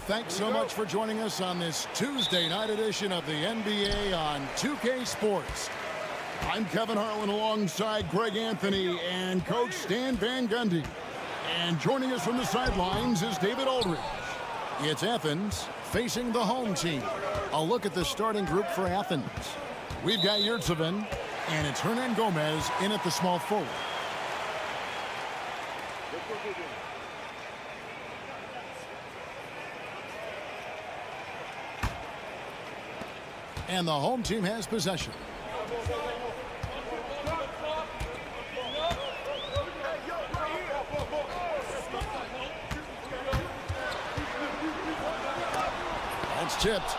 Thanks so much for joining us on this Tuesday night edition of the NBA on 2K Sports. I'm Kevin Harlan alongside Greg Anthony and Coach Stan Van Gundy. And joining us from the sidelines is David Aldridge. It's Athens facing the home team. A look at the starting group for Athens. We've got Yurtseven, and it's Hernan Gomez in at the small forward. And the home team has possession. That's tipped.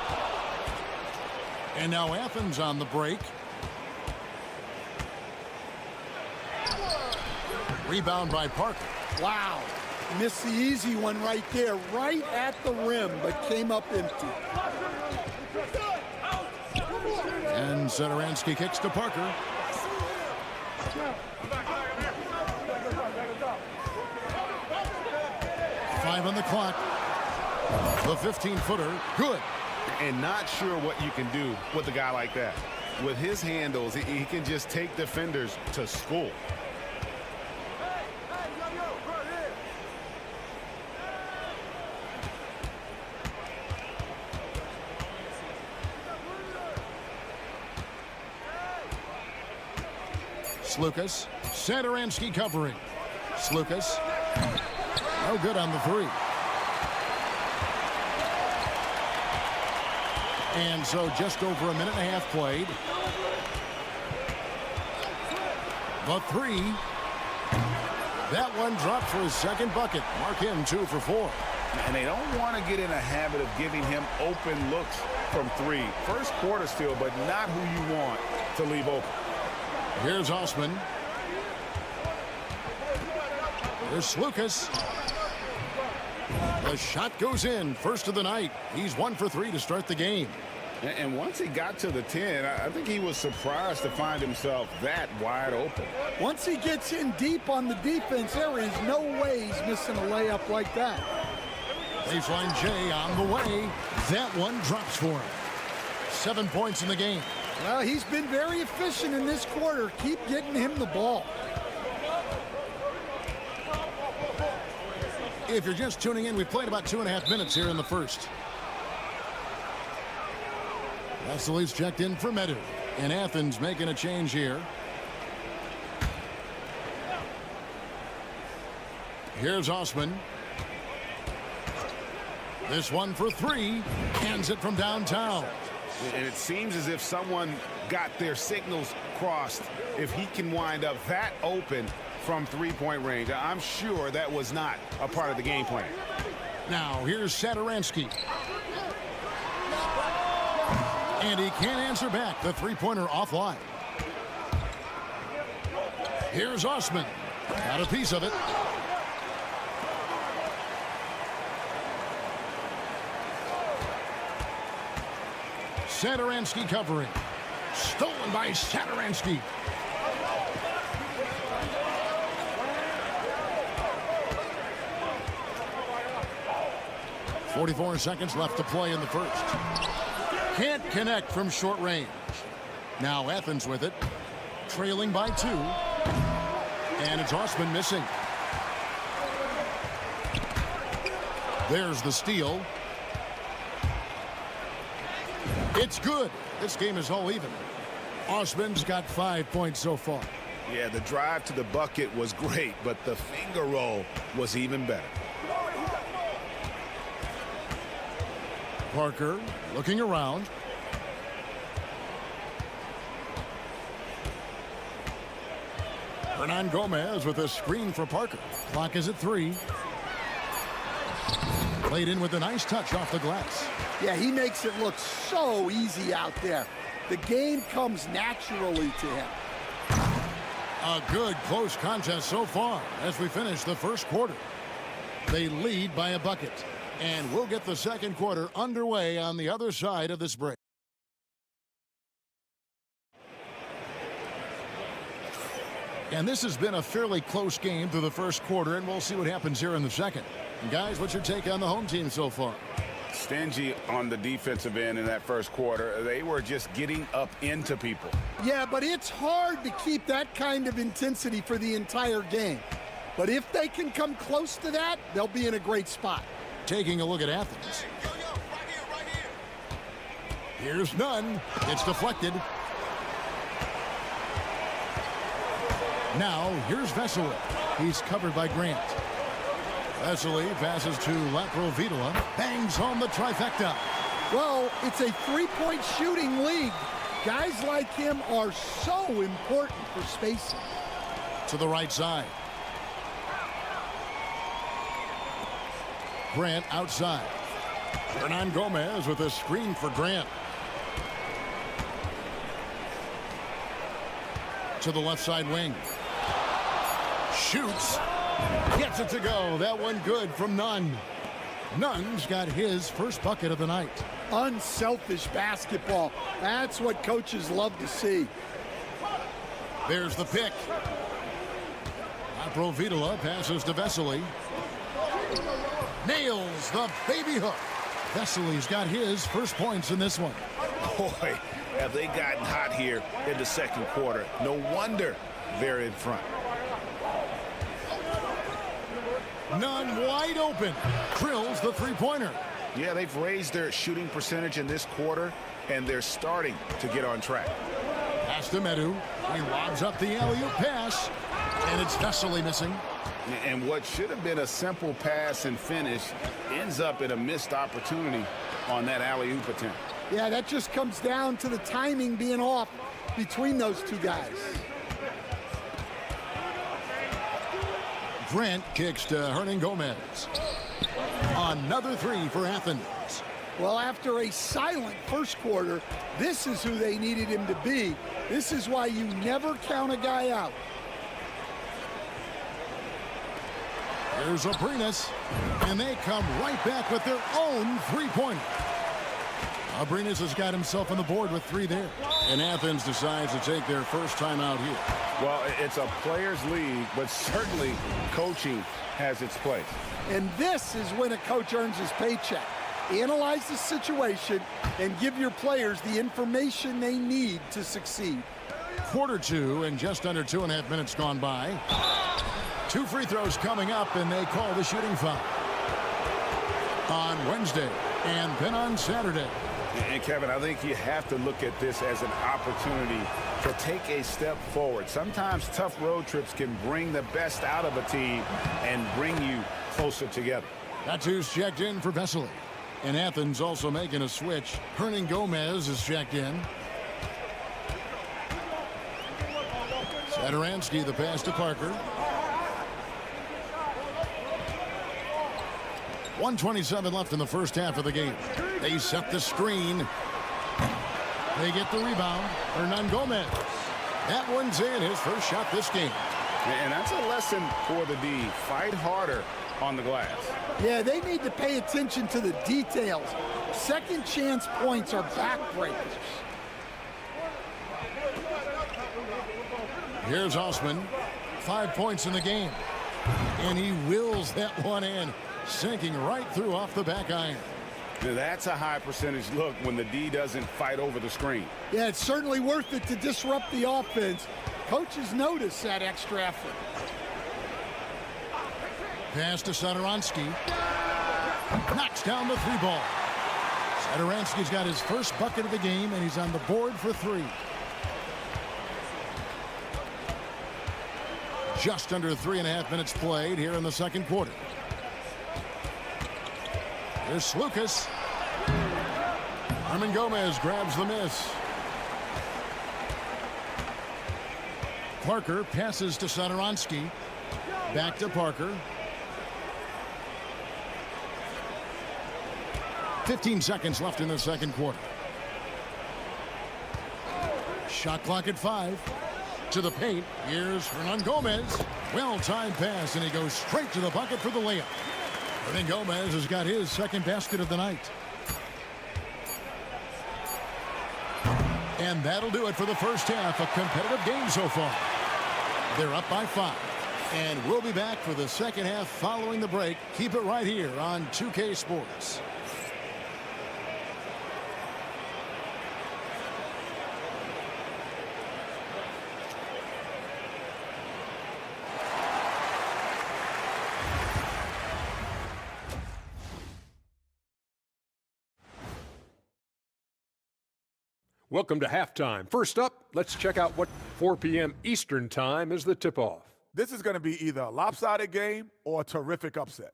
And now Athens on the break. Rebound by Parker. Wow. Missed the easy one right there, right at the rim, but came up empty. And Satoransky kicks to Parker. Five on the clock. The 15-footer, good. And not sure what you can do with a guy like that. With his handles, he can just take defenders to school. Slukas, Satoransky covering. Slukas, no good on the three. And so just over a minute and a half played. The three. That one dropped for his second bucket. Mark him 2 for 4. And they don't want to get in a habit of giving him open looks from three. First quarter still, but not who you want to leave open. Here's Osman. Here's Slukas. The shot goes in. First of the night. He's 1 for 3 to start the game. And once he got to the 10, I think he was surprised to find himself that wide open. Once he gets in deep on the defense, there is no way he's missing a layup like that. Baseline J on the way. That one drops for him. 7 points in the game. Well, he's been very efficient in this quarter. Keep getting him the ball. If you're just tuning in, we've played about 2.5 minutes here in the first. Vassili's checked in for Medu. And Athens making a change here. Here's Osman. This one for 3. Hands it from downtown. And it seems as if someone got their signals crossed. If he can wind up that open from three-point range, I'm sure that was not a part of the game plan. Now, here's Satoransky. And he can't answer back. The three-pointer offline. Here's Osman. Got a piece of it. Satoransky covering. Stolen by Satoransky. .44 seconds left to play in the first. Can't connect from short range. Now Athens with it. Trailing by 2. And it's Osman missing. There's the steal. It's good. This game is all even. Osman's got 5 points so far. Yeah, the drive to the bucket was great, but the finger roll was even better. Parker looking around. Hernan Gomez with a screen for Parker. Clock is at 3. Played in with a nice touch off the glass. Yeah, he makes it look so easy out there. The game comes naturally to him. A good close contest so far as we finish the first quarter. They lead by a bucket. And we'll get the second quarter underway on the other side of this break. And this has been a fairly close game through the first quarter, and we'll see what happens here in the second. And guys, what's your take on the home team so far? Stingy on the defensive end in that first quarter. They were just getting up into people. Yeah, but it's hard to keep that kind of intensity for the entire game. But if they can come close to that, they'll be in a great spot. Taking a look at Athens. Here's none. It's deflected. Now, here's Vesely. He's covered by Grant. Vesely passes to Laprovitola. Bangs home the trifecta. Well, it's a three-point shooting league. Guys like him are so important for spacing. To the right side. Grant outside. Hernan Gomez with a screen for Grant. To the left side wing. Shoots. Gets it to go. That one good from Nunn. Nunn's got his first bucket of the night. Unselfish basketball. That's what coaches love to see. There's the pick. Laprovitola passes to Vesely. Nails the baby hook. Vesely's got his first points in this one. Boy, have they gotten hot here in the second quarter. No wonder they're in front. Nunn wide open. Drills the three-pointer. Yeah, they've raised their shooting percentage in this quarter, and they're starting to get on track. Pass to Medu. He lobs up the alley-oop pass, and it's Vesely missing. And what should have been a simple pass and finish ends up in a missed opportunity on that alley-oop attempt. Yeah, that just comes down to the timing being off between those two guys. Grant kicks to Hernan Gomez. Another three for Athens. Well, after a silent first quarter, this is who they needed him to be. This is why you never count a guy out. Here's Abrinas, and they come right back with their own three-pointer. Abrinas has got himself on the board with three there. And Athens decides to take their first time out here. Well, it's a players' league, but certainly coaching has its place. And this is when a coach earns his paycheck. Analyze the situation and give your players the information they need to succeed. Quarter two, and just under 2.5 minutes gone by. Two free throws coming up, and they call the shooting foul. On Wednesday, and then on Saturday. And Kevin, I think you have to look at this as an opportunity to take a step forward. Sometimes tough road trips can bring the best out of a team and bring you closer together. That's who's checked in for Vesely. And Athens also making a switch. Hernan Gomez is checked in. Satoransky, the pass to Parker. 1:27 left in the first half of the game. They set the screen. They get the rebound. Hernan Gomez. That one's in, his first shot this game. And that's a lesson for the D. Fight harder on the glass. Yeah, they need to pay attention to the details. Second chance points are backbreakers. Here's Osman. 5 points in the game. And he wills that one in. Sinking right through off the back iron. Now that's a high percentage look when the D doesn't fight over the screen. Yeah, it's certainly worth it to disrupt the offense. Coaches notice that extra effort. Pass to Satoransky. Knocks down the three ball. Satoransky's got his first bucket of the game, and he's on the board for three. Just under 3.5 minutes played here in the second quarter. Here's Lucas. Hernan Gomez grabs the miss. Parker passes to Satoransky. Back to Parker. 15 seconds left in the second quarter. Shot clock at 5. To the paint. Here's Hernan Gomez. Well-timed pass, and he goes straight to the bucket for the layup. Hernan Gomez has got his second basket of the night. And that'll do it for the first half. A competitive game so far. They're up by 5. And we'll be back for the second half following the break. Keep it right here on 2K Sports. Welcome to halftime. First up, let's check out what 4 p.m. Eastern time is the tip-off. This is going to be either a lopsided game or a terrific upset.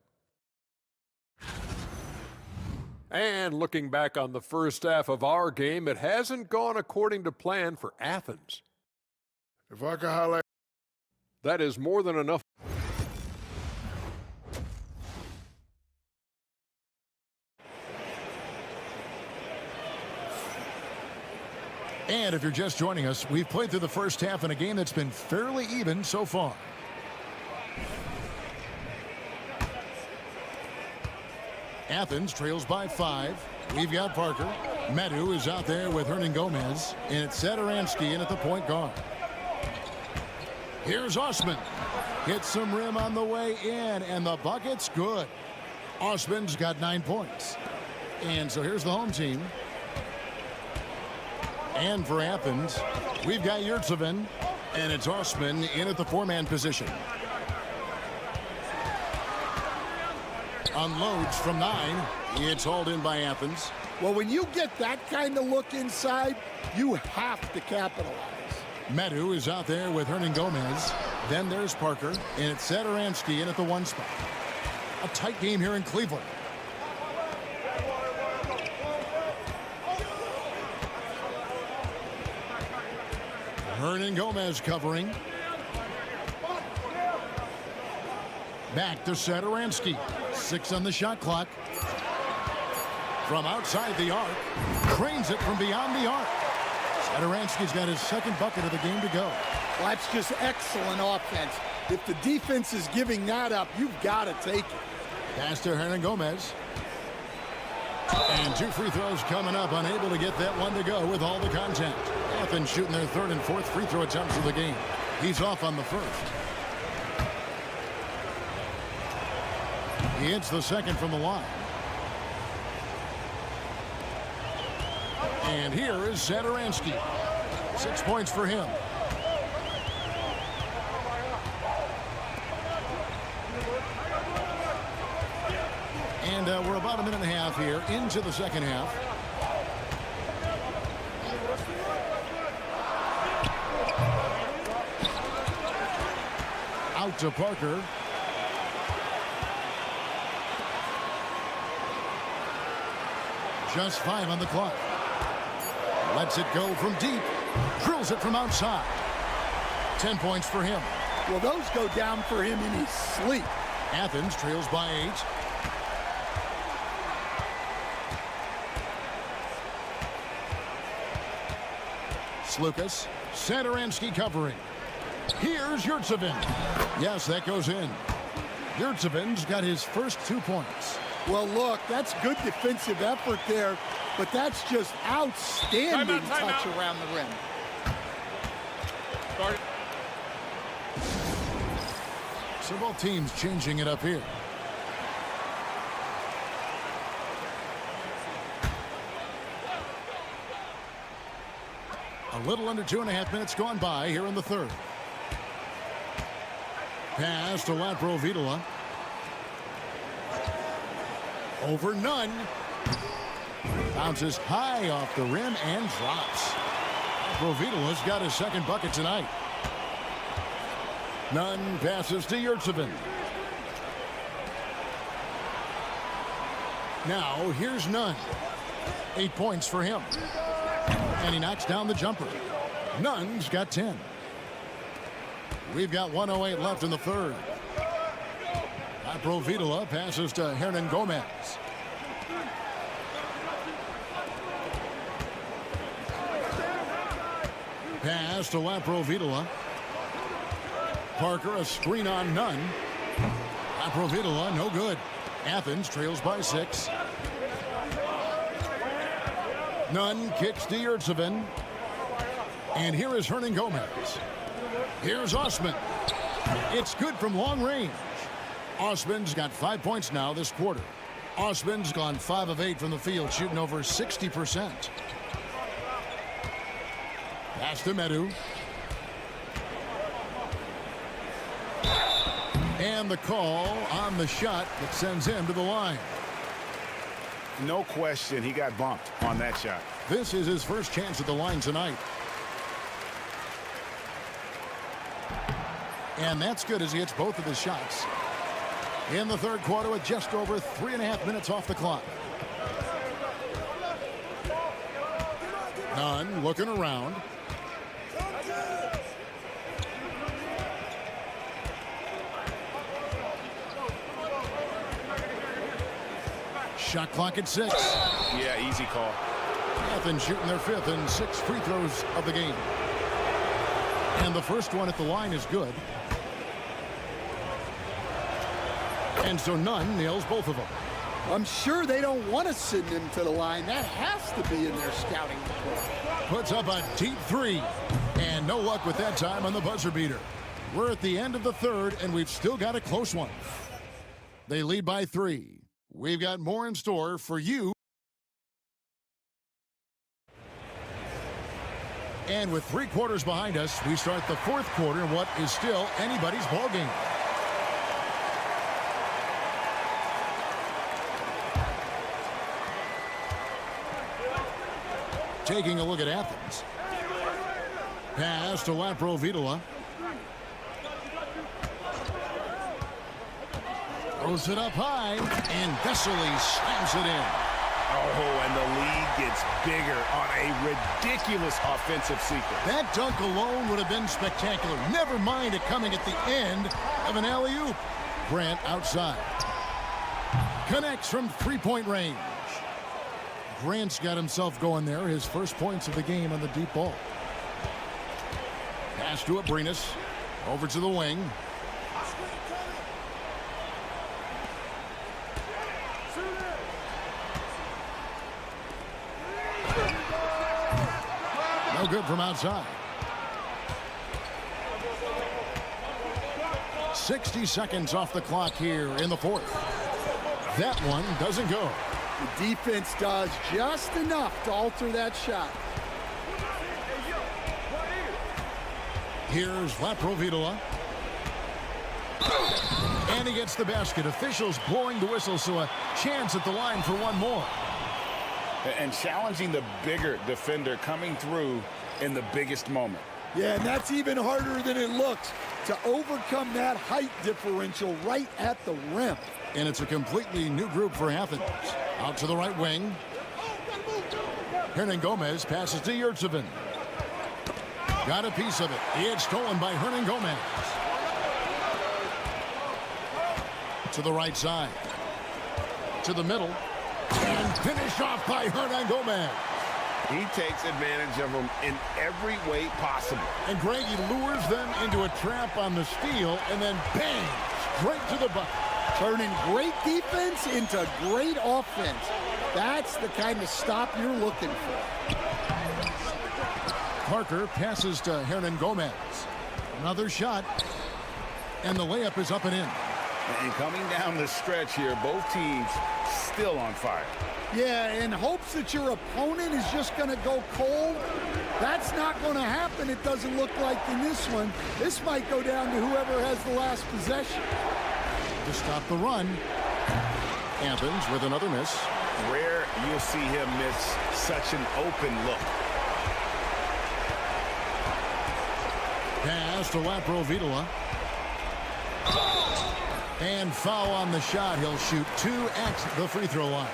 And looking back on the first half of our game, it hasn't gone according to plan for Athens. If I could highlight. That is more than enough. And if you're just joining us, we've played through the first half in a game that's been fairly even so far. Athens trails by 5. We've got Parker. Medu is out there with Hernan Gomez. And it's Satoransky in at the point guard. Here's Osman. Hits some rim on the way in, and the bucket's good. Osman's got 9 points. And so here's the home team. And for Athens, we've got Yurtsevin, and it's Osman in at the 4-man position. Unloads from 9. It's hauled in by Athens. Well, when you get that kind of look inside, you have to capitalize. Medu is out there with Hernan Gomez. Then there's Parker, and it's Satoransky in at the 1 spot. A tight game here in Cleveland. Hernan Gomez covering. Back to Satoransky. 6 on the shot clock. From outside the arc. Trains it from beyond the arc. Satoransky's got his second bucket of the game to go. Well, that's just excellent offense. If the defense is giving that up, you've got to take it. Pass to Hernan Gomez. And 2 free throws coming up. Unable to get that one to go with all the contact. Athens shooting their 3rd and 4th free throw attempts of the game. He's off on the 1st. He hits the 2nd from the line. And here is Satoransky. 6 points for him. And we're about a minute and a half here into the second half. Out to Parker. Just 5 on the clock. Lets it go from deep. Drills it from outside. 10 points for him. Well, those go down for him in his sleep. Athens trails by 8. Lucas. Satoransky covering. Here's Yurtsevin. Yes, that goes in. Yurtsevin's got his first 2 points. Well, look, that's good defensive effort there, but that's just outstanding touch around the rim. So both teams changing it up here. A little under 2.5 minutes gone by here in the 3rd. Pass to Laprovitola. Over none. Bounces high off the rim and drops. Laprovitola's got his second bucket tonight. Nunn passes to Yurtsevin. Now here's Nunn. 8 points for him. And he knocks down the jumper. Nunn's got 10. We've got 1:08 left in the 3rd. Laprovitola passes to Hernan Gomez. Pass to Laprovitola. Parker, a screen on none. Laprovitola, no good. Athens trails by 6. Nunn kicks to Yurtsevin. And here is Hernan Gomez. Here's Osman. It's good from long range. Osman's got 5 points now this quarter. Osman's gone 5 of 8 from the field, shooting over 60%. Pass to Medu. And the call on the shot that sends him to the line. No question, he got bumped on that shot. This is his first chance at the line tonight. And that's good as he hits both of his shots. In the third quarter with just over 3.5 minutes off the clock. Nunn looking around. Shot clock at 6. Yeah, easy call. Athens shooting their 5th and 6 free throws of the game. And the first one at the line is good. And so Nunn nails both of them. I'm sure they don't want to send him to the line. That has to be in their scouting report. Puts up a deep 3. And no luck with that time on the buzzer beater. We're at the end of the third, and we've still got a close one. They lead by 3. We've got more in store for you. And with 3 quarters behind us, we start the fourth quarter in what is still anybody's ballgame. Taking a look at Athens. Pass to Laprovitola. Throws it up high, and Vesely slams it in. Oh, and the lead gets bigger on a ridiculous offensive sequence. That dunk alone would have been spectacular. Never mind it coming at the end of an alley-oop. Grant outside. Connects from 3-point range. Grant's got himself going there. His first points of the game on the deep ball. Pass to Abrinas. Over to the wing. No good from outside. 60 seconds off the clock here in the fourth. That one doesn't go. The defense does just enough to alter that shot. Here's Laprovitola. And he gets the basket. Officials blowing the whistle, so a chance at the line for one more. And challenging the bigger defender coming through in the biggest moment. Yeah, and that's even harder than it looks to overcome that height differential right at the rim. And it's a completely new group for Athens. Out to the right wing. Hernan Gomez passes to Yurtsevin. Got a piece of it. It's stolen by Hernan Gomez. To the right side. To the middle. And finished off by Hernan Gomez. He takes advantage of them in every way possible. And Greg, he lures them into a trap on the steal, and then bang, straight to the bucket. Turning great defense into great offense. That's the kind of stop you're looking for. Parker passes to Hernan Gomez. Another shot, and the layup is up and in. And coming down the stretch here, both teams still on fire. Yeah, in hopes that your opponent is just going to go cold. That's not going to happen, it doesn't look like in this one. This might go down to whoever has the last possession. To stop the run. Athens with another miss. Rare you'll see him miss such an open look. Pass to Laprovitola. And foul on the shot. He'll shoot 2 at the free throw line.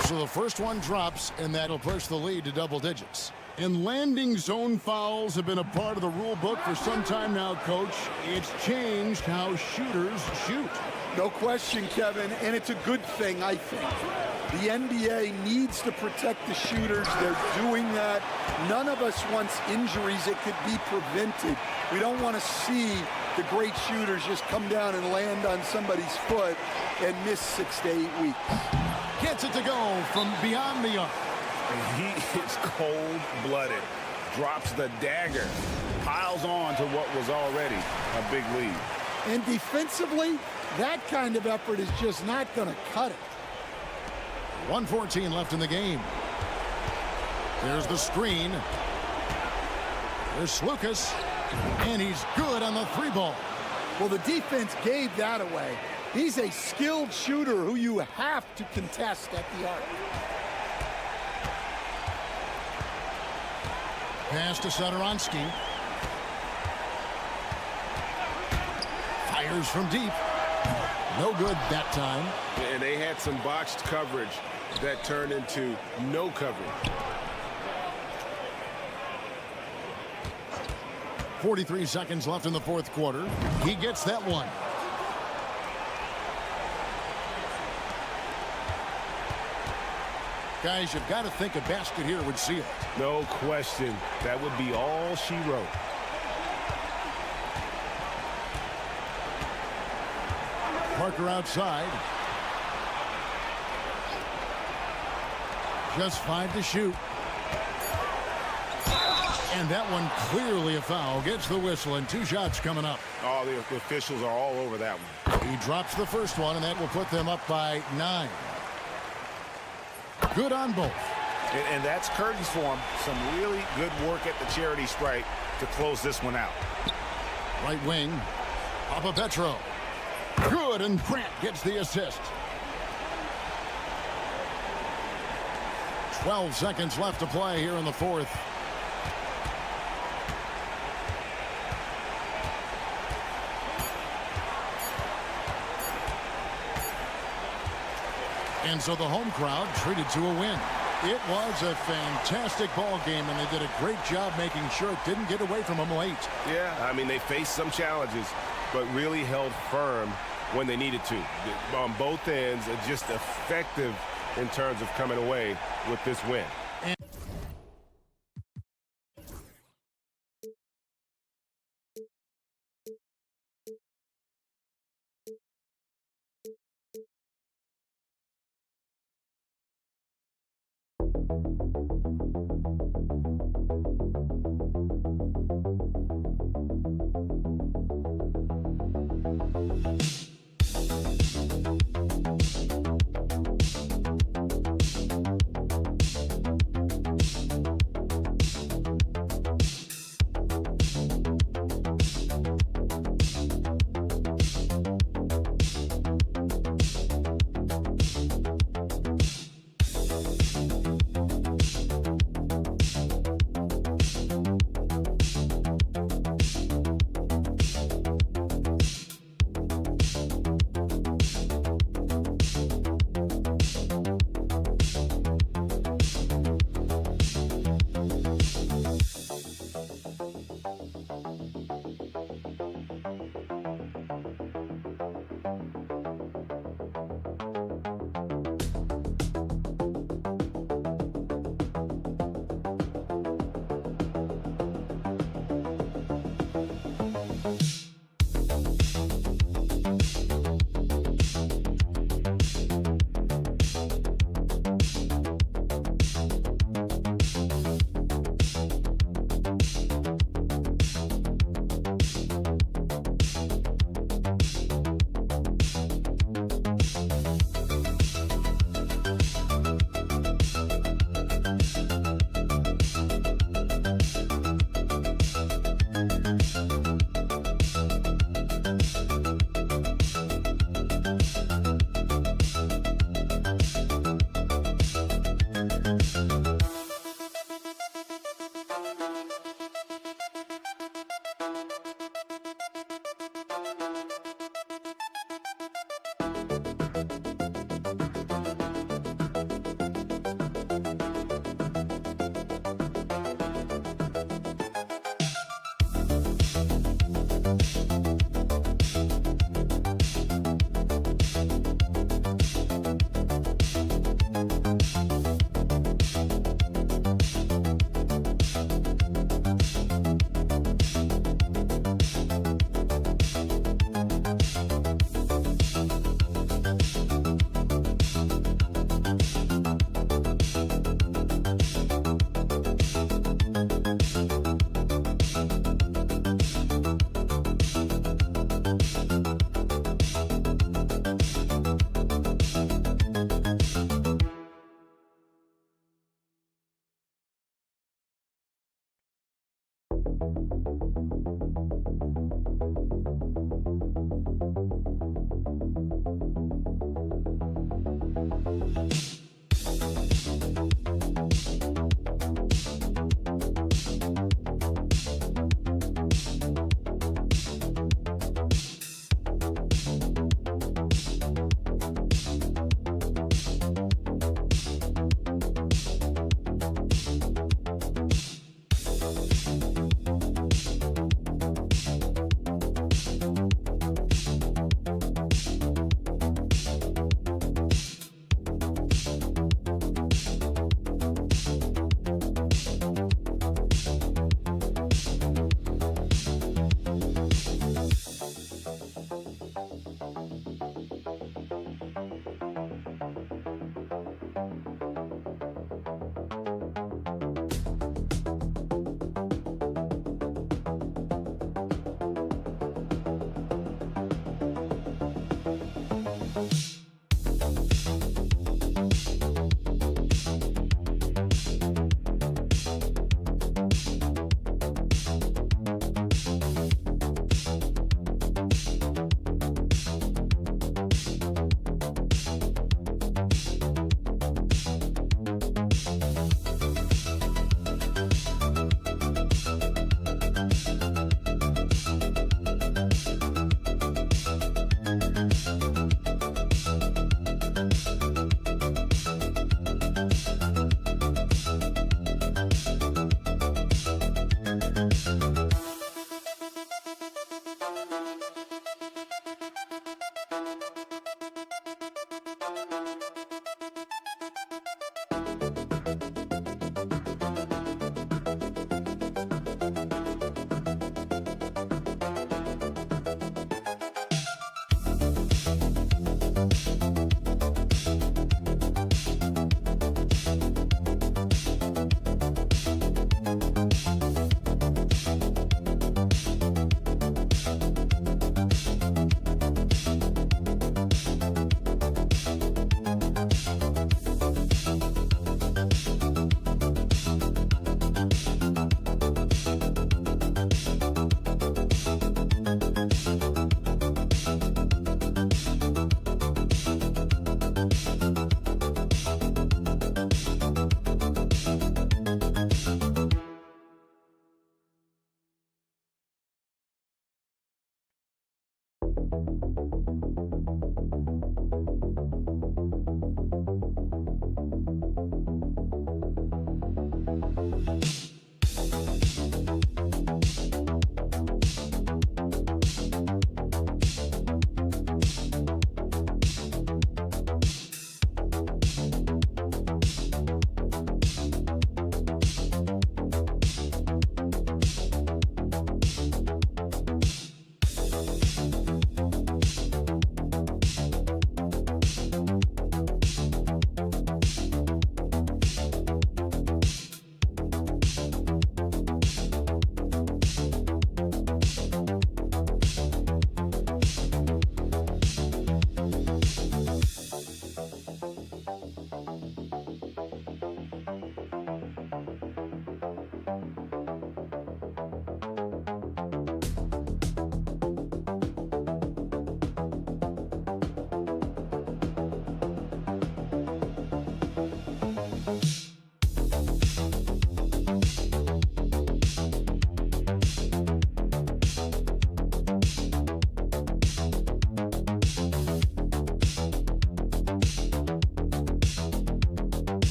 So the first one drops, and that'll push the lead to double digits. And landing zone fouls have been a part of the rule book for some time now, Coach. It's changed how shooters shoot. No question, Kevin, and it's a good thing, I think. The NBA needs to protect the shooters. They're doing that. None of us wants injuries that could be prevented. We don't want to see the great shooters just come down and land on somebody's foot and miss 6 to 8 weeks. Gets it to go from beyond the arc. And he is cold-blooded. Drops the dagger. Piles on to what was already a big lead. And defensively, that kind of effort is just not going to cut it. 1:14 left in the game. There's the screen. There's Slukas. And he's good on the 3-ball. Well, the defense gave that away. He's a skilled shooter who you have to contest at the arc. Pass to Satoransky. Fires from deep. No good that time. And they had some botched coverage that turned into no coverage. 43 seconds left in the fourth quarter. He gets that one. Guys, you've got to think a basket here would seal it. No question. That would be all she wrote. Parker outside. Just 5 to shoot. And that one clearly a foul. Gets the whistle, and 2 shots coming up. Oh, the officials are all over that one. He drops the first one, and that will put them up by 9. Good on both. And that's curtains for him. Some really good work at the charity stripe to close this one out. Right wing. Papapetro. Good, and Grant gets the assist. 12 seconds left to play here in the fourth. And so the home crowd treated to a win. It was a fantastic ball game, and they did a great job making sure it didn't get away from them late. Yeah, I mean, they faced some challenges, but really held firm when they needed to. On both ends, just effective in terms of coming away with this win.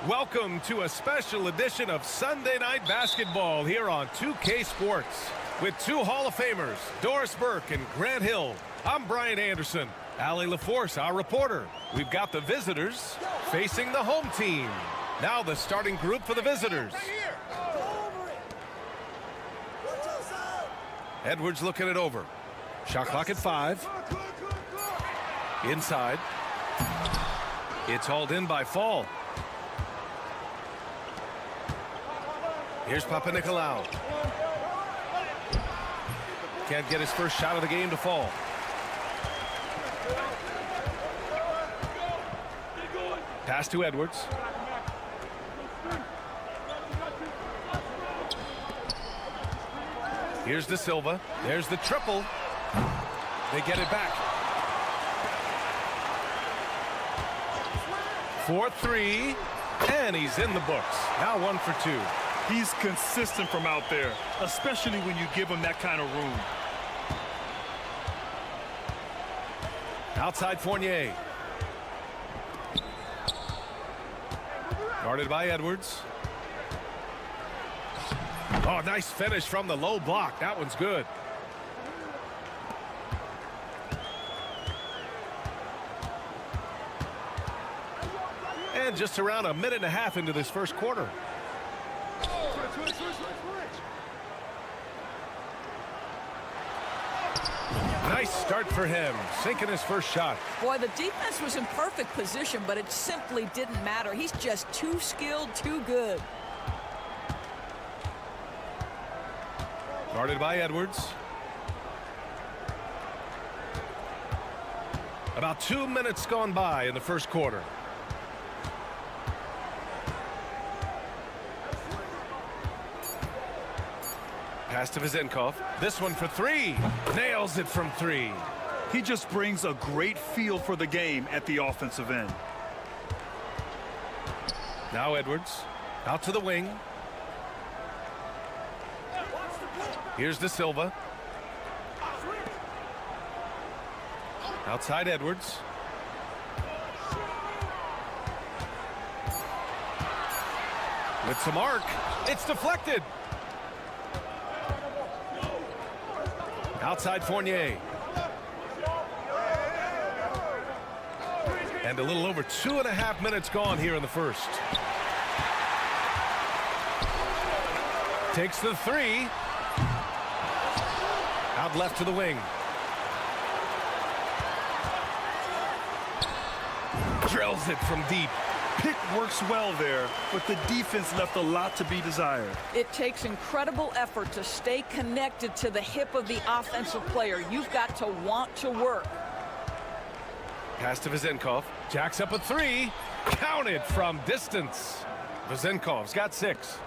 Welcome to a special edition of Sunday Night Basketball here on 2K Sports. With two Hall of Famers, Doris Burke and Grant Hill. I'm Brian Anderson. Allie LaForce, our reporter. We've got the visitors facing the home team. Now the starting group for the visitors. Edwards looking it over. Shot clock at 5. Inside. It's hauled in by Fall. Here's Papanikolaou. Can't get his first shot of the game to fall. Pass to Edwards. Here's De Silva. There's the triple. They get it back. 4-3, and he's in the books. Now 1 for 2. He's consistent from out there, especially when you give him that kind of room. Outside Fournier. Guarded by Edwards. Oh, nice finish from the low block. That one's good. And just around a minute and a half into this first quarter. Nice start for him, sinking his first shot. Boy, the defense was in perfect position, but it simply didn't matter. He's just too skilled, too good. Guarded by Edwards. About 2 minutes gone by in the first quarter. Pass to Vezenkov. This one for 3. Nails it from 3. He just brings a great feel for the game at the offensive end. Now Edwards. Out to the wing. Here's De Silva. Outside Edwards. With some arc. It's deflected. Outside Fournier. And a little over 2.5 minutes gone here in the first. Takes the 3. Out left to the wing. Drills it from deep. Pick works well there, but the defense left a lot to be desired. It takes incredible effort to stay connected to the hip of the offensive player. You've got to want to work. Pass to Vezenkov. Jacks up a three. Counted from distance. Vezenkov's got 6.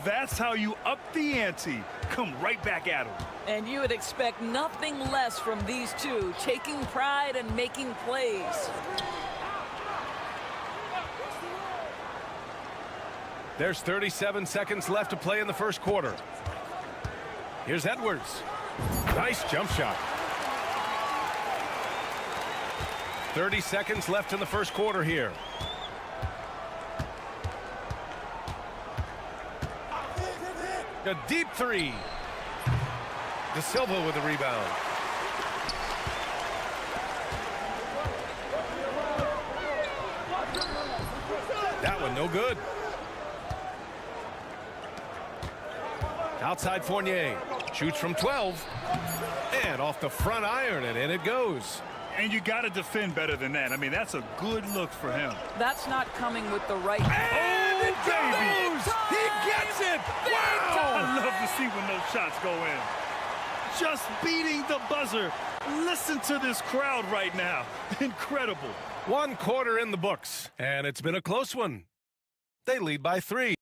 That's how you up the ante. Come right back at him. And you would expect nothing less from these two, taking pride and making plays. There's 37 seconds left to play in the first quarter. Here's Edwards. Nice jump shot. 30 seconds left in the first quarter here. A deep three. De Silva with the rebound. That one no good. Outside Fournier. Shoots from 12. And off the front iron, and in it goes. And you got to defend better than that. I mean, that's a good look for him. That's not coming with the right. And it goes! He gets it! Wow! I love to see when those shots go in. Just beating the buzzer. Listen to this crowd right now. Incredible. 1 quarter in the books, and it's been a close one. They lead by 3.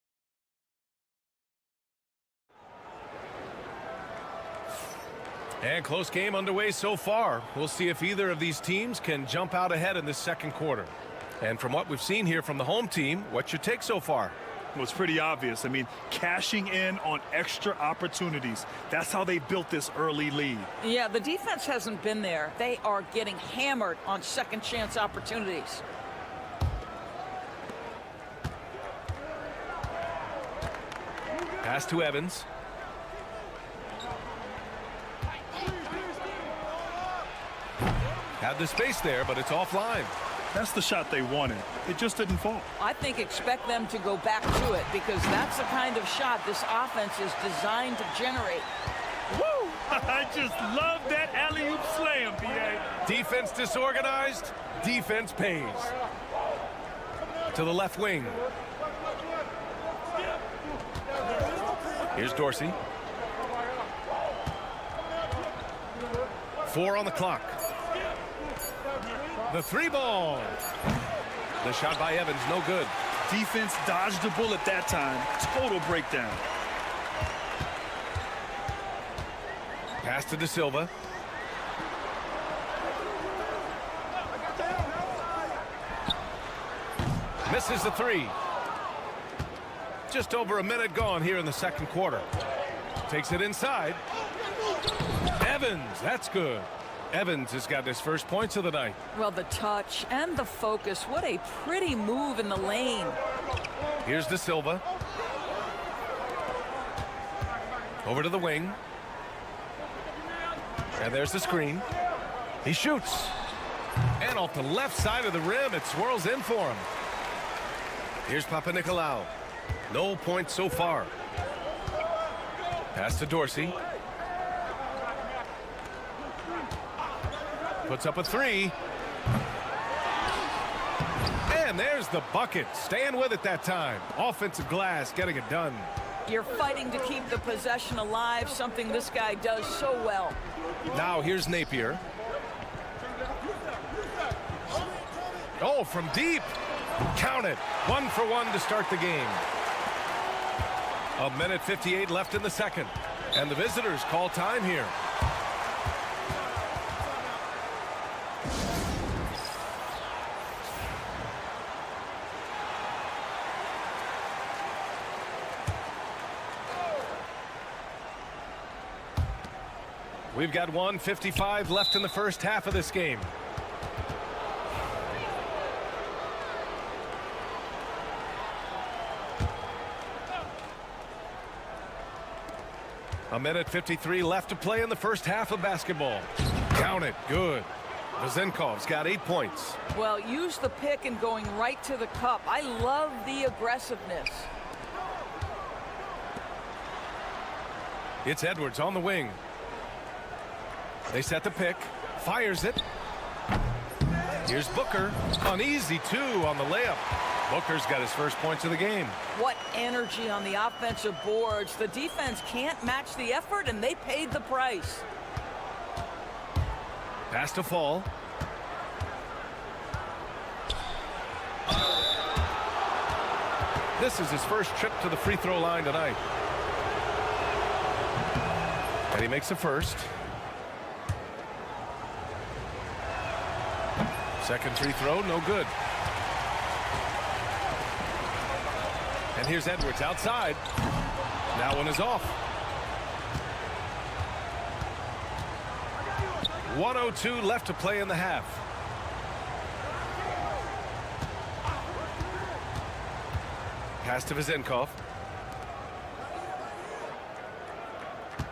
And close game underway so far. We'll see if either of these teams can jump out ahead in this second quarter. And from what we've seen here from the home team, what's your take so far? Well, it's pretty obvious. I mean, cashing in on extra opportunities. That's how they built this early lead. Yeah, the defense hasn't been there. They are getting hammered on second chance opportunities. Pass to Evans. Had the space there, but it's offline. That's the shot they wanted. It just didn't fall. I think expect them to go back to it because that's the kind of shot this offense is designed to generate. Woo! I just love that alley-oop slam, B.A. Defense disorganized. Defense pays. To the left wing. Here's Dorsey. 4 on the clock. The 3 ball. The shot by Evans, no good. Defense dodged the bullet that time. Total breakdown. Pass to De Silva. Misses the 3. Just over a minute gone here in the second quarter. Takes it inside. Evans, that's good. Evans has got his first points of the night. Well, the touch and the focus. What a pretty move in the lane. Here's De Silva. Over to the wing. And there's the screen. He shoots. And off the left side of the rim, it swirls in for him. Here's Papanikolaou. No points so far. Pass to Dorsey. Puts up a 3. And there's the bucket. Staying with it that time. Offensive glass, getting it done. You're fighting to keep the possession alive, something this guy does so well. Now here's Napier. Oh, from deep. Count it. 1 for 1 to start the game. 1:58 left in the second. And the visitors call time here. We've got 1:55 left in the first half of this game. A minute 53 left to play in the first half of basketball. Count it. Good. Vezenkov's got 8 points. Well, use the pick and going right to the cup. I love the aggressiveness. It's Edwards on the wing. They set the pick. Fires it. Here's Booker. An easy 2 on the layup. Booker's got his first points of the game. What energy on the offensive boards. The defense can't match the effort, and they paid the price. Pass to Fall. This is his first trip to the free throw line tonight. And he makes a first. Second free throw, no good. And here's Edwards outside. That one is off. 1:02 left to play in the half. Pass to Vezenkov.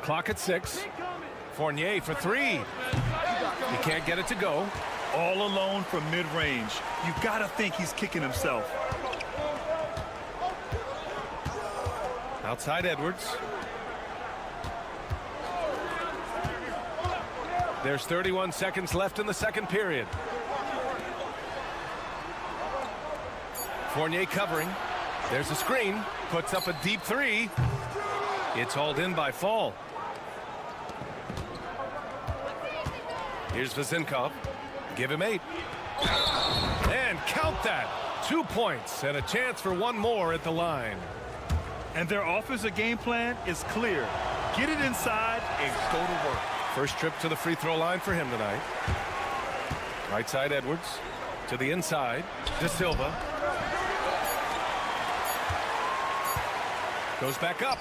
Clock at 6. Fournier for 3. He can't get it to go. All alone from mid-range. You got to think he's kicking himself. Outside Edwards. There's 31 seconds left in the second period. Fournier covering. There's a screen. Puts up a deep 3. It's hauled in by Fall. Here's Vezenkov. Give him 8. And count that. 2 points and a chance for one more at the line. And their offensive game plan is clear. Get it inside and go to work. First trip to the free throw line for him tonight. Right side Edwards. To the inside. De Silva. Goes back up.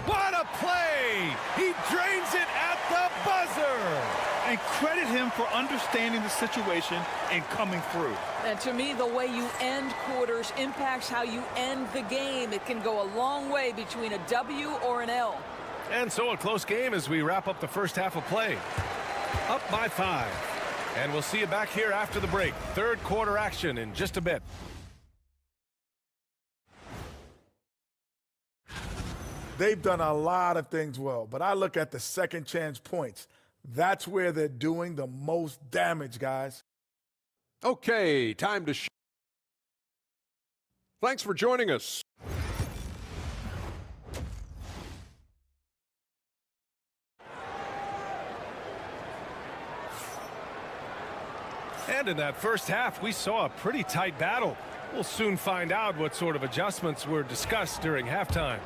What a play! He drains it at the buzzer! And credit him for understanding the situation and coming through. And to me, the way you end quarters impacts how you end the game. It can go a long way between a W or an L. And so a close game as we wrap up the first half of play. Up by 5. And we'll see you back here after the break. Third quarter action in just a bit. They've done a lot of things well, but I look at the second chance points. That's where they're doing the most damage, guys. Okay, time to Thanks for joining us. And in that first half, we saw a pretty tight battle. We'll soon find out what sort of adjustments were discussed during halftime.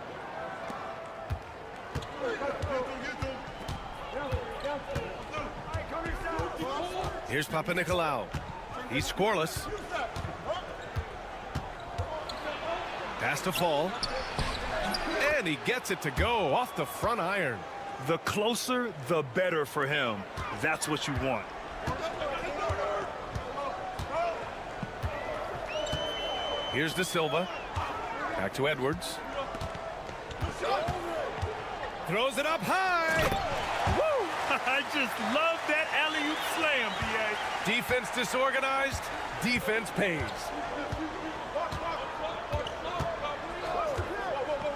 Here's Papanikolaou. He's scoreless. Pass to Fall. And he gets it to go off the front iron. The closer, the better for him. That's what you want. Here's De Silva. Back to Edwards. Throws it up high. Woo! I just love that alley-oop slam, B.A. Defense disorganized. Defense pays.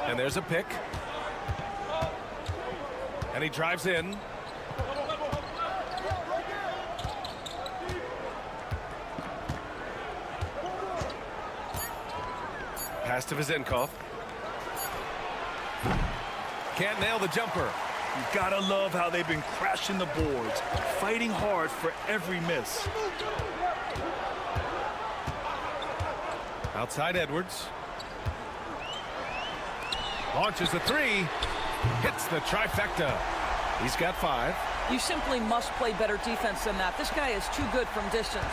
And there's a pick. And he drives in. Pass to Vezenkov. Can't nail the jumper. You gotta love how they've been crashing the boards, fighting hard for every miss. Outside Edwards. Launches a 3. Hits the trifecta. He's got 5. You simply must play better defense than that. This guy is too good from distance.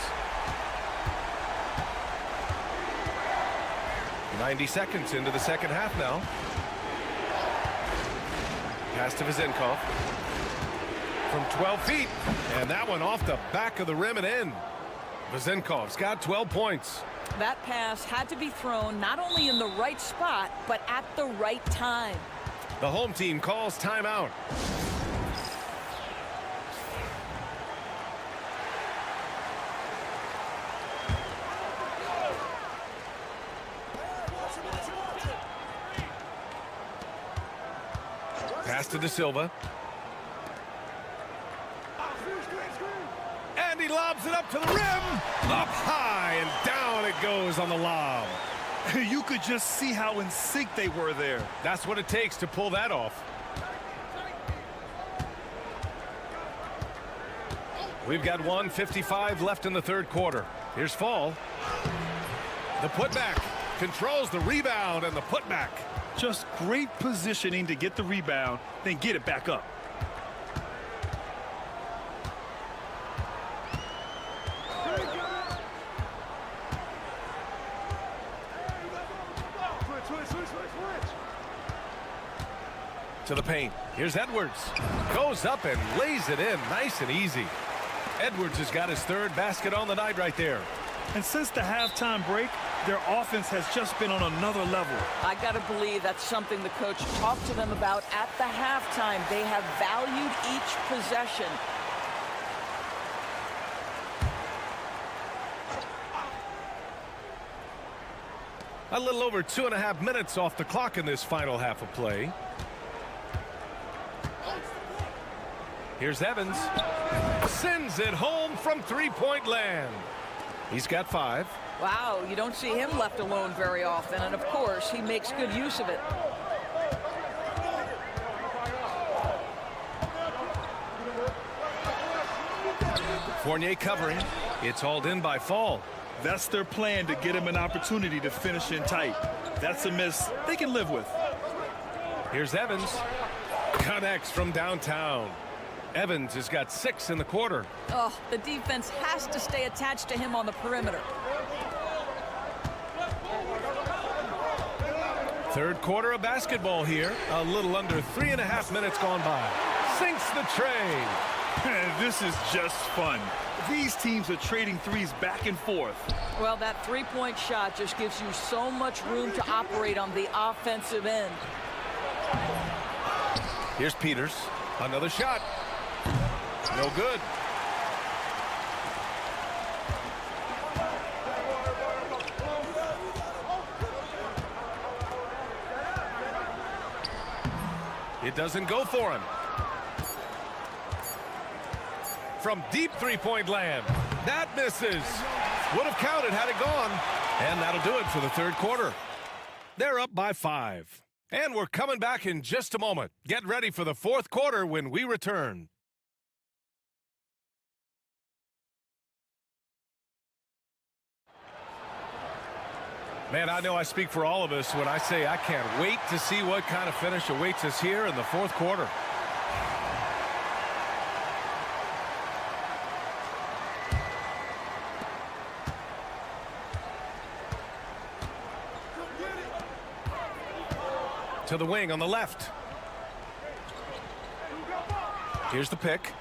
90 seconds into the second half now. Pass to Vezenkov. From 12 feet. And that one off the back of the rim and in. Vezenkov's got 12 points. That pass had to be thrown not only in the right spot, but at the right time. The home team calls timeout. Pass to De Silva. And he lobs Loads it up to the rim. Up high and down it goes on the lob. You could just see how in sync they were there. That's what it takes to pull that off. We've got 1:55 left in the third quarter. Here's Fall. The putback. Controls the rebound and the putback. Just great positioning to get the rebound, then get it back up. To the paint. Here's Edwards. Goes up and lays it in nice and easy. Edwards has got his third basket on the night right there. And since the halftime break, their offense has just been on another level. I got to believe that's something the coach talked to them about at the halftime. They have valued each possession. A little over 2.5 minutes off the clock in this final half of play. Here's Evans. Sends it home from three-point land. He's got 5. Wow, you don't see him left alone very often, and of course, he makes good use of it. Fournier covering. It's hauled in by Fall. That's their plan, to get him an opportunity to finish in tight. That's a miss they can live with. Here's Evans. Connects from downtown. Evans has got 6 in the quarter. Oh, the defense has to stay attached to him on the perimeter. Third quarter of basketball here. A little under 3.5 minutes gone by. Sinks the tray. This is just fun. These teams are trading threes back and forth. Well, that three-point shot just gives you so much room to operate on the offensive end. Here's Peters. Another shot. No good. It doesn't go for him. From deep three-point land. That misses. Would have counted had it gone. And that'll do it for the third quarter. They're up by 5. And we're coming back in just a moment. Get ready for the fourth quarter when we return. Man, I know I speak for all of us when I say I can't wait to see what kind of finish awaits us here in the fourth quarter. To the wing on the left. Here's the pick.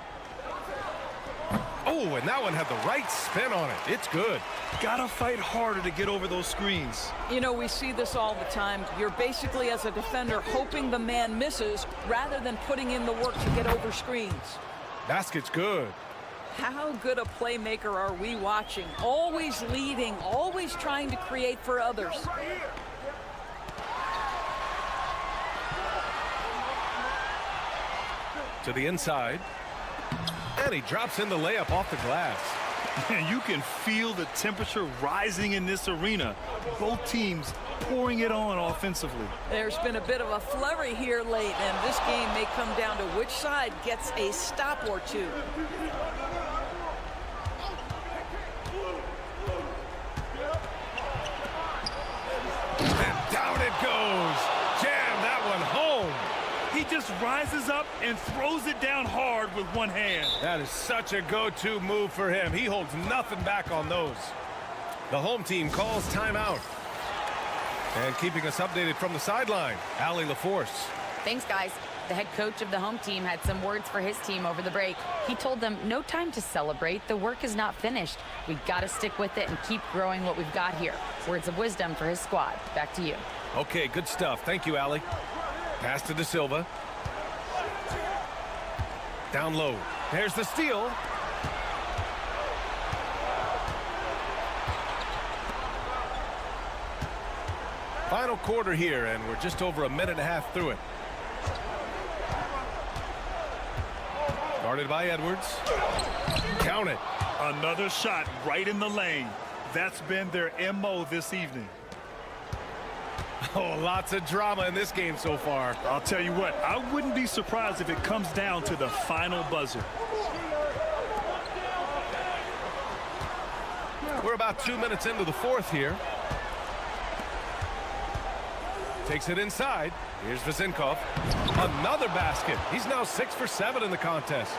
Oh, and that one had the right spin on it. It's good. Gotta fight harder to get over those screens. You know, we see this all the time. You're basically, as a defender, hoping the man misses rather than putting in the work to get over screens. Basket's good. How good a playmaker are we watching? Always leading, always trying to create for others. To the inside. And he drops in the layup off the glass. You can feel the temperature rising in this arena. Both teams pouring it on offensively. There's been a bit of a flurry here late, and this game may come down to which side gets a stop or two. And down it goes. Jam that one home. He just rises up and throws it down hard with one hand. That is such a go-to move for him. He holds nothing back on those. The home team calls timeout. And keeping us updated from the sideline, Allie LaForce. Thanks, guys. The head coach of the home team had some words for his team over the break. He told them, no time to celebrate. The work is not finished. We've got to stick with it and keep growing what we've got here. Words of wisdom for his squad. Back to you. Okay, good stuff. Thank you, Allie. Pass to De Silva. Down low. There's the steal. Final quarter here, and we're just over a minute and a half through it. Guarded by Edwards. Count it. Another shot right in the lane. That's been their MO this evening. Oh, lots of drama in this game so far. I'll tell you what, I wouldn't be surprised if it comes down to the final buzzer. We're about 2 minutes into the fourth here. Takes it inside. Here's Vezinkov. Another basket. He's now 6 for 7 in the contest.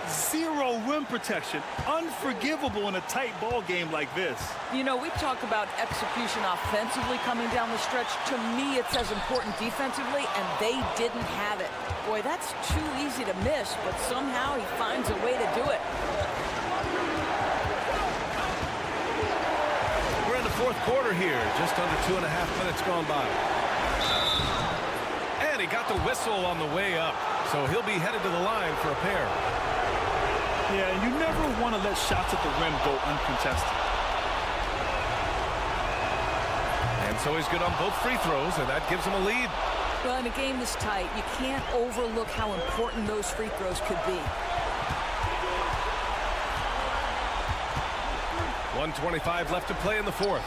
Zero rim protection. Unforgivable in a tight ball game like this. You know, we talk about execution offensively coming down the stretch. To me, it's as important defensively, and they didn't have it. Boy, that's too easy to miss, but somehow he finds a way to do it. We're in the fourth quarter here. Just under 2.5 minutes gone by. And he got the whistle on the way up, so he'll be headed to the line for a pair. Yeah, you never want to let shots at the rim go uncontested. And so he's good on both free throws, and that gives him a lead. Well, in a game this tight, you can't overlook how important those free throws could be. 1:25 left to play in the fourth.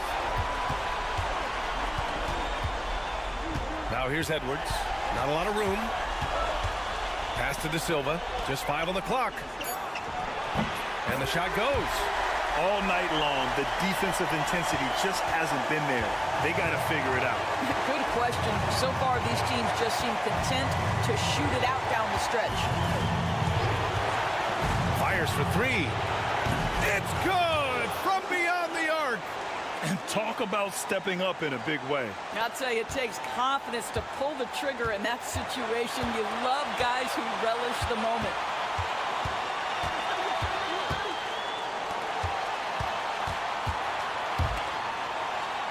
Now here's Edwards. Not a lot of room. Pass to De Silva. Just 5 on the clock. And the shot goes. All night long, the defensive intensity just hasn't been there. They got to figure it out. Good question. So far, these teams just seem content to shoot it out down the stretch. Fires for 3. It's good from beyond the arc. And talk about stepping up in a big way. I'll tell you, it takes confidence to pull the trigger in that situation. You love guys who relish the moment.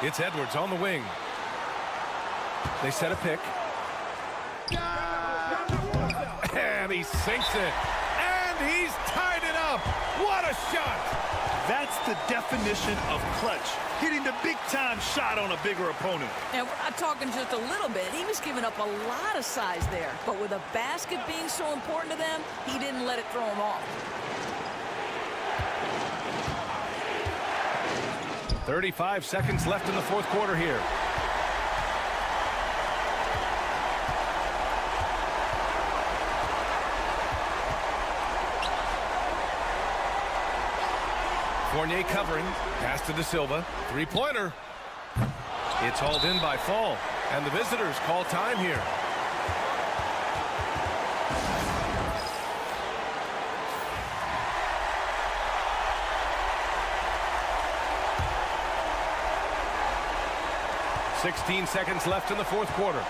It's Edwards on the wing. They set a pick. And he sinks it. And he's tied it up. What a shot. That's the definition of clutch. Hitting the big-time shot on a bigger opponent. And we're not talking just a little bit. He was giving up a lot of size there. But with a basket being so important to them, he didn't let it throw him off. 35 seconds left in the fourth quarter here. Fournier covering. Pass to De Silva. Three-pointer. It's hauled in by Fall. And the visitors call time here. .16 seconds left in the fourth quarter.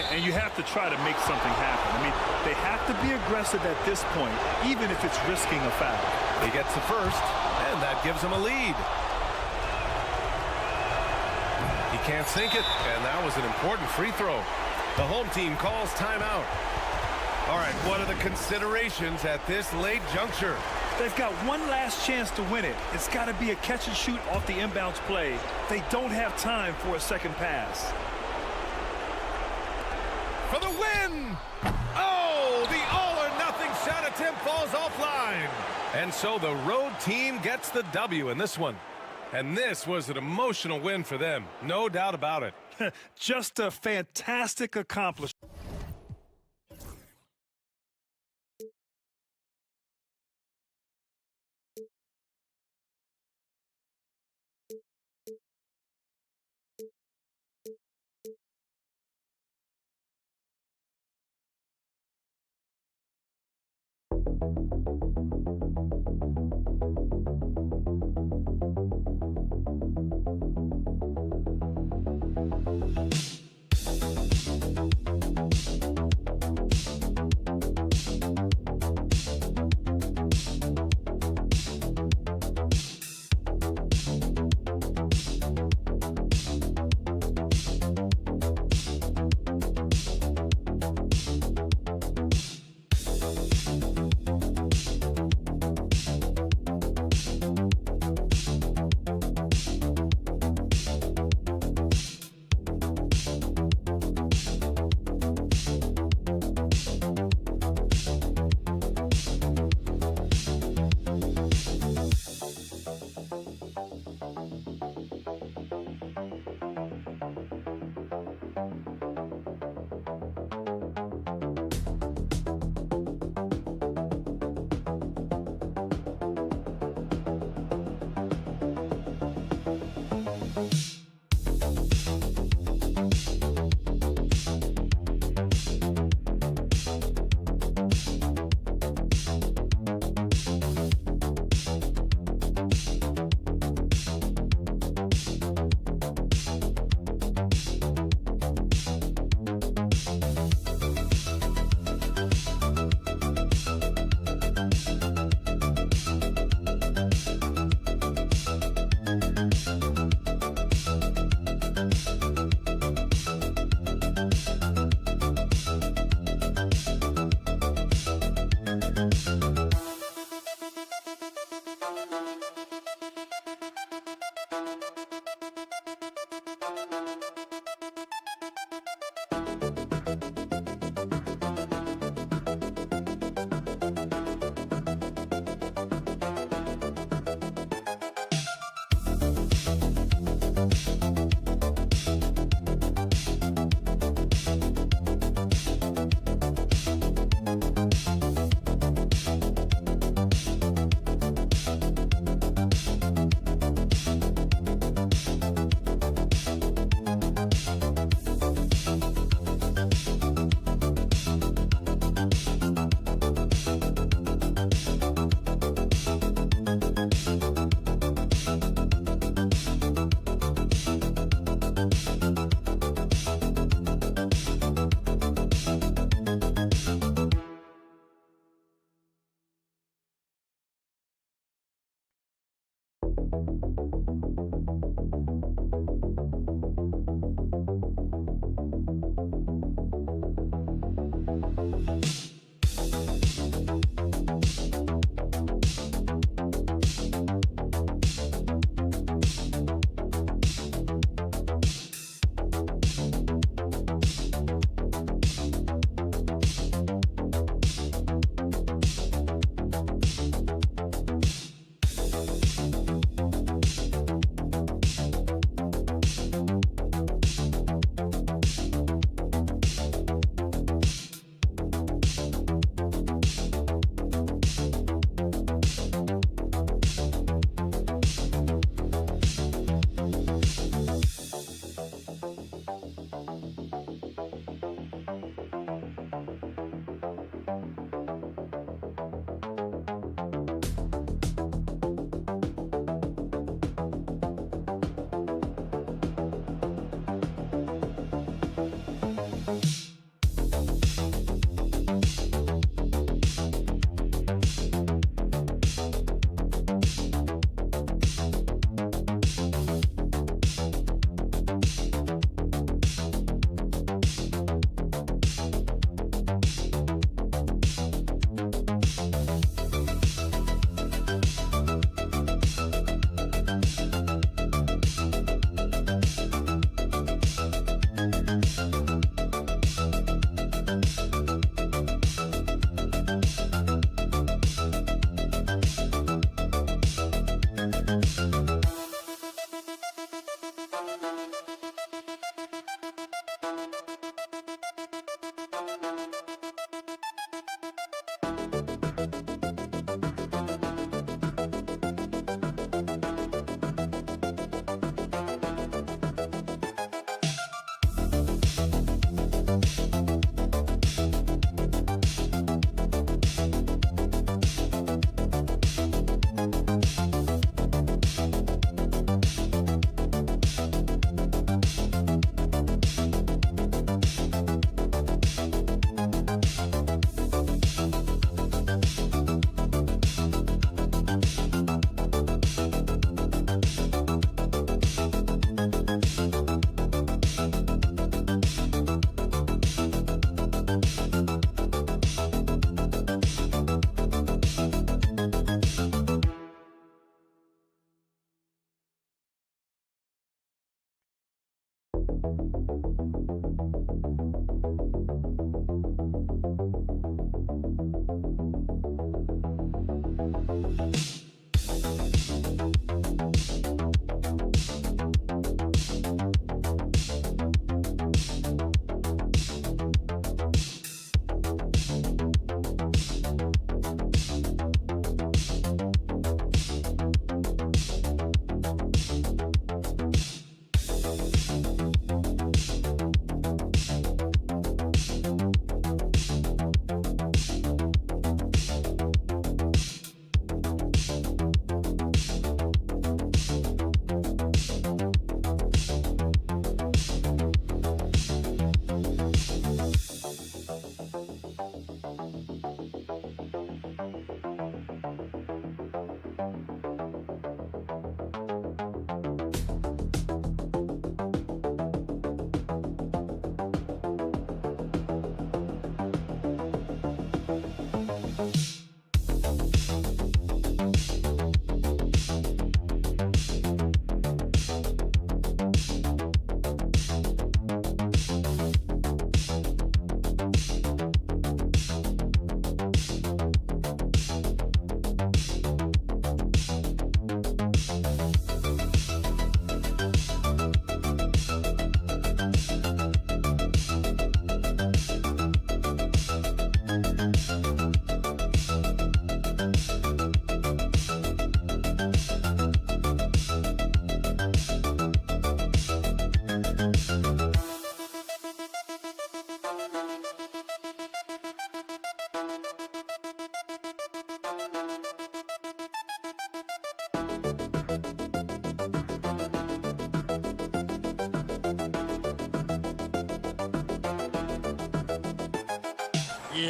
And you have to try to make something happen. I mean, they have to be aggressive at this point, even if it's risking a foul. He gets the first, and that gives him a lead. He can't sink it, and that was an important free throw. The home team calls timeout. All right, what are the considerations at this late juncture? They've got one last chance to win it. It's got to be a catch and shoot off the inbounds play. They don't have time for a second pass. For the win! Oh, the all-or-nothing shot attempt falls offline. And so the road team gets the W in this one. And this was an emotional win for them, no doubt about it. Just a fantastic accomplishment.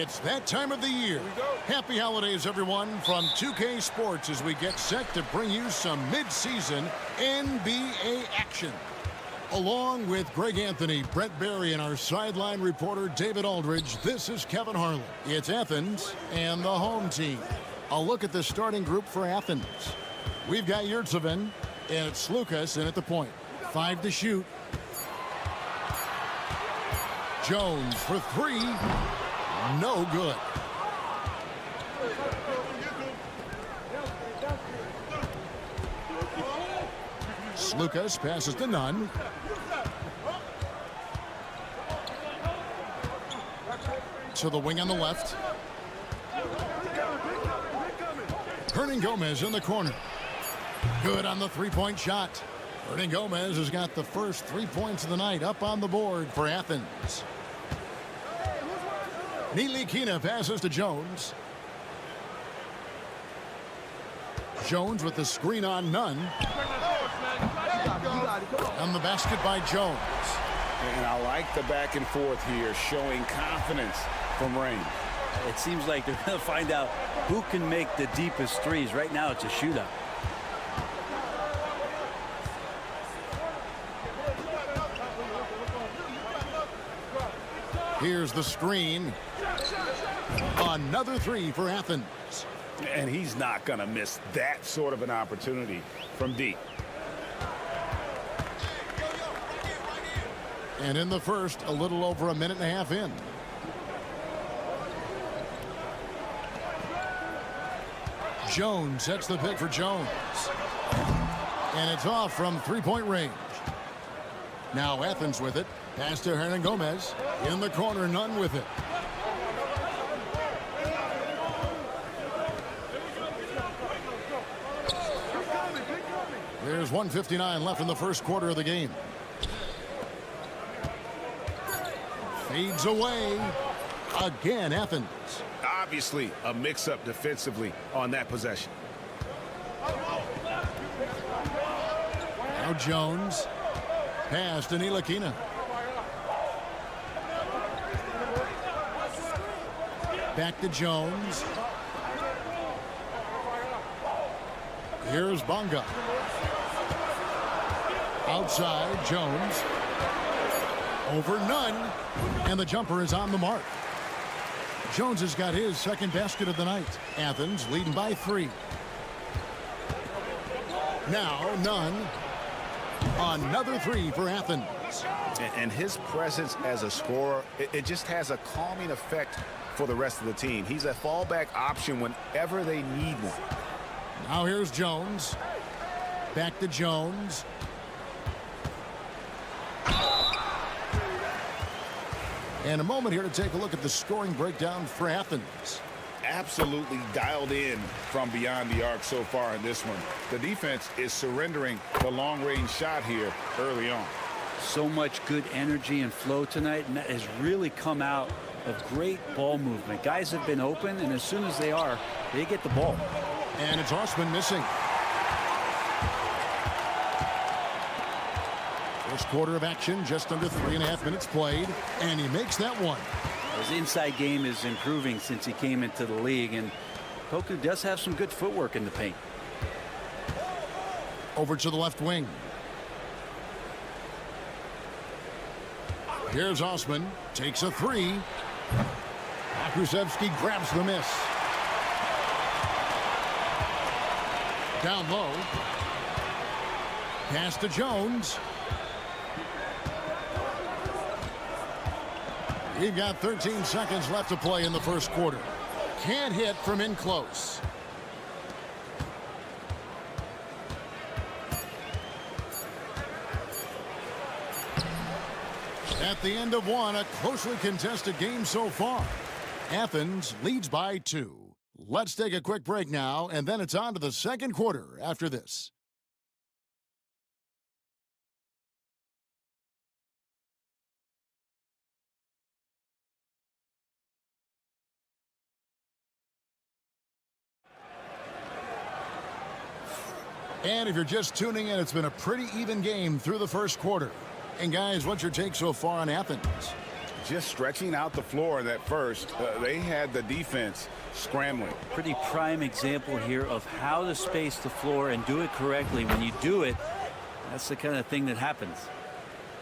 It's that time of the year. Happy holidays, everyone, from 2K Sports as we get set to bring you some mid-season NBA action. Along with Greg Anthony, Brett Barry, and our sideline reporter David Aldridge, this is Kevin Harlan. It's Athens and the home team. A look at the starting group for Athens. We've got Yurtseven, and it's Lucas in at the point. 5 to shoot. Jones for 3. No good. Lucas passes to Nunn. To the wing on the left. Hernan Gomez in the corner. Good on the three-point shot. Hernan Gomez has got the first 3 points of the night up on the board for Athens. Nilikina passes to Jones. Jones with the screen on Nunn. On the basket by Jones. And I like the back and forth here, showing confidence from Rain. It seems like they're going to find out who can make the deepest threes. Right now, it's a shootout. Here's the screen. Another three for Athens. And he's not going to miss that sort of an opportunity from deep. And in the first, a little over a minute and a half in. Jones sets the pick for Jones. And it's off from three-point range. Now Athens with it. Pass to Hernan Gomez. In the corner, none with it. There's 1:59 left in the first quarter of the game. Fades away. Again, Athens. Obviously, a mix-up defensively on that possession. Now Jones. Pass to Ntilikina. Back to Jones. Here's Bonga. Outside, Jones. Over none. And the jumper is on the mark. Jones has got his second basket of the night. Athens leading by 3. Now none. Another three for Athens. And his presence as a scorer, it just has a calming effect for the rest of the team. He's a fallback option whenever they need one. Now here's Jones. Back to Jones. And a moment here to take a look at the scoring breakdown for Athens. Absolutely dialed in from beyond the arc so far in this one. The defense is surrendering the long-range shot here early on. So much good energy and flow tonight, and that has really come out of great ball movement. Guys have been open, and as soon as they are, they get the ball. And it's Osman missing. First quarter of action, just under 3.5 minutes played, and he makes that one. His inside game is improving since he came into the league, and Poku does have some good footwork in the paint. Over to the left wing. Here's Osman. Takes a three. Pokusevski grabs the miss. Down low. Pass to Jones. We've got 13 seconds left to play in the first quarter. Can't hit from in close. At the end of one, a closely contested game so far. Athens leads by 2. Let's take a quick break now, and then it's on to the second quarter after this. And if you're just tuning in, it's been a pretty even game through the first quarter. And guys, what's your take so far on Athens? Just stretching out the floor in that first. They had the defense scrambling. Pretty prime example here of how to space the floor and do it correctly. When you do it, that's the kind of thing that happens.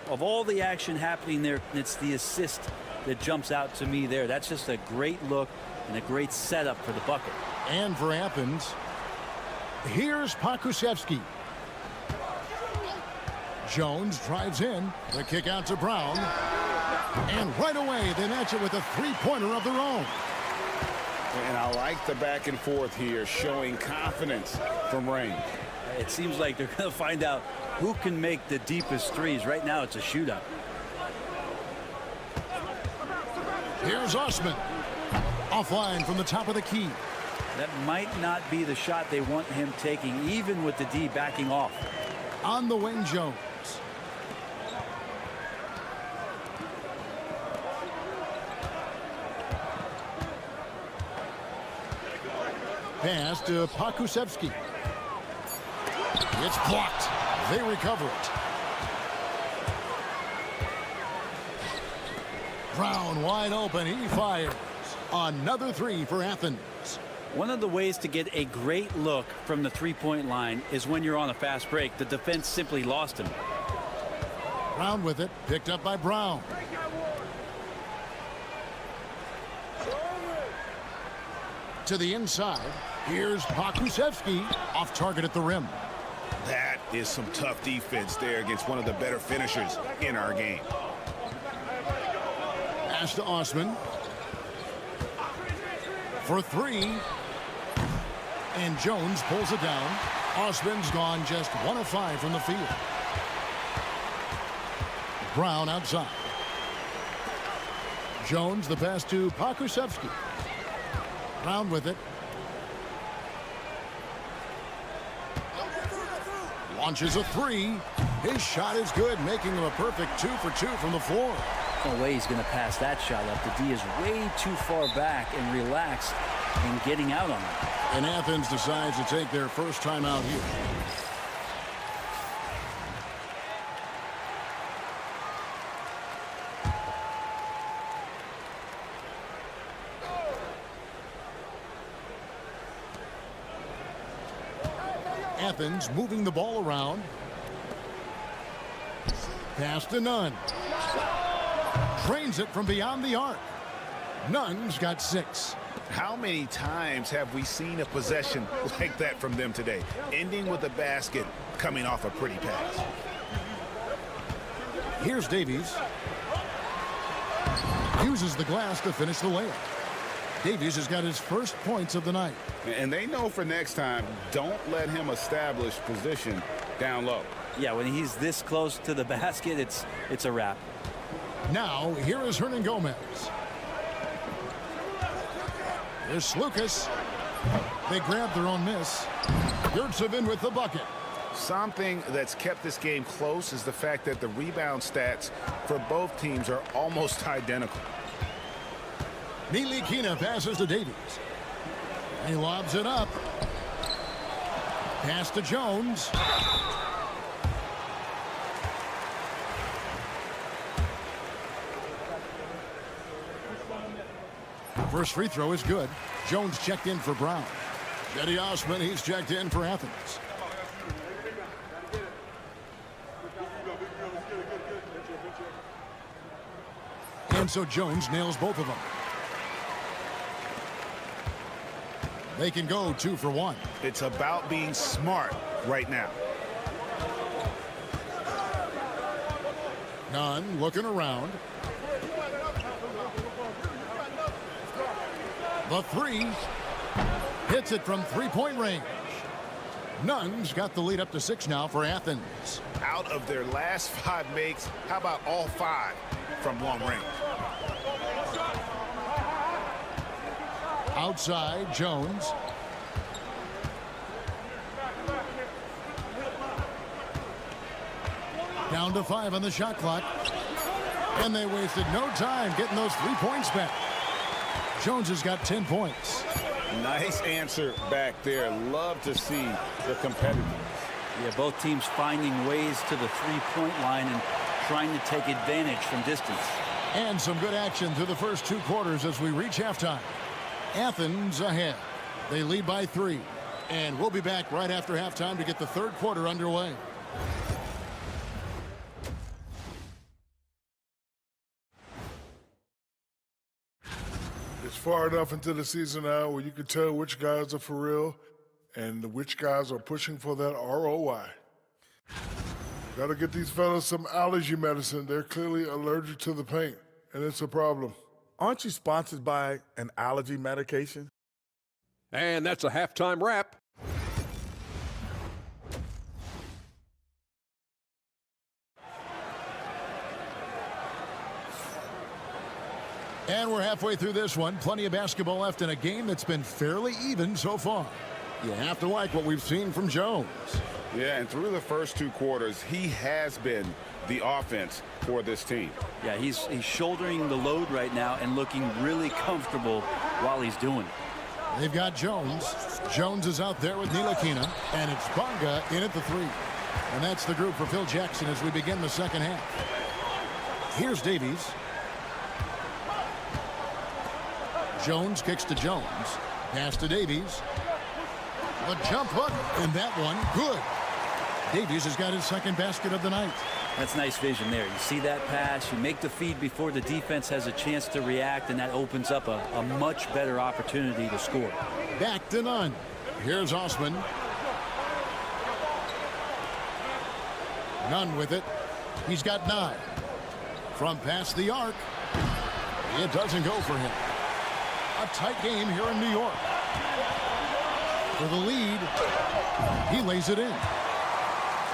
Of all the action happening there, it's the assist that jumps out to me there. That's just a great look and a great setup for the bucket. And for Athens, here's Pokusevski. Jones drives in. The kick out to Brown. And right away, they match it with a three-pointer of their own. And I like the back and forth here, showing confidence from Rain. It seems like they're going to find out who can make the deepest threes. Right now, it's a shootout. Here's Osman. Offline from the top of the key. That might not be the shot they want him taking, even with the D backing off. On the wing, Jones. Pass to Pokusevski. It's blocked. They recover it. Brown wide open. He fires. Another three for Athens. One of the ways to get a great look from the three-point line is when you're on a fast break. The defense simply lost him. Brown with it. Picked up by Brown. To the inside. Here's Pakusevsky. Off target at the rim. That is some tough defense there against one of the better finishers in our game. Pass to Osman. For three. And Jones pulls it down. Osman's gone just 1 of 5 from the field. Brown outside. Jones the pass to Pakusevsky. Brown with it. Launches a three. His shot is good, making him a perfect 2 for 2 from the floor. No way he's going to pass that shot up. The D is way too far back and relaxed in getting out on it. And Athens decides to take their first time out here. Athens moving the ball around. Pass to Nunn. Trains it from beyond the arc. Nunn's got 6. How many times have we seen a possession like that from them today? Ending with a basket, coming off a pretty pass. Here's Davies. Uses the glass to finish the layup. Davies has got his first points of the night. And they know for next time, don't let him establish position down low. Yeah, when he's this close to the basket, it's a wrap. Now, here is Hernan Gomez. Here's Lucas. They grab their own miss. Yurtsevin with the bucket. Something that's kept this game close is the fact that the rebound stats for both teams are almost identical. Nilikina passes to Davies. He lobs it up. Pass to Jones. First free throw is good. Jones checked in for Brown. Jetty Osman, he's checked in for Athens. And so Jones nails both of them. They can go 2 for 1. It's about being smart right now. Nunn looking around. The three. Hits it from three-point range. Nunn's got the lead up to 6 now for Athens. Out of their last 5 makes, how about all 5 from long range? Outside, Jones. Down to 5 on the shot clock. And they wasted no time getting those 3 points back. Jones has got 10 points. Nice answer back there. Love to see the competitiveness. Yeah, both teams finding ways to the three-point line and trying to take advantage from distance. And some good action through the first 2 quarters as we reach halftime. Athens ahead. They lead by 3. And we'll be back right after halftime to get the 3rd quarter underway. It's far enough into the season now where you can tell which guys are for real and which guys are pushing for that ROI. Gotta get these fellas some allergy medicine. They're clearly allergic to the paint, and it's a problem. Aren't you sponsored by an allergy medication? And that's a halftime wrap. And we're halfway through this one. Plenty of basketball left in a game that's been fairly even so far. You have to like what we've seen from Jones. Yeah, and through the first 2 quarters, he has been the offense for this team. Yeah, he's shouldering the load right now and looking really comfortable while he's doing it. They've got Jones. Jones is out there with Nilikina, and it's Bonga in at the 3. And that's the group for Phil Jackson as we begin the second half. Here's Davies. Jones kicks to Jones. Pass to Davies. A jump hook, and that one good. Davies has got his second basket of the night. That's nice vision there. You see that pass, you make the feed before the defense has a chance to react, and that opens up a much better opportunity to score. Back to Nunn. Here's Osman. Nunn with it. He's got 9. From past the arc. It doesn't go for him. A tight game here in New York. For the lead, he lays it in.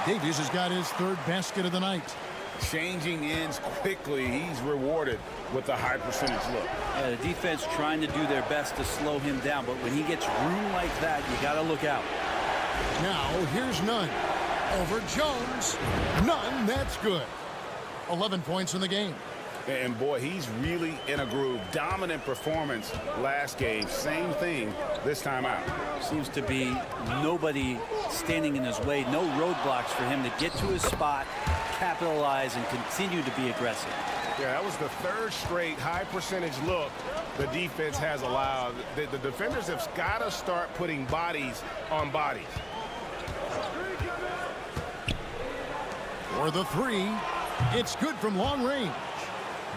Davies has got his third basket of the night. Changing ends quickly. He's rewarded with a high percentage look. Yeah, the defense trying to do their best to slow him down, but when he gets room like that, you got to look out. Now, here's Nunn. Over Jones. Nunn, that's good. 11 points in the game. And boy, he's really in a groove. Dominant performance last game. Same thing this time out. Seems to be nobody standing in his way. No roadblocks for him to get to his spot, capitalize, and continue to be aggressive. Yeah, that was the third straight high percentage look the defense has allowed. The defenders have got to start putting bodies on bodies. For the 3, it's good from long range.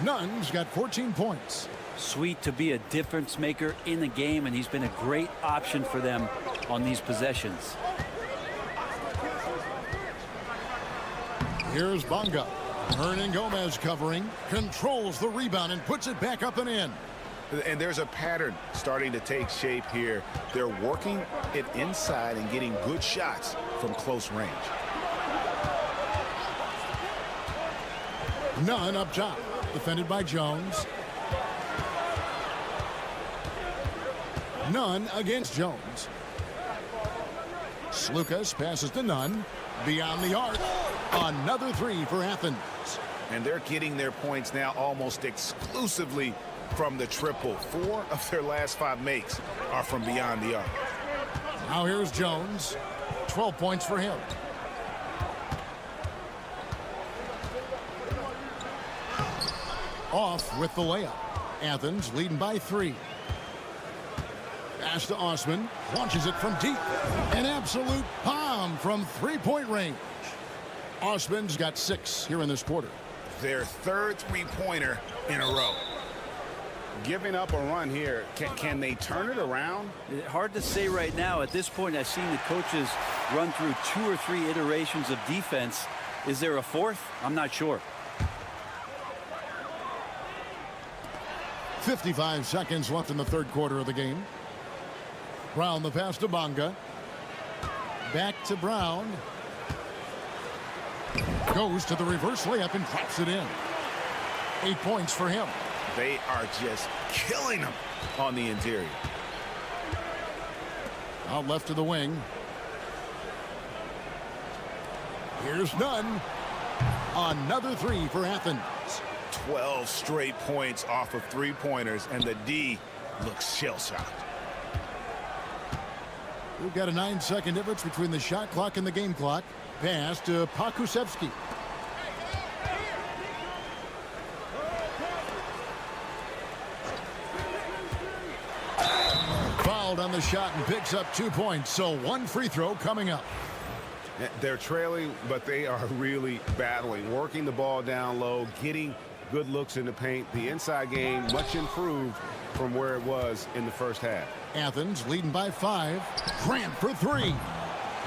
Nunn's got 14 points. Sweet to be a difference maker in the game, and he's been a great option for them on these possessions. Here's Bonga. Hernan Gomez covering, controls the rebound and puts it back up and in. And there's a pattern starting to take shape here. They're working it inside and getting good shots from close range. Nunn up top. Defended by Jones. Nunn against Jones. Slukas passes to Nunn. Beyond the arc. Another 3 for Athens. And they're getting their points now almost exclusively from the triple. 4 of their last 5 makes are from beyond the arc. Now here's Jones. 12 points for him. Off with the layup. Athens leading by 3. Pass to Osman. Launches it from deep. An absolute bomb from 3-point range. Osman's got 6 here in this quarter. Their third 3-pointer in a row. Giving up a run here. Can they turn it around? Hard to say right now. At this point, I've seen the coaches run through 2 or 3 iterations of defense. Is there a 4th? I'm not sure. 55 seconds left in the third quarter of the game. Brown the pass to Bonga. Back to Brown. Goes to the reverse layup and drops it in. 8 points for him. They are just killing them on the interior. Out left to the wing. Here's Nunn. Another 3 for Athens. 12 straight points off of 3-pointers, and the D looks shell-shocked. We've got a 9-second difference between the shot clock and the game clock. Pass to Pakusevsky. Fouled on the shot and picks up 2 points. So 1 free throw coming up. They're trailing, but they are really battling, working the ball down low, getting good looks in the paint. The inside game much improved from where it was in the first half. Athens leading by 5. Grant for 3.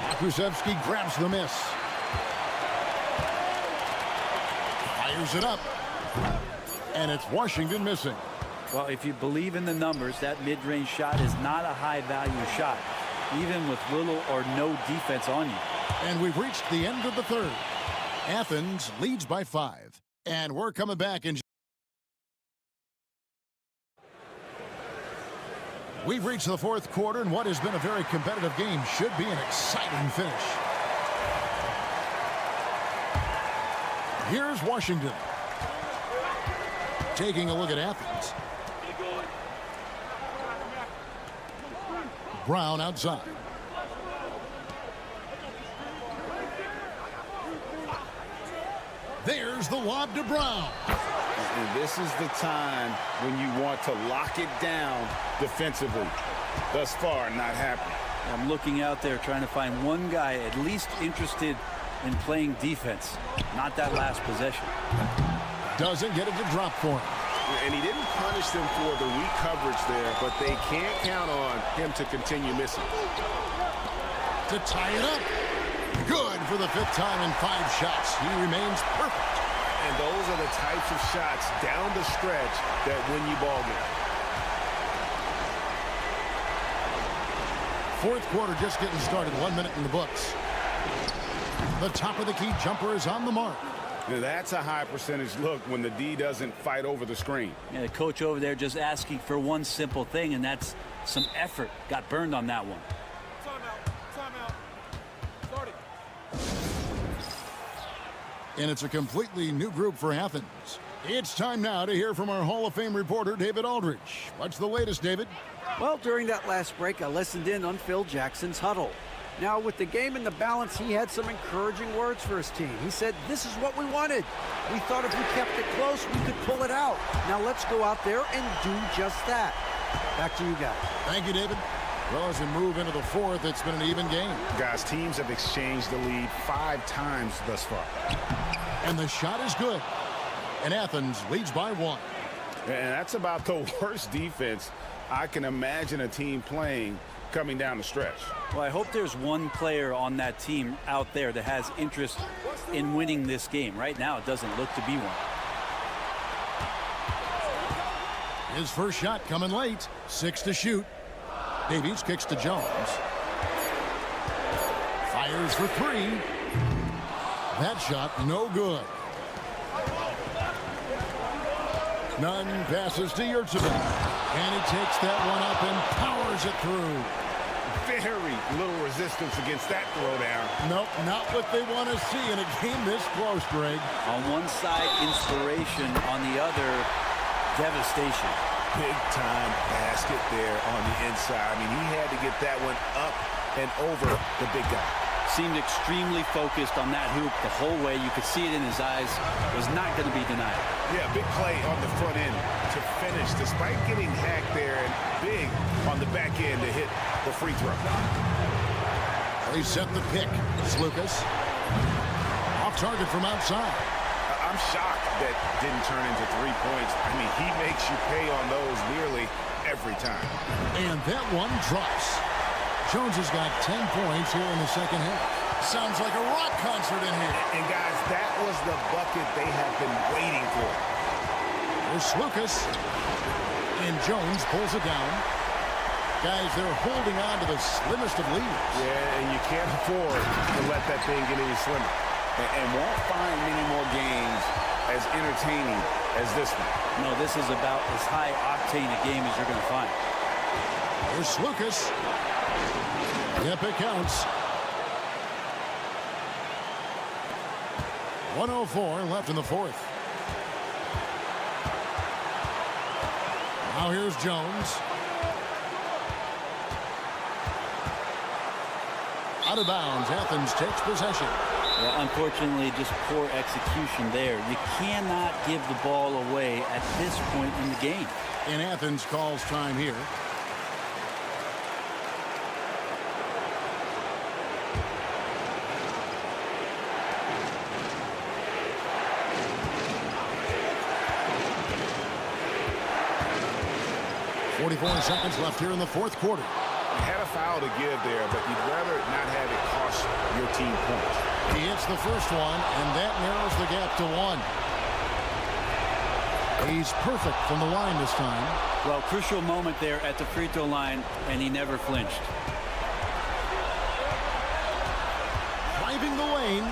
Pakusevsky grabs the miss. Fires it up. And it's Washington missing. Well, if you believe in the numbers, that mid-range shot is not a high-value shot, even with little or no defense on you. And we've reached the end of the third. Athens leads by 5. And we're coming back in. We've reached the fourth quarter, and what has been a very competitive game should be an exciting finish. Here's Washington. Taking a look at Athens. Brown outside. There's the lob to Brown. And this is the time when you want to lock it down defensively. Thus far, not happening. I'm looking out there trying to find one guy at least interested in playing defense. Not that last possession. Doesn't get it to drop for him. And he didn't punish them for the weak coverage there, but they can't count on him to continue missing. To tie it up. Good for the 5th time in 5 shots. He remains perfect. And those are the types of shots down the stretch that win you ball games. 4th quarter just getting started. 1 minute in the books. The top of the key jumper is on the mark. Now that's a high percentage look when the D doesn't fight over the screen. Yeah, the coach over there just asking for one simple thing, and that's some effort. Got burned on that one. And it's a completely new group for Athens. It's time now to hear from our Hall of Fame reporter, David Aldridge. What's the latest, David? Well, during that last break, I listened in on Phil Jackson's huddle. Now, with the game in the balance, he had some encouraging words for his team. He said, this is what we wanted. We thought if we kept it close, we could pull it out. Now let's go out there and do just that. Back to you guys. Thank you, David. Well, as we move into the 4th, it's been an even game. Guys, teams have exchanged the lead 5 times thus far. And the shot is good. And Athens leads by 1. And that's about the worst defense I can imagine a team playing coming down the stretch. Well, I hope there's one player on that team out there that has interest in winning this game. Right now, it doesn't look to be one. His first shot coming late. 6 to shoot. Davies kicks to Jones. Fires for 3. That shot no good. Nunn passes to Yurtsevich. And he takes that one up and powers it through. Very little resistance against that throwdown. Nope, not what they want to see in a game this close, Greg. On one side, inspiration. On the other, devastation. Big-time basket there on the inside. I mean, he had to get that one up and over the big guy. Seemed extremely focused on that hoop the whole way. You could see it in his eyes. Was not going to be denied. Yeah, big play on the front end to finish, despite getting hacked there, and big on the back end to hit the free throw. They set the pick. Lucas. Off target from outside. I'm shocked that didn't turn into 3 points. I mean, he makes you pay on those nearly every time. And that one drops. Jones has got 10 points here in the second half. Sounds like a rock concert in here. And guys, that was the bucket they have been waiting for. There's Lucas. And Jones pulls it down. Guys, they're holding on to the slimmest of leads. Yeah, and you can't afford to let that thing get any slimmer. And won't find many more games as entertaining as this one. No, this is about as high-octane a game as you're going to find. There's Lucas. Yep, it counts. 1:04 left in the 4th. Now here's Jones. Out of bounds. Athens takes possession. Well, unfortunately, just poor execution there. You cannot give the ball away at this point in the game. And Athens calls time here. .44 seconds left here in the 4th quarter. You had a foul to give there, but you'd rather not have it cost your team points. He hits the first one, and that narrows the gap to 1. He's perfect from the line this time. Well, crucial moment there at the free throw line, and he never flinched. Driving the lane.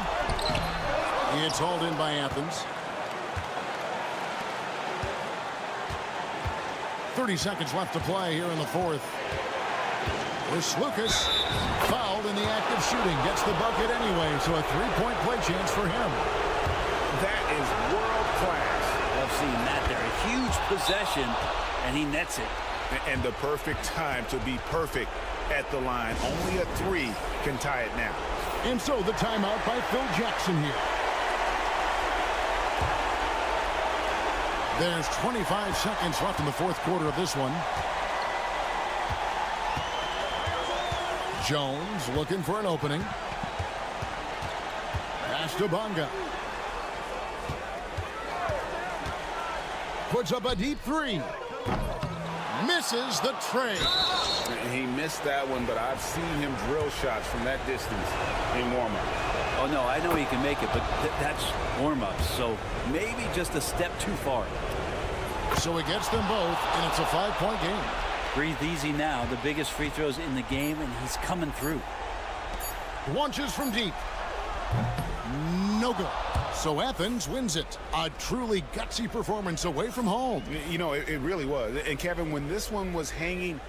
It's hauled in by Athens. 30 seconds left to play here in the 4th. There's Lucas. Fouled in the act of shooting. Gets the bucket anyway, so a 3-point play chance for him. That is world class. I've seen that there. A huge possession, and he nets it. And the perfect time to be perfect at the line. Only a 3 can tie it now. And so the timeout by Phil Jackson here. There's 25 seconds left in the fourth quarter of this one. Jones looking for an opening. Pass to Bonga. Puts up a deep three. Misses the trade. He missed that one, but I've seen him drill shots from that distance in warm-up. Oh, no, I know he can make it, but that's warm-up, so maybe just a step too far. So he gets them both, and it's a 5-point game. Breathe easy now. The biggest free throws in the game, and he's coming through. Launches from deep. No good. So Athens wins it. A truly gutsy performance away from home. You know, it really was. And Kevin, when this one was hanging...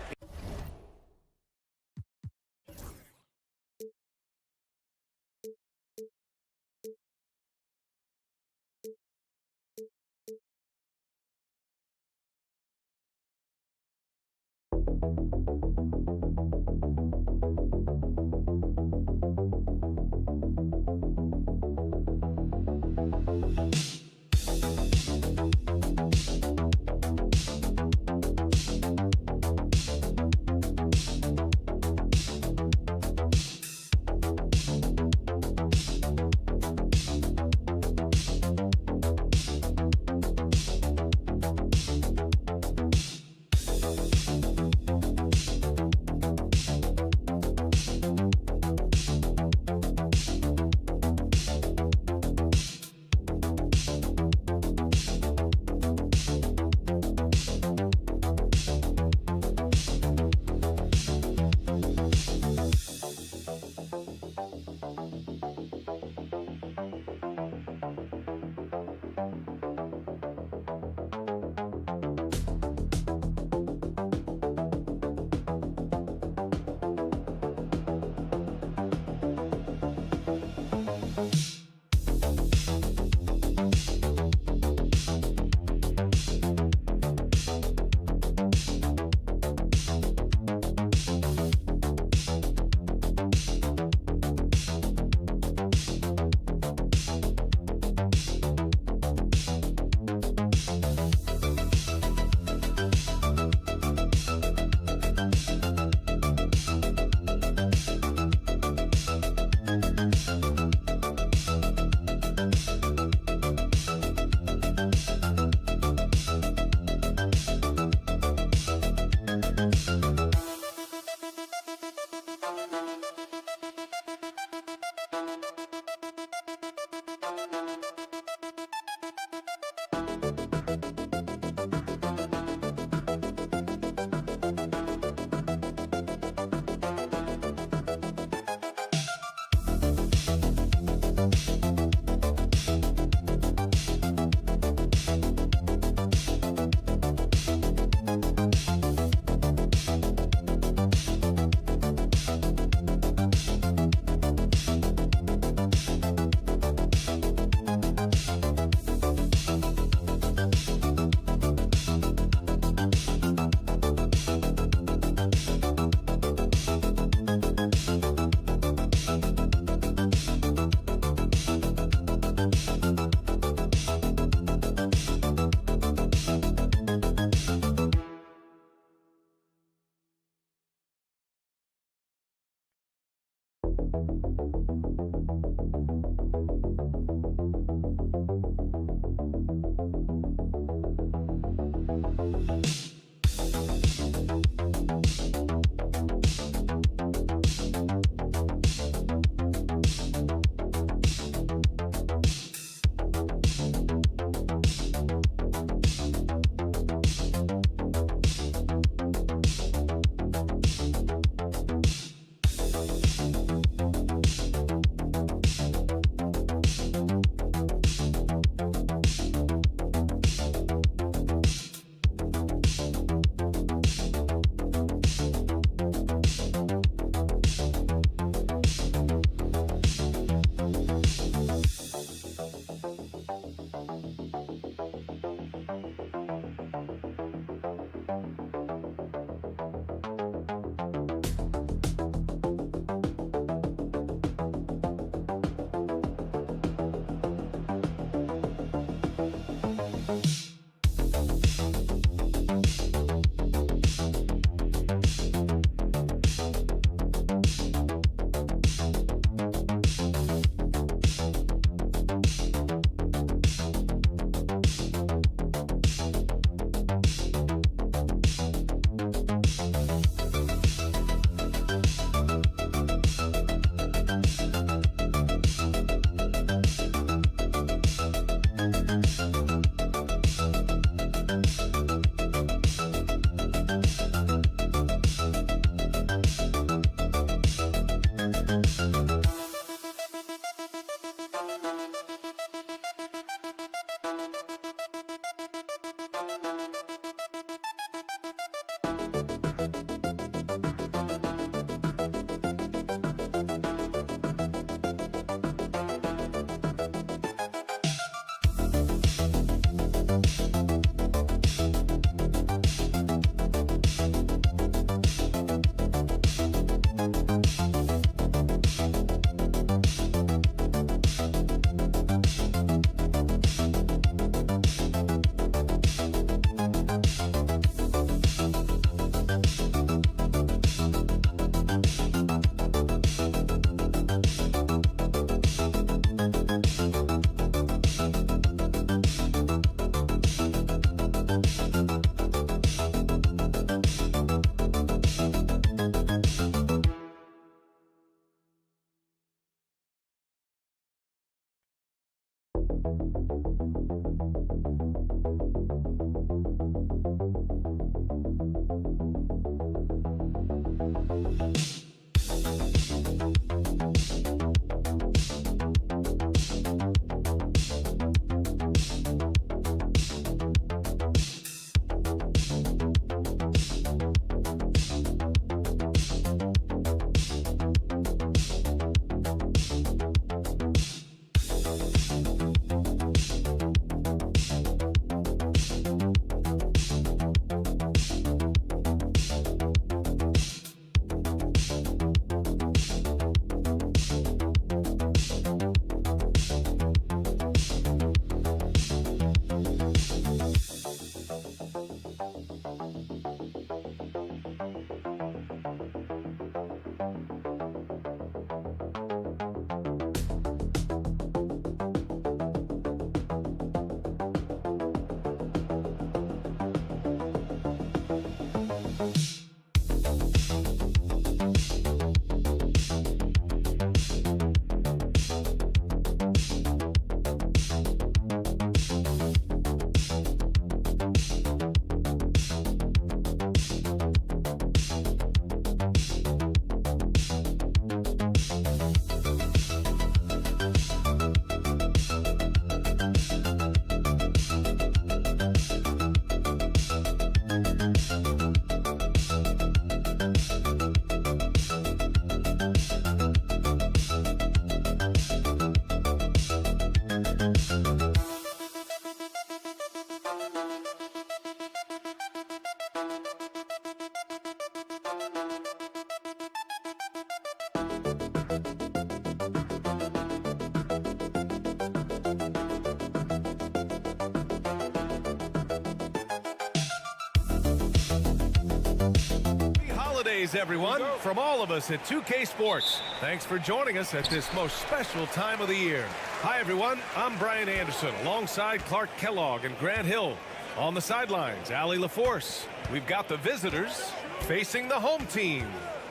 Everyone, from all of us at 2K Sports, thanks for joining us at this most special time of the year. Hi everyone, I'm Brian Anderson alongside Clark Kellogg and Grant Hill. On the sidelines, Ali LaForce. We've got the visitors facing the home team.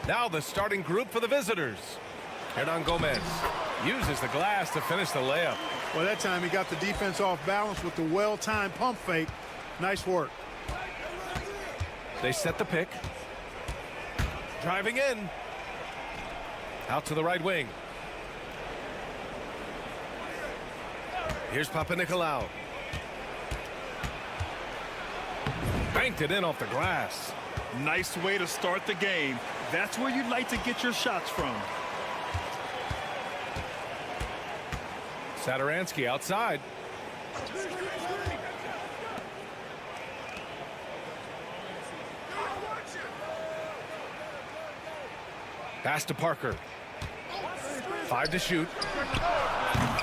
Now the starting group for the visitors. Hernan Gomez uses the glass to finish the layup. Well, that time he got the defense off balance with the well-timed pump fake. Nice work. They set the pick. Driving in. Out to the right wing. Here's Papanikolaou. Banked it in off the glass. Nice way to start the game. That's where you'd like to get your shots from. Satoransky outside. Pass to Parker. 5 to shoot.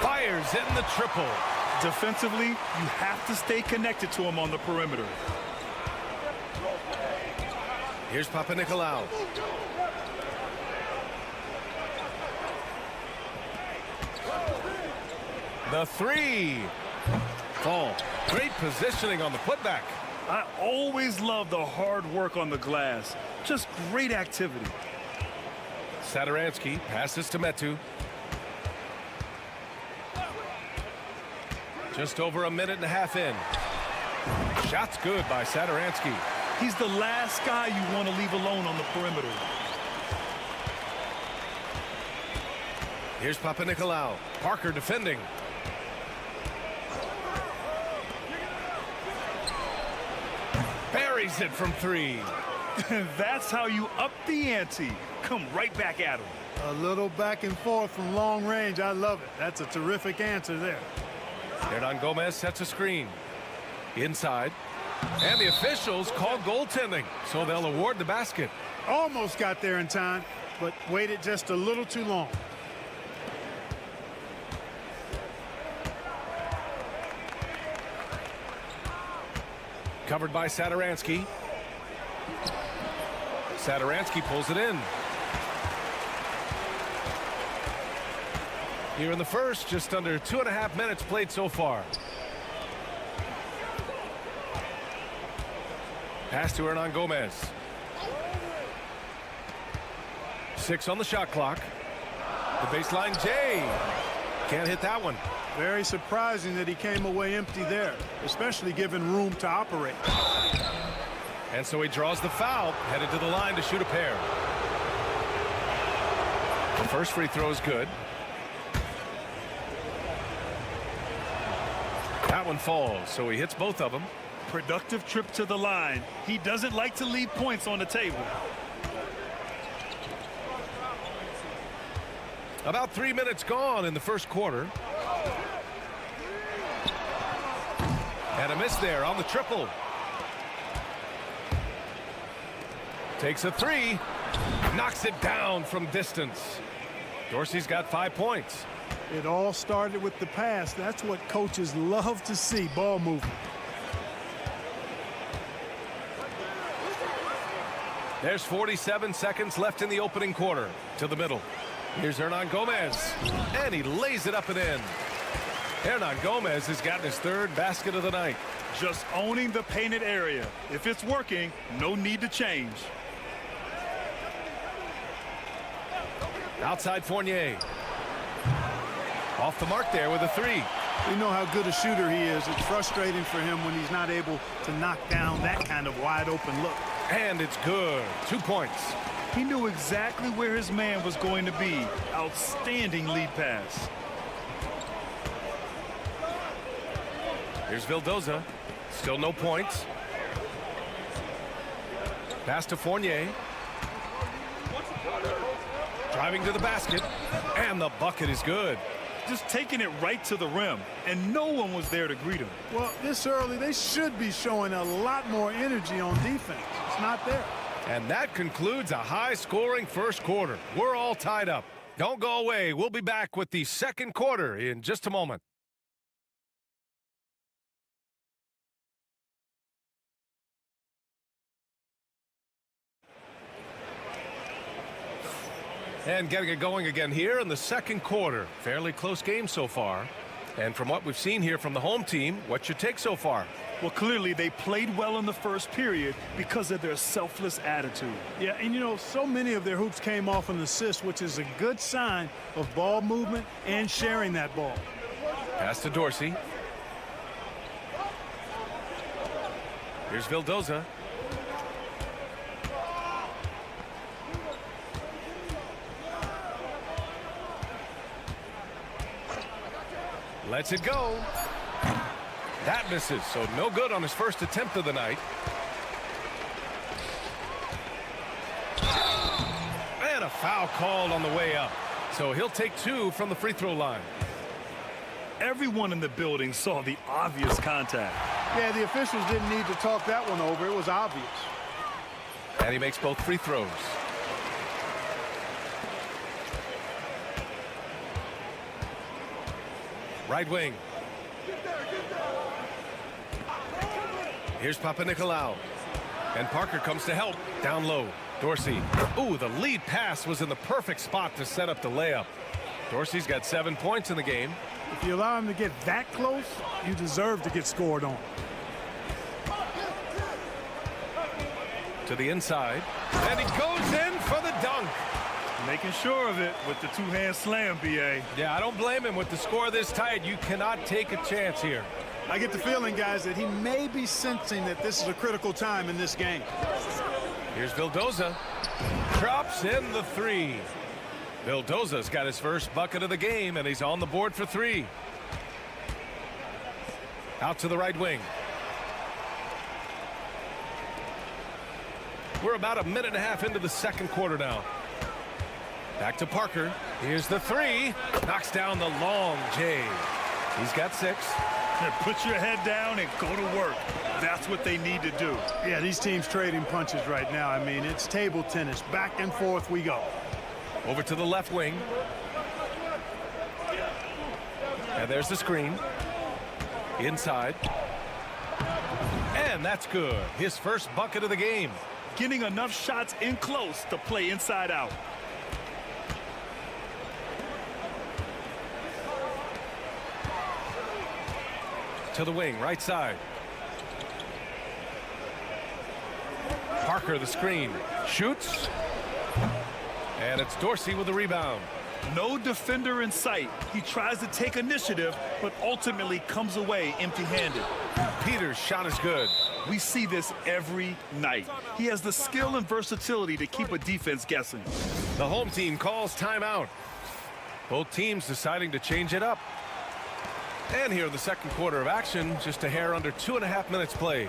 Fires in the triple. Defensively, you have to stay connected to him on the perimeter. Here's Papanikolaou. The three. Fall. Great positioning on the putback. I always love the hard work on the glass. Just great activity. Satoransky passes to Metu. Just over a minute and a half in. Shot's good by Satoransky. He's the last guy you want to leave alone on the perimeter. Here's Papanikolaou. Parker defending. Buries it from 3. That's how you up the ante. Come right back at him. A little back and forth from long range. I love it. That's a terrific answer there. Hernan Gomez sets a screen. Inside. And the officials call goaltending, so they'll award the basket. Almost got there in time, but waited just a little too long. Covered by Satoransky. Satoransky pulls it in. Here in the first, just under 2.5 minutes played so far. Pass to Hernan Gomez. 6 on the shot clock. The baseline J. Can't hit that one. Very surprising that he came away empty there, especially given room to operate. And so he draws the foul, headed to the line to shoot a pair. The first free throw is good. That one falls, so he hits both of them. Productive trip to the line. He doesn't like to leave points on the table. About 3 minutes gone in the first quarter. And a miss there on the triple. Takes a three. Knocks it down from distance. Dorsey's got 5 points. It all started with the pass. That's what coaches love to see, ball movement. There's 47 seconds left in the opening quarter. To the middle. Here's Hernan Gomez. And he lays it up and in. Hernan Gomez has gotten his 3rd basket of the night. Just owning the painted area. If it's working, no need to change. Outside Fournier. Off the mark there with a 3. We know how good a shooter he is. It's frustrating for him when he's not able to knock down that kind of wide open look. And it's good. 2 points. He knew exactly where his man was going to be. Outstanding lead pass. Here's Vildoza. Still no points. Pass to Fournier. Driving to the basket. And the bucket is good. Just taking it right to the rim, and no one was there to greet him. Well, this early, they should be showing a lot more energy on defense. It's not there. And that concludes a high-scoring first quarter. We're all tied up. Don't go away. We'll be back with the second quarter in just a moment. And getting it going again here in the second quarter. Fairly close game so far. And from what we've seen here from the home team, what's your take so far? Well, clearly they played well in the first period because of their selfless attitude. Yeah, and you know, so many of their hoops came off an assist, which is a good sign of ball movement and sharing that ball. Pass to Dorsey. Here's Vildoza. Lets it go. That misses, so no good on his first attempt of the night. And a foul called on the way up. So he'll take 2 from the free throw line. Everyone in the building saw the obvious contact. Yeah, the officials didn't need to talk that one over. It was obvious. And he makes both free throws. Right wing. Here's Papanikolaou. And Parker comes to help. Down low. Dorsey. Ooh, the lead pass was in the perfect spot to set up the layup. Dorsey's got 7 points in the game. If you allow him to get that close, you deserve to get scored on. To the inside. And he goes in for the dunk. Making sure of it with the two-hand slam, B.A. Yeah, I don't blame him. With the score this tight, you cannot take a chance here. I get the feeling, guys, that he may be sensing that this is a critical time in this game. Here's Vildoza. Drops in the 3. Vildoza's got his first bucket of the game, and he's on the board for 3. Out to the right wing. We're about a minute and a half into the second quarter now. Back to Parker. Here's the 3. Knocks down the long J. He's got 6. Put your head down and go to work. That's what they need to do. Yeah, these teams trading punches right now. I mean, it's table tennis. Back and forth we go. Over to the left wing. And there's the screen. Inside. And that's good. His first bucket of the game. Getting enough shots in close to play inside out. To the wing, right side. Parker, the screen. Shoots. And it's Dorsey with the rebound. No defender in sight. He tries to take initiative, but ultimately comes away empty-handed. Peters' shot is good. We see this every night. He has the skill and versatility to keep a defense guessing. The home team calls timeout. Both teams deciding to change it up. And here in the second quarter of action, just a hair under 2.5 minutes played.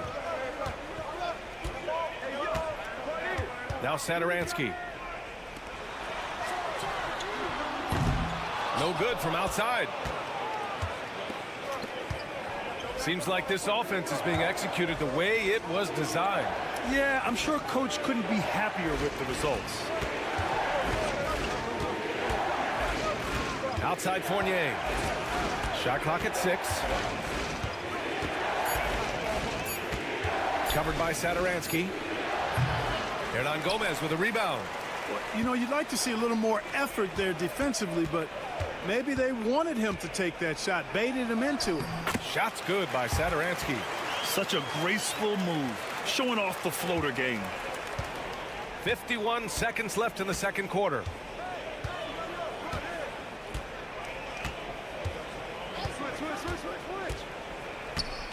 Now Satoransky. No good from outside. Seems like this offense is being executed the way it was designed. Yeah, I'm sure Coach couldn't be happier with the results. Outside Fournier. Shot clock at 6. Covered by Satoransky. Hernan Gomez with a rebound. You know, you'd like to see a little more effort there defensively, but maybe they wanted him to take that shot, baited him into it. Shot's good by Satoransky. Such a graceful move, showing off the floater game. 51 seconds left in the second quarter.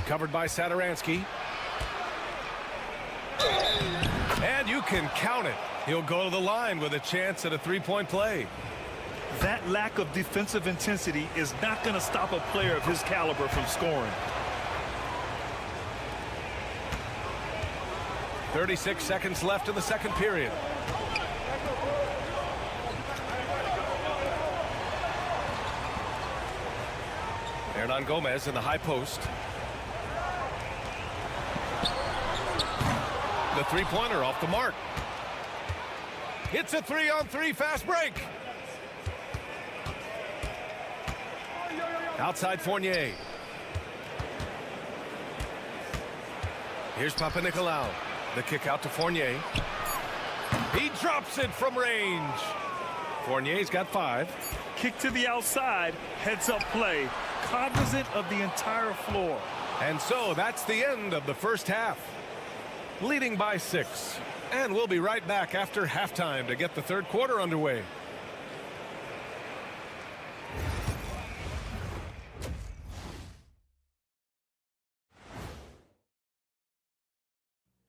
Covered by Satoransky. And you can count it. He'll go to the line with a chance at a three-point play. That lack of defensive intensity is not going to stop a player of his caliber from scoring. 36 seconds left in the second period. Hernan Gomez in the high post. The three-pointer off the mark. It's a 3-on-3 fast break. Outside Fournier. Here's Papanikolaou. The kick out to Fournier. He drops it from range. Fournier's got 5. Kick to the outside, heads-up play, cognizant of the entire floor. And so that's the end of the first half. Leading by 6. And we'll be right back after halftime to get the third quarter underway.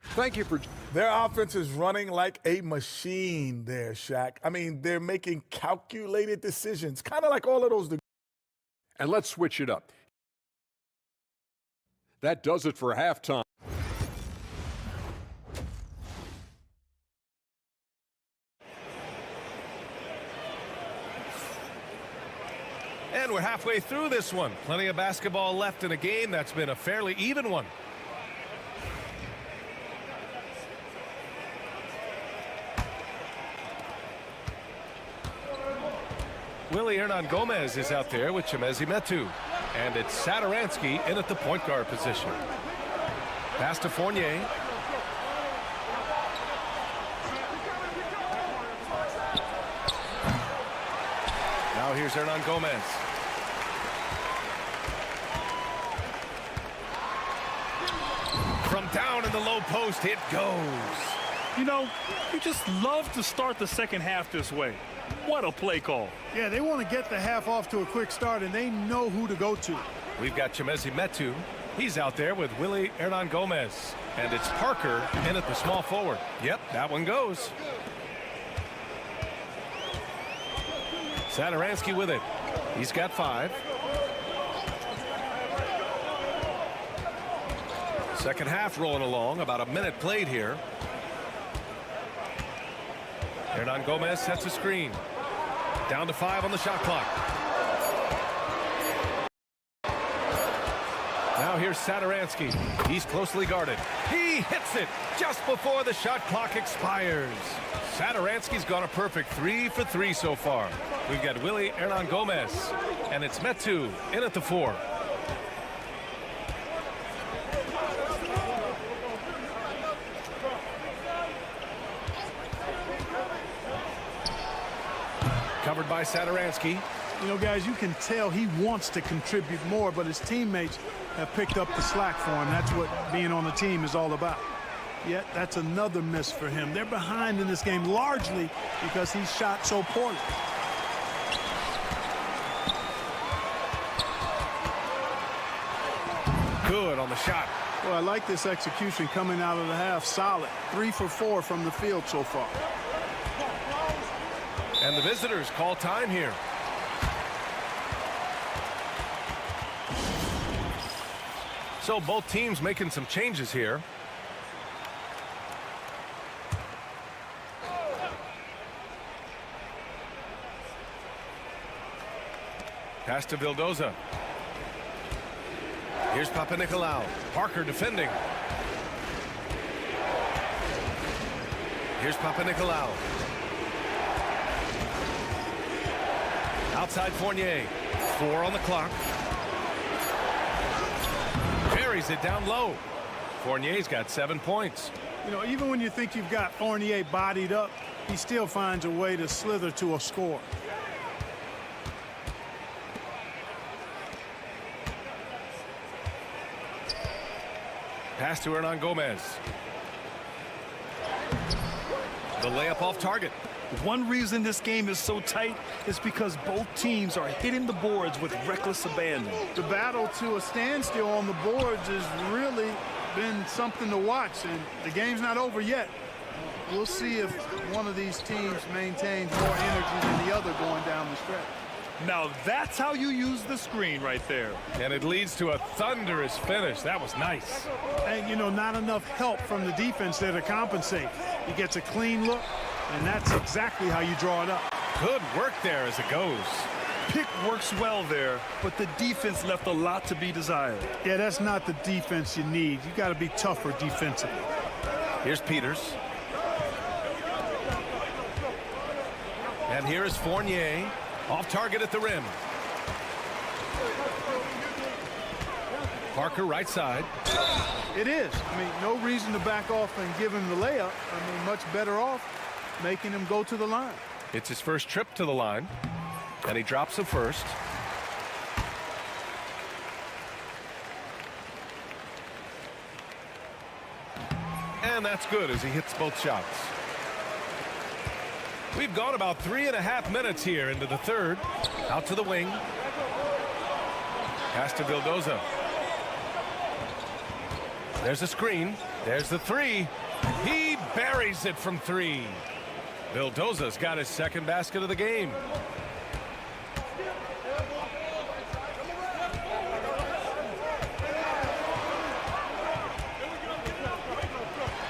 Thank you for... Their offense is running like a machine there, Shaq. I mean, they're making calculated decisions, kind of like all of those. And let's switch it up. That does it for halftime. And we're halfway through this one. Plenty of basketball left in a game that's been a fairly even one. Willie Hernan Gomez is out there with Chimezie Metu. And it's Satoransky in at the point guard position. Pass to Fournier. Now here's Hernan Gomez. From down in the low post, it goes. You know, you just love to start the second half this way. What a play call. Yeah, they want to get the half off to a quick start, and they know who to go to. We've got Chimezie Metu. He's out there with Willie Hernan Gomez. And it's Parker in at the small forward. Yep, that one goes. Satoransky with it. He's got 5. Second half rolling along. About a minute played here. Hernan Gomez sets a screen. Down to 5 on the shot clock. Now here's Satoransky. He's closely guarded. He hits it just before the shot clock expires. Satoransky's gone a perfect 3 for 3 so far. We've got Willie Hernan Gomez. And it's Metu in at the 4. Covered by Satoransky. You know, guys, you can tell he wants to contribute more, but his teammates have picked up the slack for him. That's what being on the team is all about. Yet, that's another miss for him. They're behind in this game largely because he shot so poorly. good on the shot. Well, I like this execution coming out of the half. Solid. 3 for 4 from the field so far. And the visitors call time here. So both teams making some changes here. Pass to Vildoza. Here's Papanikolaou. Parker defending. Here's Papanikolaou. Outside Fournier. 4 on the clock. Buries it down low. Fournier's got 7 points. You know, even when you think you've got Fournier bodied up, he still finds a way to slither to a score. Pass to Hernan Gomez. The layup off target. One reason this game is so tight is because both teams are hitting the boards with reckless abandon. The battle to a standstill on the boards has really been something to watch, and the game's not over yet. We'll see if one of these teams maintains more energy than the other going down the stretch. Now that's how you use the screen right there. And it leads to a thunderous finish. That was nice. And, you know, not enough help from the defense there to compensate. He gets a clean look, and that's exactly how you draw it up. Good work there as it goes. Pick works well there, but the defense left a lot to be desired. Yeah, that's not the defense you need. You got to be tougher defensively. Here's Peters. And here is Fournier. Off target at the rim. Parker right side. It is. I mean, no reason to back off and give him the layup. I mean, much better off making him go to the line. It's his first trip to the line, and he drops the first. And that's good as he hits both shots. We've gone about 3.5 minutes here into the third. Out to the wing. Pass to Vildoza. There's a screen. There's the three. He buries it from 3. Vildoza's got his second basket of the game.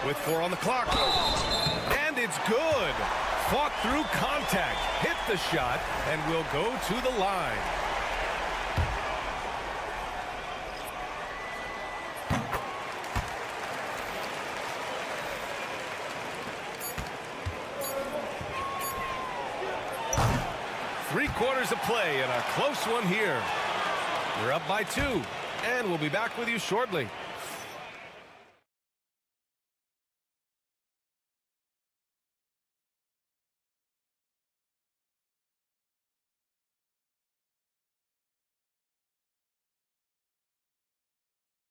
With 4 on the clock. And it's good. Fought through contact, hit the shot, and will go to the line. Three-quarters of play and a close one here. We're up by 2, and we'll be back with you shortly.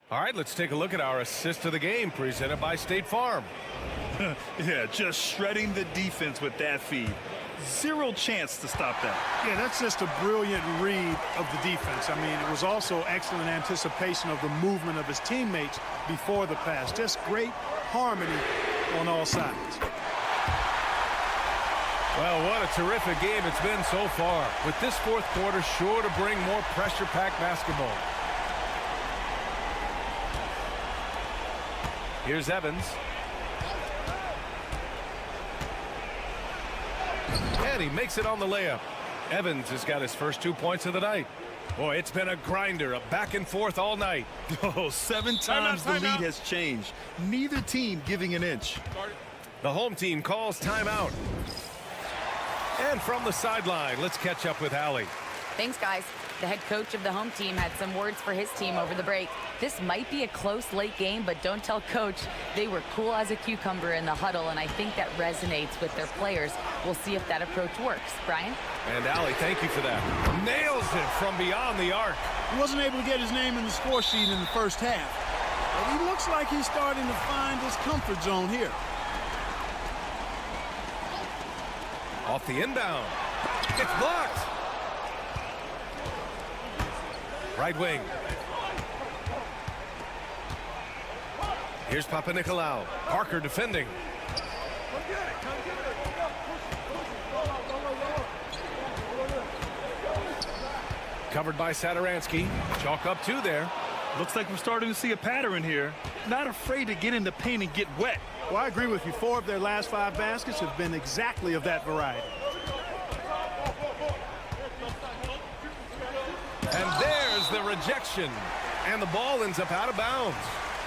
All right, let's take a look at our assist of the game presented by State Farm. Yeah, just shredding the defense with that feed. Zero chance to stop that. Yeah, that's just a brilliant read of the defense. I mean, it was also excellent anticipation of the movement of his teammates before the pass. Just great harmony on all sides. Well, what a terrific game it's been so far. With this fourth quarter sure to bring more pressure-packed basketball. Here's Evans. And he makes it on the layup. Evans has got his first 2 points of the night. Boy, it's been a grinder, a back and forth all night. Oh, 7 times the lead has changed. Neither team giving an inch. The home team calls timeout. And from the sideline, let's catch up with Allie. Thanks, guys. The head coach of the home team had some words for his team over the break. This might be a close late game, but don't tell coach. They were cool as a cucumber in the huddle, and I think that resonates with their players. We'll see if that approach works. Brian? And Allie, thank you for that. Nails it from beyond the arc. He wasn't able to get his name in the score sheet in the first half. But he looks like he's starting to find his comfort zone here. Off the inbound. It's blocked. Right wing. Here's Papanikolaou. Parker defending. Covered by Satoransky. Chalk up 2 there. Looks like we're starting to see a pattern here. Not afraid to get in the paint and get wet. Well, I agree with you. 4 of their last 5 baskets have been exactly of that variety. And there's the rejection. And the ball ends up out of bounds.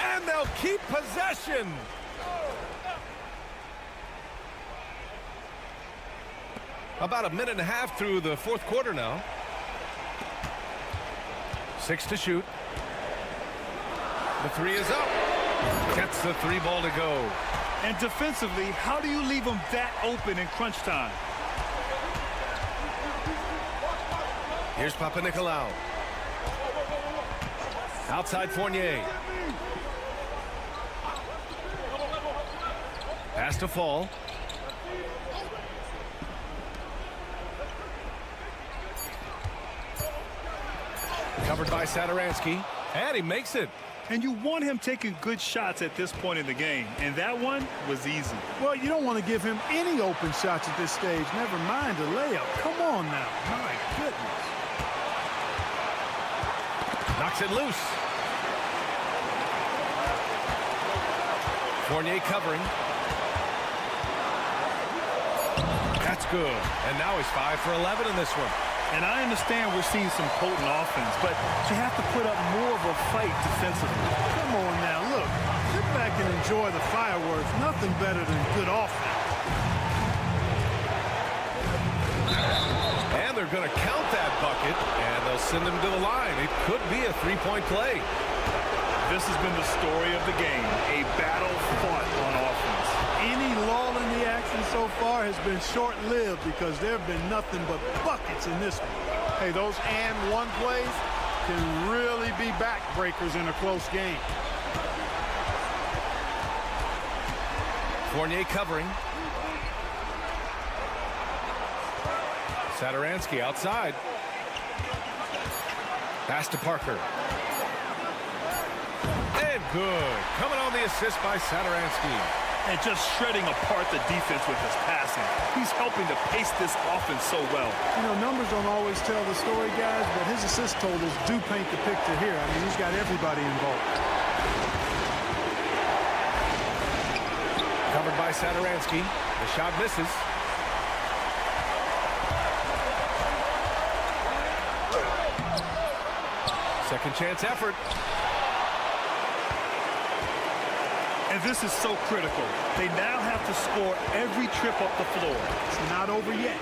And they'll keep possession. About a minute and a half through the 4th quarter now. 6 to shoot. The 3 is up. Gets the 3 ball to go. And defensively, how do you leave them that open in crunch time? Here's Papanikolaou. Outside Fournier. Pass to Fall. Covered by Satoransky. And he makes it. And you want him taking good shots at this point in the game. And that one was easy. Well, you don't want to give him any open shots at this stage. Never mind a layup. Come on now. My goodness. Knocks it loose. Fournier covering. That's good. And now he's 5 for 11 in this one. And I understand we're seeing some potent offense, but you have to put up more of a fight defensively. Come on now, look. Sit back and enjoy the fireworks. Nothing better than good offense. And they're going to count that bucket, and they'll send him to the line. It could be a 3-point play. This has been the story of the game, a battle fought on offense. Any lull in the action so far has been short-lived because there have been nothing but buckets in this one. Hey, those and one plays can really be backbreakers in a close game. Fournier covering. Satoransky outside. Pass to Parker. And good. Coming on the assist by Satoransky. And just shredding apart the defense with his passing. He's helping to pace this offense so well. You know, numbers don't always tell the story, guys, but his assist totals do paint the picture here. I mean, he's got everybody involved. Covered by Satoransky. The shot misses. Second chance effort. And this is so critical. They now have to score every trip up the floor. It's not over yet.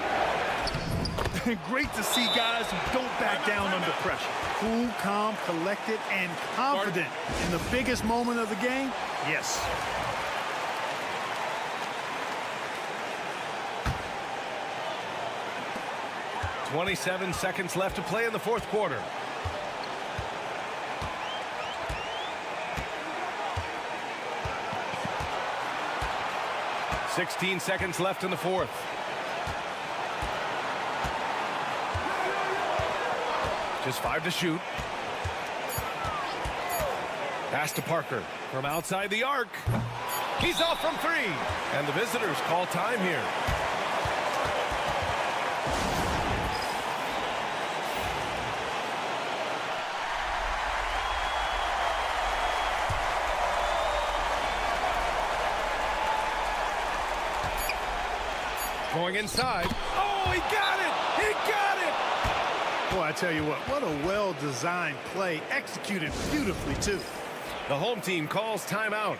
Great to see guys who don't back down under pressure. Cool, calm, collected, and confident in the biggest moment of the game. Yes. .27 seconds left to play in the 4th quarter. .16 seconds left in the 4th. Just 5 to shoot. Pass to Parker from outside the arc. He's off from 3. And the visitors call time here. Going inside. Oh, he got it! He got it! Boy, I tell you what a well-designed play, executed beautifully, too. The home team calls timeout.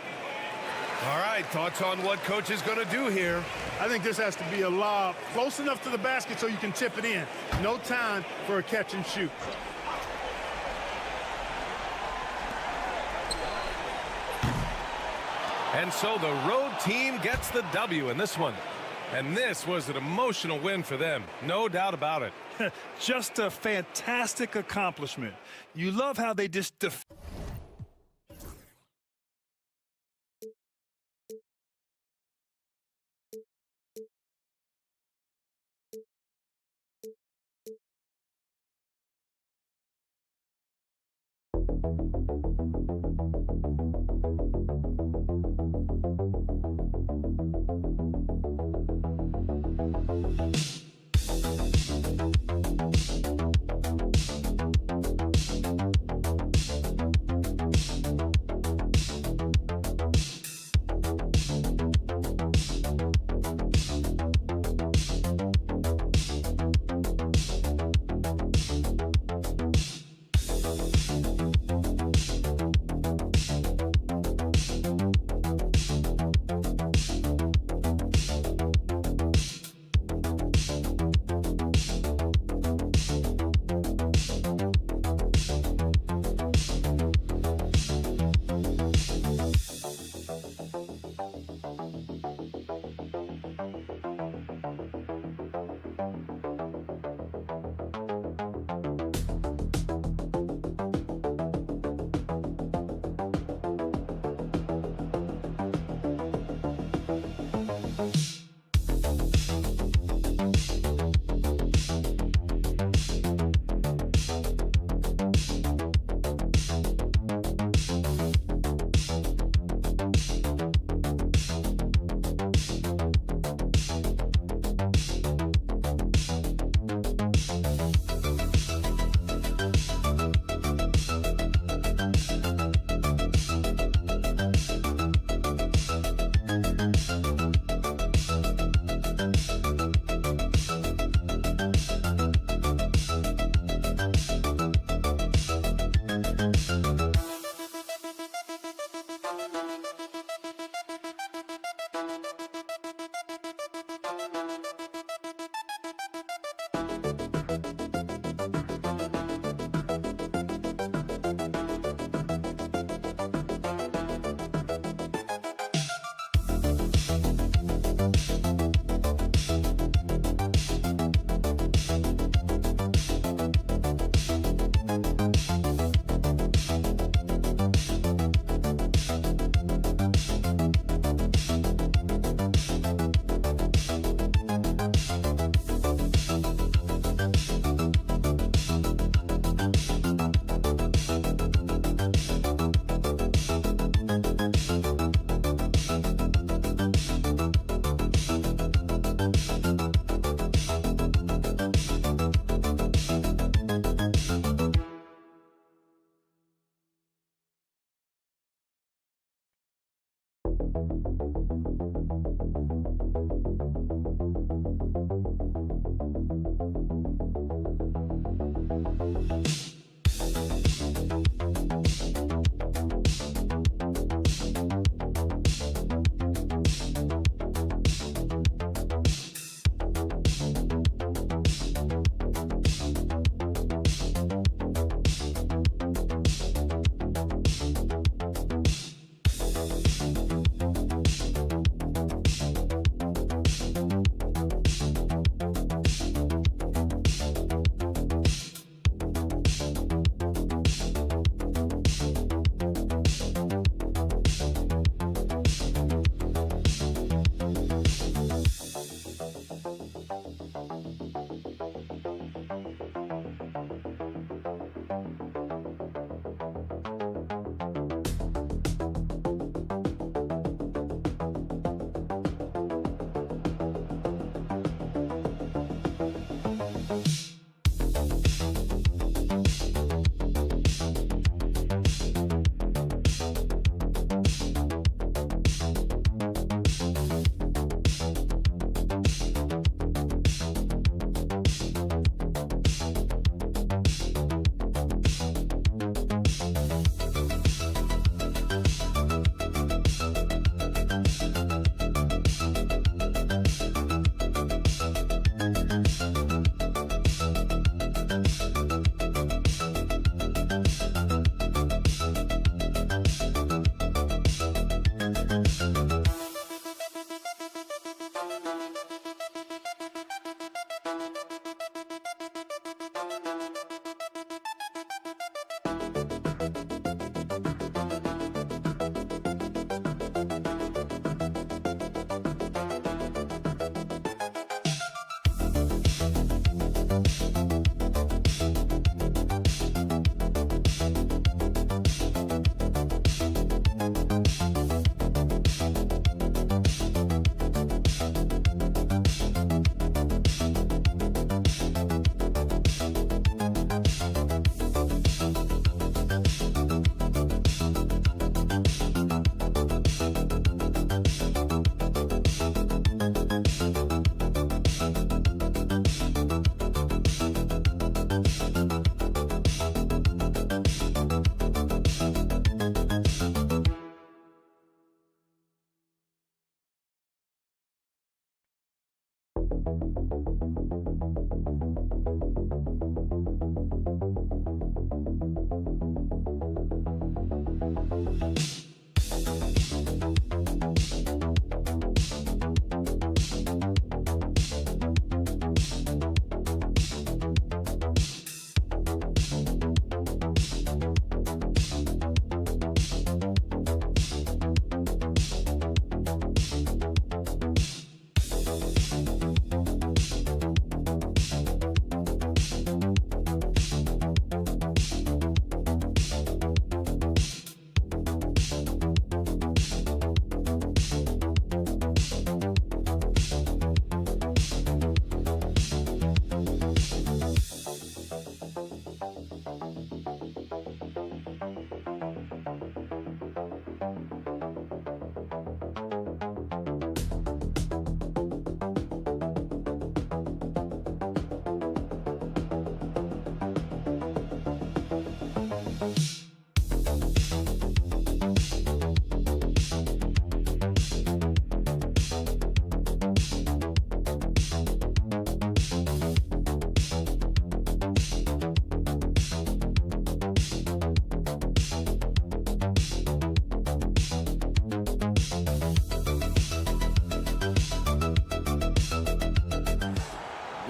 All right, thoughts on what coach is going to do here? I think this has to be a lob close enough to the basket so you can tip it in. No time for a catch and shoot. And so the road team gets the W in this one. And this was an emotional win for them. No doubt about it. Just a fantastic accomplishment. You love how they just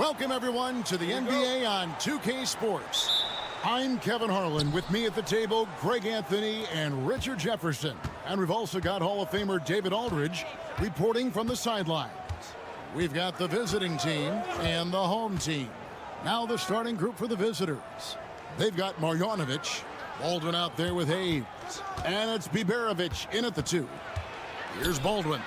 Welcome, everyone, to the NBA on 2K Sports. I'm Kevin Harlan. With me at the table, Greg Anthony and Richard Jefferson. And we've also got Hall of Famer David Aldridge reporting from the sidelines. We've got the visiting team and the home team. Now the starting group for the visitors. They've got Marjanovic, Baldwin out there with Hayes, and it's Biberovic in at the 2. Here's Baldwin.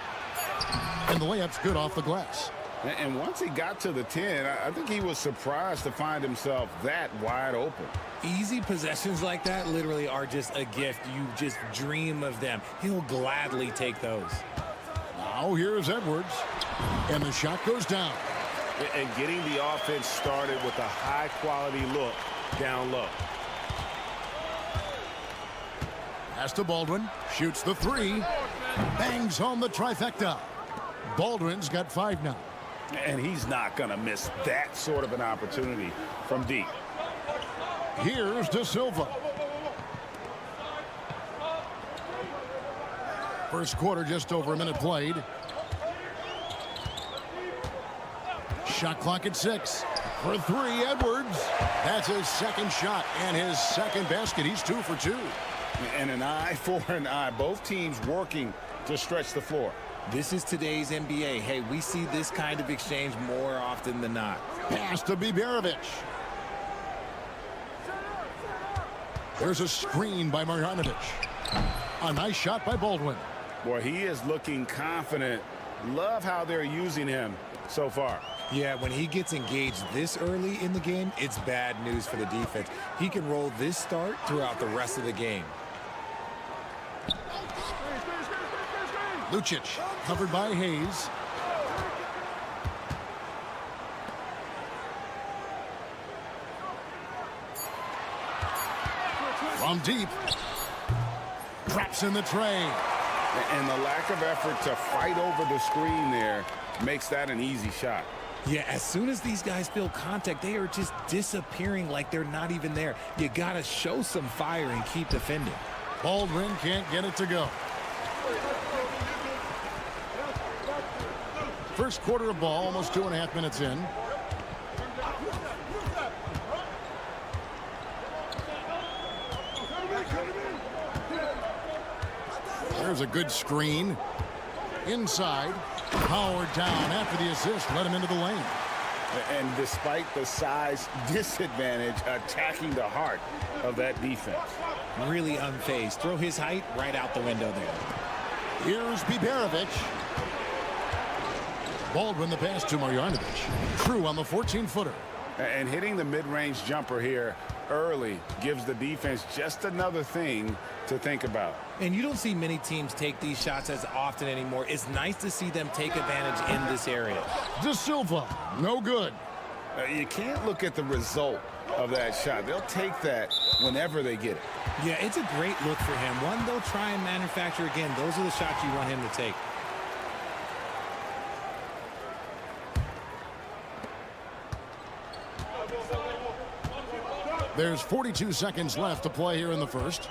And the layup's good off the glass. And once he got to the 10, I think he was surprised to find himself that wide open. Easy possessions like that literally are just a gift. You just dream of them. He'll gladly take those. Now here's Edwards. And the shot goes down. And getting the offense started with a high-quality look down low. Pass to Baldwin. Shoots the 3. Bangs home the trifecta. Baldwin's got 5 now. And he's not going to miss that sort of an opportunity from deep. Here's De Silva. First quarter, just over a minute played. Shot clock at 6. For 3, Edwards. That's his second shot and his second basket. He's 2 for 2. And an eye for an eye. Both teams working to stretch the floor. This is today's NBA. Hey, we see this kind of exchange more often than not. Pass to Biberovic. There's a screen by Marjanovic. A nice shot by Baldwin. Boy, he is looking confident. Love how they're using him so far. Yeah, when he gets engaged this early in the game, it's bad news for the defense. He can roll this start throughout the rest of the game. Lucic, covered by Hayes. From deep. Drops in the tray. And the lack of effort to fight over the screen there makes that an easy shot. Yeah, as soon as these guys feel contact, they are just disappearing like they're not even there. You got to show some fire and keep defending. Baldwin can't get it to go. First quarter of ball, almost 2.5 minutes in. There's a good screen. Inside. Powered down after the assist. Let him into the lane. And despite the size disadvantage, attacking the heart of that defense. Really unfazed. Throw his height right out the window there. Here's Biberovic. Baldwin the pass to Marjanovic. True on the 14-footer. And hitting the mid-range jumper here early gives the defense just another thing to think about. And you don't see many teams take these shots as often anymore. It's nice to see them take advantage in this area. De Silva, no good. You can't look at the result of that shot. They'll take that whenever they get it. Yeah, it's a great look for him. One they'll try and manufacture again. Those are the shots you want him to take. There's 42 seconds left to play here in the first.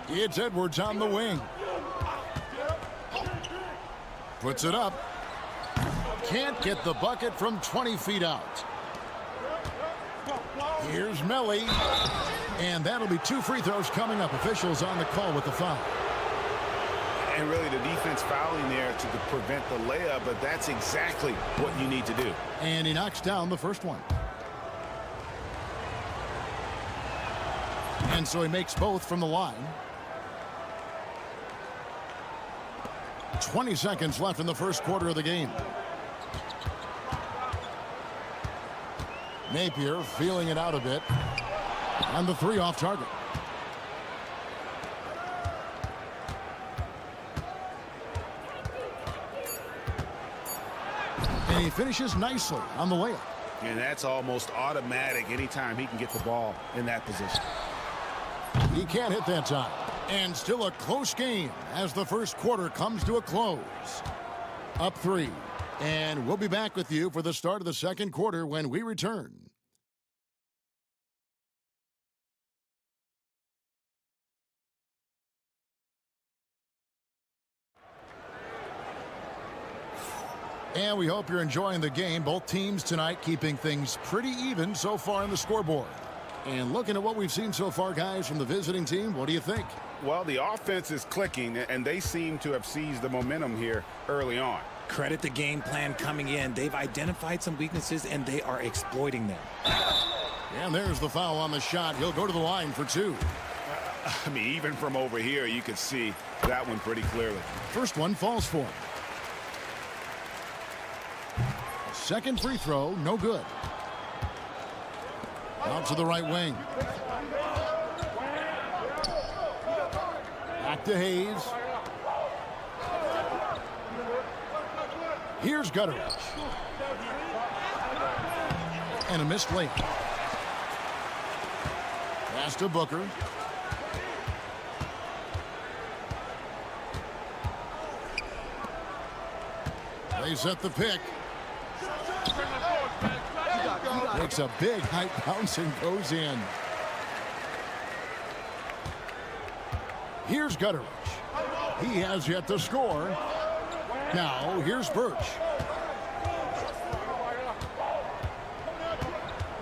It's Edwards on the wing. Puts it up. Can't get the bucket from 20 feet out. Here's Melly. And that'll be 2 free throws coming up. Officials on the call with the foul. And really the defense fouling there to prevent the layup, but that's exactly what you need to do. And he knocks down the first one. And so he makes both from the line. 20 seconds left in the first quarter of the game. Napier feeling it out a bit. And the 3 off target. And he finishes nicely on the layup. And that's almost automatic anytime he can get the ball in that position. He can't hit that time. And still a close game as the first quarter comes to a close. Up 3. And we'll be back with you for the start of the second quarter when we return. And we hope you're enjoying the game. Both teams tonight keeping things pretty even so far in the scoreboard. And looking at what we've seen so far, guys, from the visiting team, what do you think? Well, the offense is clicking, and they seem to have seized the momentum here early on. Credit the game plan coming in. They've identified some weaknesses, and they are exploiting them. And there's the foul on the shot. He'll go to the line for two. I mean, even from over here, you could see that one pretty clearly. First one falls for him. Second free throw, no good. Out to the right wing. Back to Hayes. Here's Gutteridge. And a missed layup. Pass to Booker. They set the pick. Makes a big high bounce and goes in. Here's Gutteridge. He has yet to score. Now here's Birch.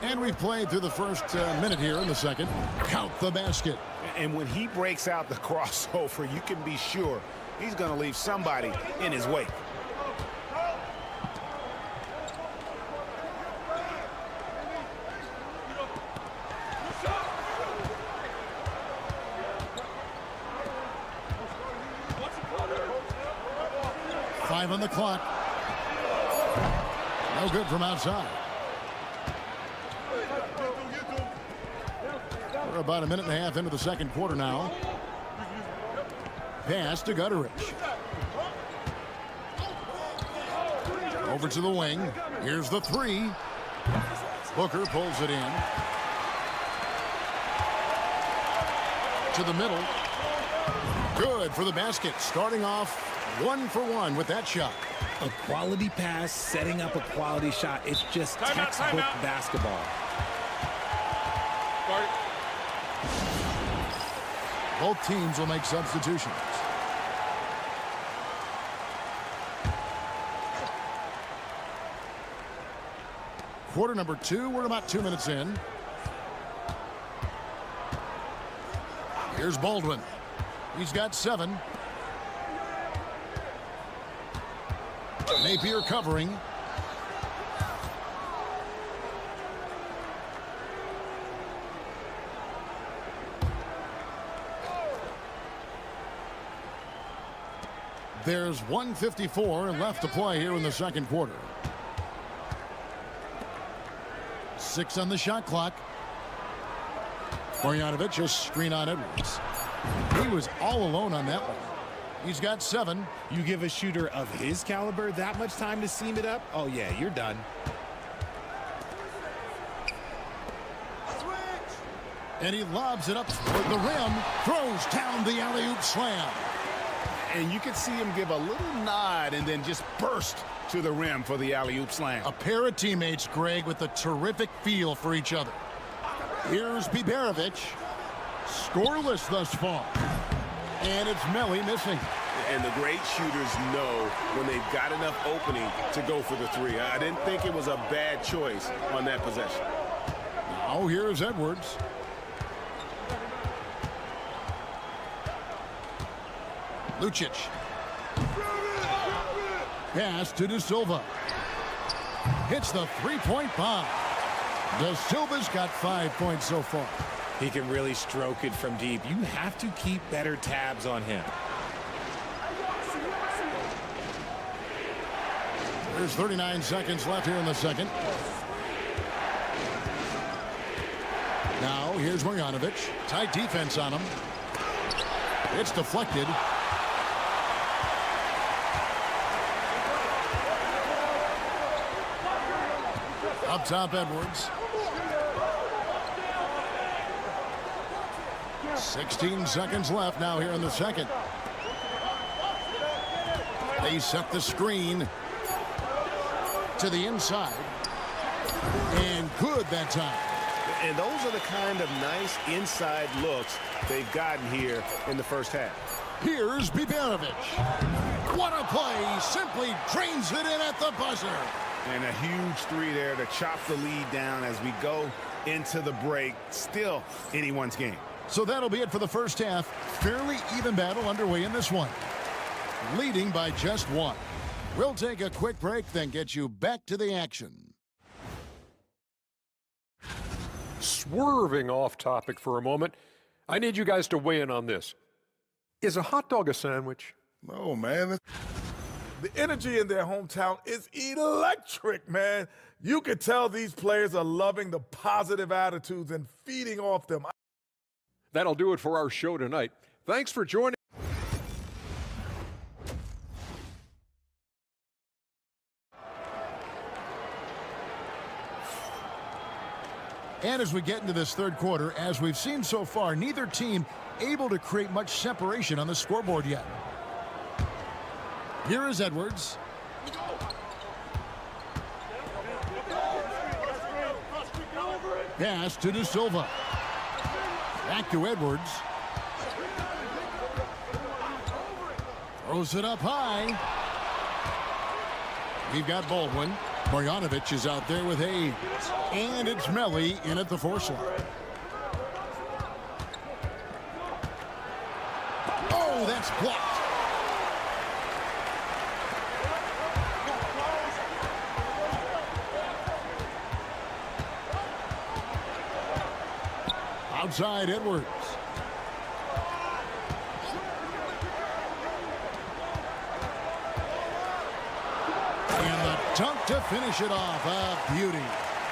And we've played through the first minute here in the second. Count the basket. And when he breaks out the crossover, you can be sure he's going to leave somebody in his wake. On the clock. No good from outside. We're about a minute and a half into the second quarter now. Pass to Gutteridge. Over to the wing. Here's the three. Booker pulls it in. To the middle. Good for the basket. Starting off 1 for 1 with that shot. A quality pass, setting up a quality shot. It's just textbook basketball. Both teams will make substitutions. Quarter number 2. We're about 2 minutes in. Here's Baldwin. He's got 7. Napier covering. There's 1:54 left to play here in the second quarter. 6 on the shot clock. Marjanovic, a screen on Edwards. He was all alone on that one. He's got 7. You give a shooter of his caliber that much time to seam it up? Oh, yeah, you're done. And he lobs it up toward the rim. Throws down the alley-oop slam. And you could see him give a little nod and then just burst to the rim for the alley-oop slam. A pair of teammates, Greg, with a terrific feel for each other. Here's Biberovic. Scoreless thus far. And it's Melly missing. And the great shooters know when they've got enough opening to go for the three. I didn't think it was a bad choice on that possession. Now here's Edwards. Lucic. Pass to De Silva. Hits the three-point bomb. De Silva's got 5 points so far. He can really stroke it from deep. You have to keep better tabs on him. There's 39 seconds left here in the second. Now here's Marjanovic. Tight defense on him. It's deflected. Up top, Edwards. 16 seconds left now here in the second. They set the screen to the inside. And good that time. And those are the kind of nice inside looks they've gotten here in the first half. Here's Biberovic. What a play. simply drains it in at the buzzer. And a huge three there to chop the lead down as we go into the break. Still anyone's game. So that'll be it for the first half. Fairly even battle underway in this one. Leading by just one. We'll take a quick break, then get you back to the action. Swerving off topic for a moment, I need you guys to weigh in on this. Is a hot dog a sandwich? No, man. The energy in their hometown is electric, man. You can tell these players are loving the positive attitudes and feeding off them. That'll do it for our show tonight. Thanks for joining. And as we get into this third quarter, as we've seen so far, neither team able to create much separation on the scoreboard yet. Here is Edwards. Pass to De Silva. Back to Edwards. Throws it up high. We've got Baldwin. Marjanovic is out there with Hayes. And it's Melly in at the force line. Oh, that's blocked. Outside Edwards. And the dunk to finish it off. A beauty.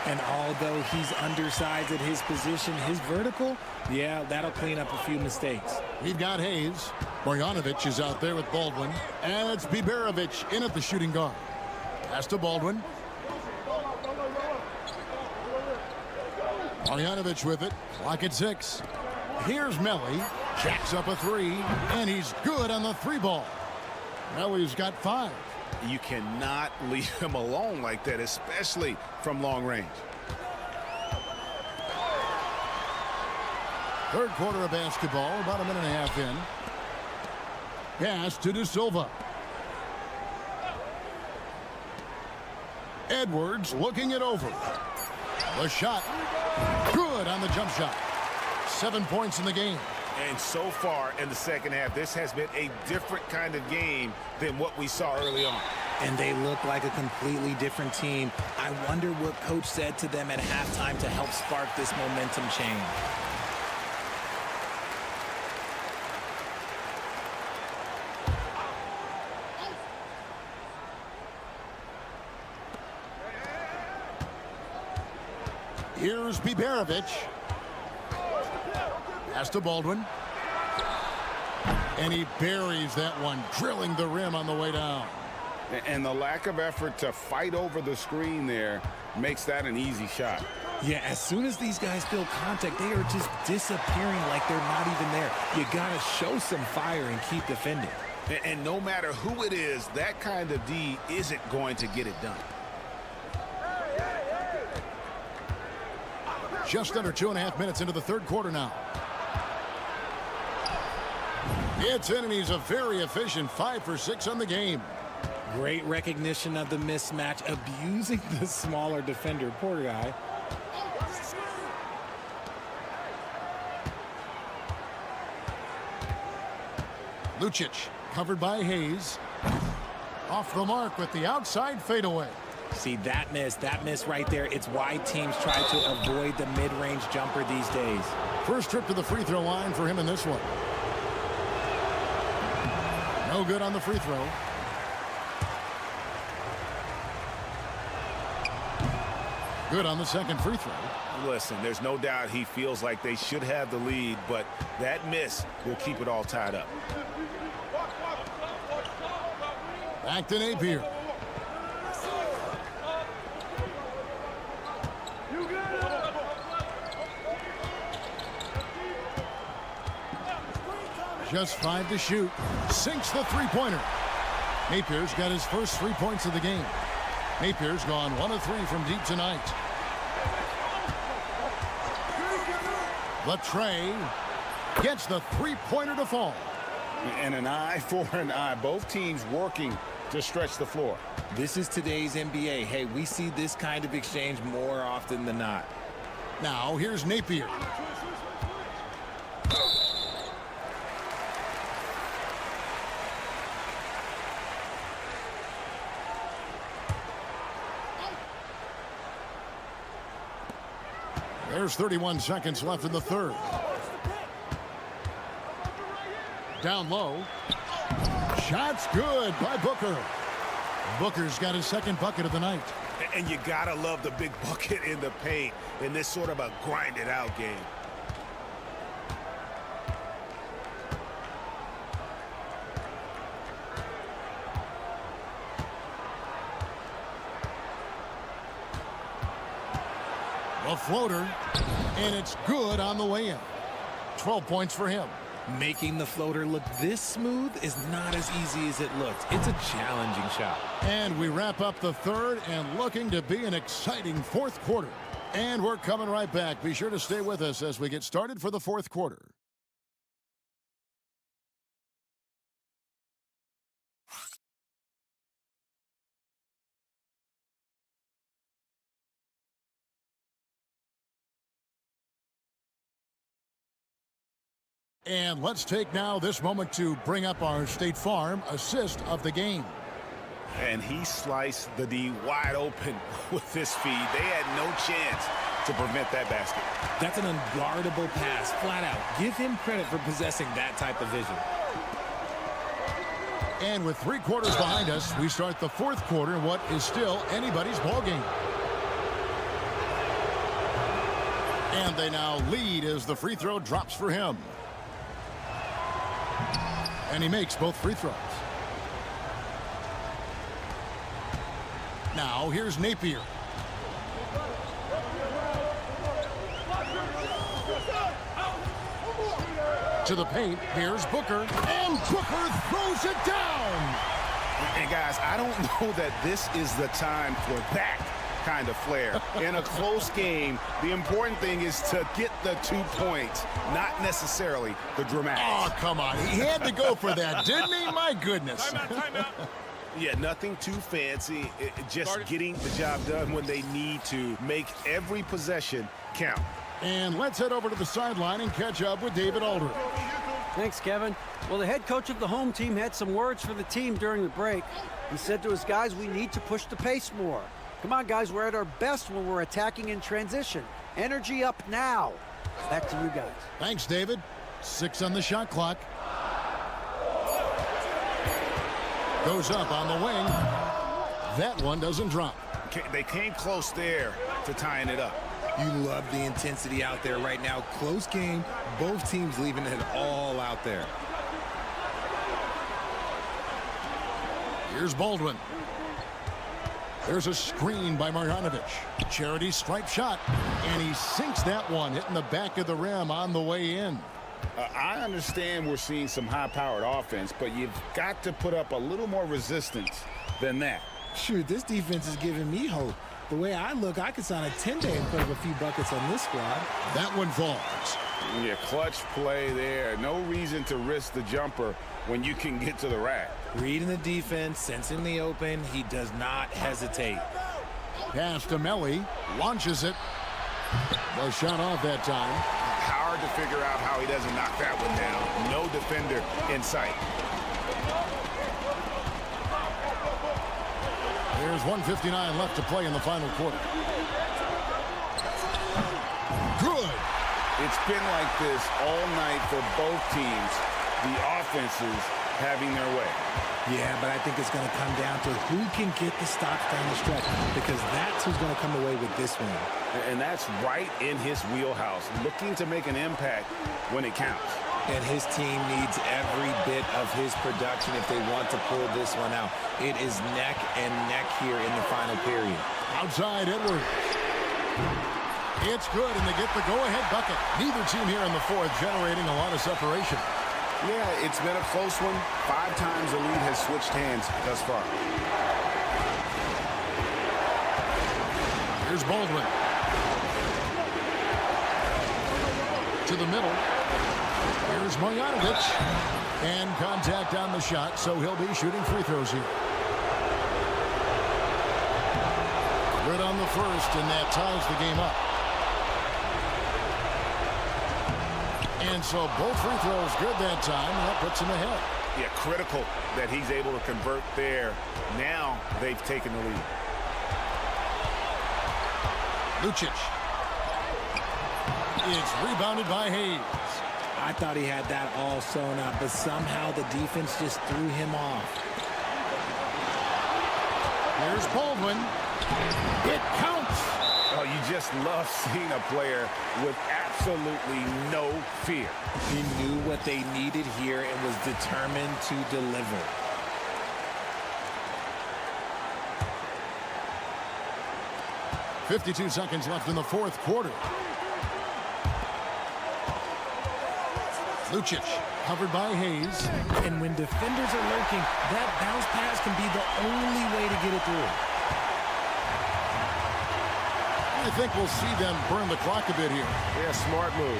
And although he's undersized at his position, his vertical, yeah, that'll clean up a few mistakes. We've got Hayes. Marjanovic is out there with Baldwin. And it's Biberovic in at the shooting guard. Pass to Baldwin. Marjanovic with it. Clock at 6. Here's Melly. Jacks up a three. And he's good on the three ball. Melly's got 5. You cannot leave him alone like that, especially from long range. Third quarter of basketball, about a minute and a half in. Pass to De Silva. Edwards looking it over. The shot. Good on the jump shot. 7 points in the game. And so far in the second half, this has been a different kind of game than what we saw early on. And they look like a completely different team. I wonder what coach said to them at halftime to help spark this momentum change. Here's Biberovic. Pass to Baldwin. And he buries that one, drilling the rim on the way down. And the lack of effort to fight over the screen there makes that an easy shot. Yeah, as soon as these guys feel contact, they are just disappearing like they're not even there. You got to show some fire and keep defending. And no matter who it is, that kind of D isn't going to get it done. Just under 2.5 minutes into the third quarter now. It's in, and he's a very efficient 5 for 6 on the game. Great recognition of the mismatch, abusing the smaller defender. Poor guy. Lucic covered by Hayes. Off the mark with the outside fadeaway. See, that miss right there. It's why teams try to avoid the mid-range jumper these days. First trip to the free throw line for him in this one. No good on the free throw. Good on the second free throw. Listen, there's no doubt he feels like they should have the lead, but that miss will keep it all tied up. Back to Napier. Just 5 to shoot. Sinks the three-pointer. Napier's got his first 3 points of the game. Napier's gone 1 of 3 from deep tonight. Latre gets the three-pointer to fall. And an eye for an eye. Both teams working to stretch the floor. This is today's NBA. Hey, we see this kind of exchange more often than not. Now, here's Napier. There's 31 seconds left in the third. Down low. Shot's good by Booker. Booker's got his second bucket of the night. And you gotta love the big bucket in the paint in this sort of a grinded out game. A floater, and it's good on the way in. 12 points for him. Making the floater look this smooth is not as easy as it looks. It's a challenging shot. And we wrap up the third and looking to be an exciting fourth quarter. And we're coming right back. Be sure to stay with us as we get started for the fourth quarter. And let's take now this moment to bring up our State Farm assist of the game. And he sliced the D wide open with this feed. They had no chance to prevent that basket. That's an unguardable pass, flat out. Give him credit for possessing that type of vision. And with 3 quarters behind us, we start the fourth quarter in what is still anybody's ball game. And they now lead as the free throw drops for him. And he makes both free throws. Now here's Napier. To the paint, here's Booker. And Booker throws it down! And guys, I don't know that this is the time for that kind of flair. In a close game, the important thing is to get the 2 points, not necessarily the dramatics. Oh, come on. He had to go for that, didn't he? My goodness. Timeout. Yeah, nothing too fancy. Just getting the job done when they need to. Make every possession count. And let's head over to the sideline and catch up with David Aldridge. Thanks, Kevin. Well, the head coach of the home team had some words for the team during the break. He said to his guys, we need to push the pace more. Come on, guys, we're at our best when we're attacking in transition. Energy up now. Back to you guys. Thanks, David. 6 on the shot clock. Goes up on the wing. That one doesn't drop. They came close there to tying it up. You love the intensity out there right now. Close game. Both teams leaving it all out there. Here's Baldwin. There's a screen by Marjanovic. Charity stripe shot. And he sinks that one, hitting the back of the rim on the way in. I understand we're seeing some high-powered offense, but you've got to put up a little more resistance than that. Shoot, this defense is giving me hope. The way I look, I could sign a 10-day and put up a few buckets on this squad. That one falls. Yeah, clutch play there. No reason to risk the jumper when you can get to the rack. Reading the defense, sensing the open, he does not hesitate. Pass to Melly, launches it. The shot off that time. Hard to figure out how he doesn't knock that one down. No defender in sight. There's 1:59 left to play in the final quarter. Good. It's been like this all night for both teams. The offenses having their way. Yeah, but I think it's going to come down to who can get the stops down the stretch, because that's who's going to come away with this one. And that's right in his wheelhouse, looking to make an impact when it counts. And his team needs every bit of his production if they want to pull this one out. It is neck and neck here in the final period. Outside Edwards. It's good, and they get the go-ahead bucket. Neither team here in the fourth generating a lot of separation. Yeah, it's been a close one. 5 times the lead has switched hands thus far. Here's Baldwin. To the middle. Here's Marjanovic. And contact on the shot, so he'll be shooting free throws here. Good on the first, and that ties the game up. And so both free throws good that time, and that puts him ahead. Yeah, critical that he's able to convert there. Now they've taken the lead. Lucic. It's rebounded by Hayes. I thought he had that all sewn up, but somehow the defense just threw him off. Here's Baldwin. It counts. Oh, you just love seeing a player with absolutely no fear. He knew what they needed here and was determined to deliver. .52 seconds left in the fourth quarter. Lucic, covered by Hayes. And when defenders are lurking, that bounce pass can be the only way to get it through. I think we'll see them burn the clock a bit here. Yeah, smart move.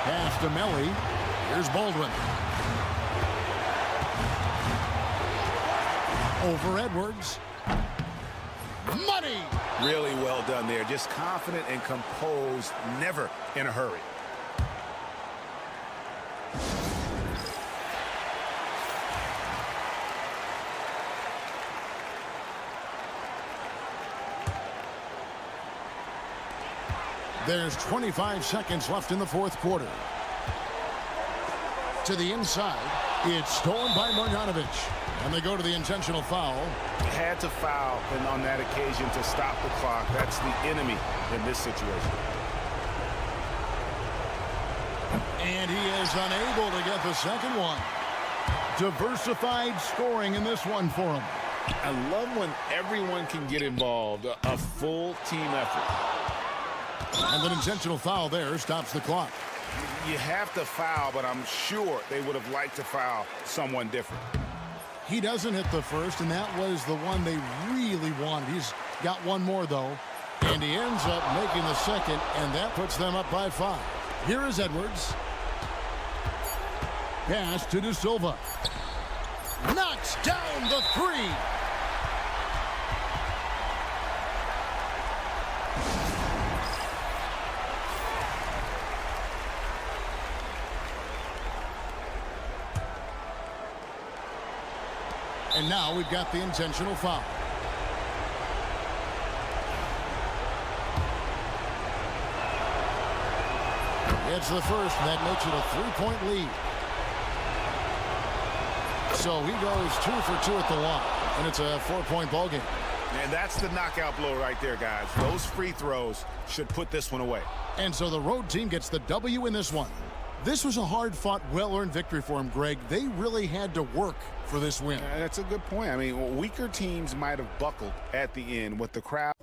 Pass to Melly. Here's Baldwin. Over Edwards. Money! Really well done there. Just confident and composed, never in a hurry. There's 25 seconds left in the fourth quarter. To the inside. It's stolen by Marjanovic. And they go to the intentional foul. Had to foul, and on that occasion to stop the clock. That's the enemy in this situation. And he is unable to get the second one. Diversified scoring in this one for him. I love when everyone can get involved. A full team effort. And an intentional foul there stops the clock. You have to foul, but I'm sure they would have liked to foul someone different. He doesn't hit the first, and that was the one they really wanted. He's got one more, though, and he ends up making the second, and that puts them up by 5. Here is Edwards. Pass to De Silva. Knocks down the 3. And now we've got the intentional foul. It's the first, and that makes it a 3-point lead. So he goes 2 for 2 at the line, and it's a 4-point ball game. And that's the knockout blow right there, guys. Those free throws should put this one away. And so the road team gets the W in this one. This was a hard-fought, well-earned victory for him, Greg. They really had to work for this win. That's a good point. I mean, weaker teams might have buckled at the end with the crowd.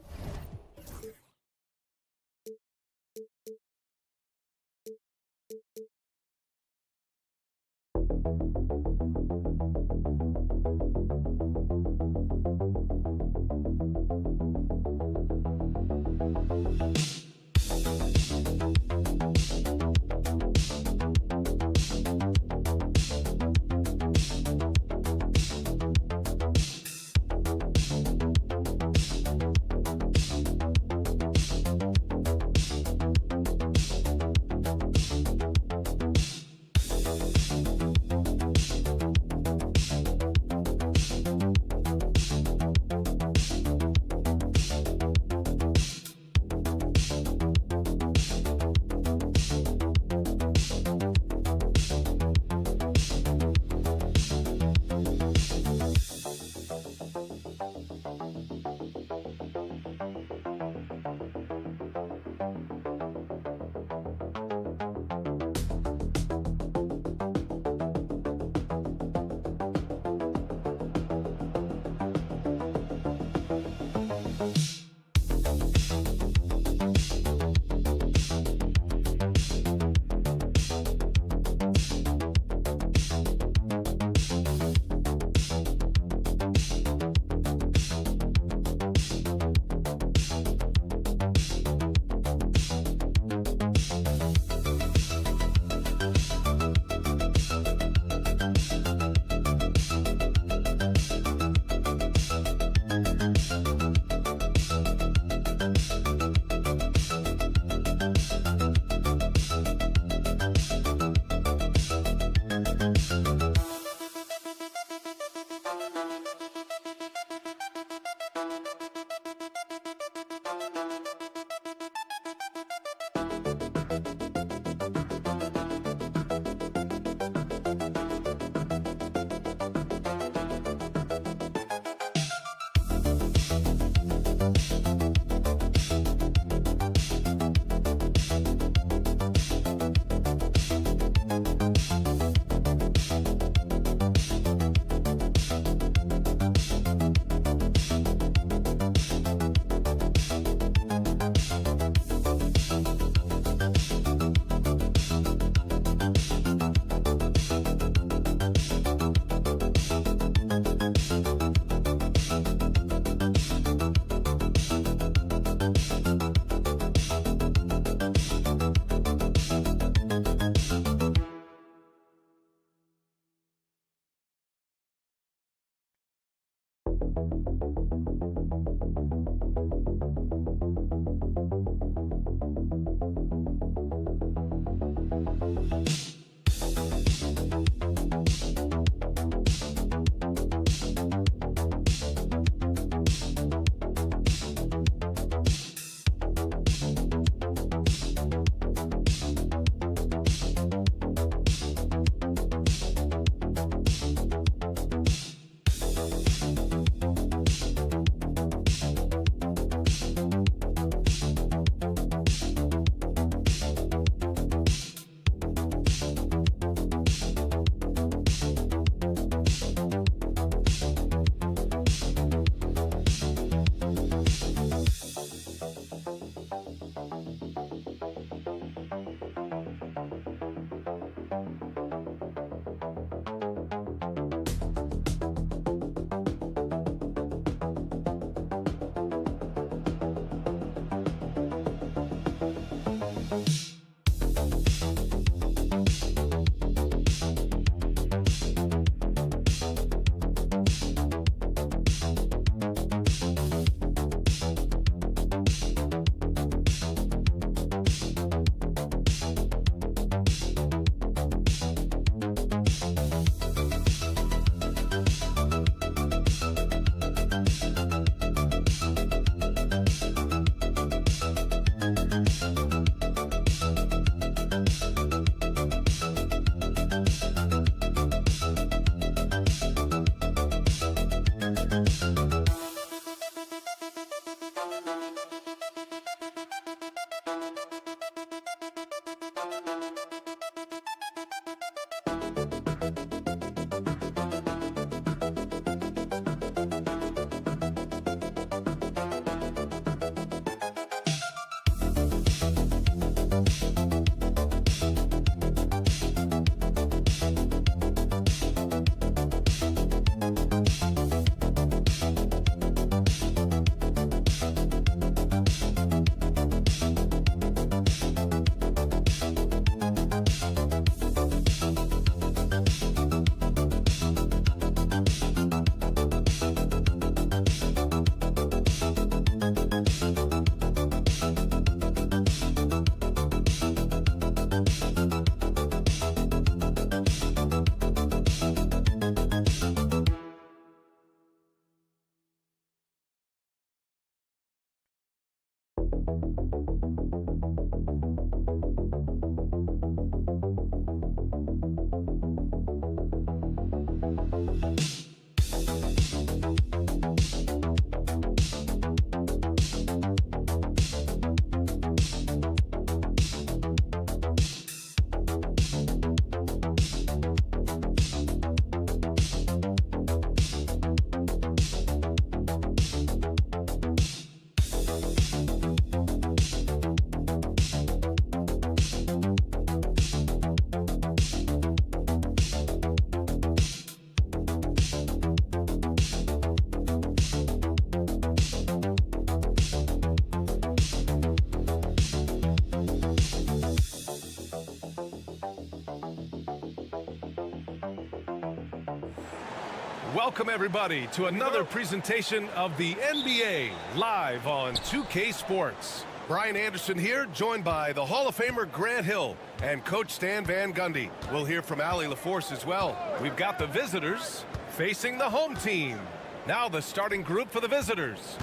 Welcome, everybody, to another presentation of the NBA live on 2K Sports. Brian Anderson here, joined by the Hall of Famer Grant Hill and Coach Stan Van Gundy. We'll hear from Allie LaForce as well. We've got the visitors facing the home team. Now the starting group for the visitors.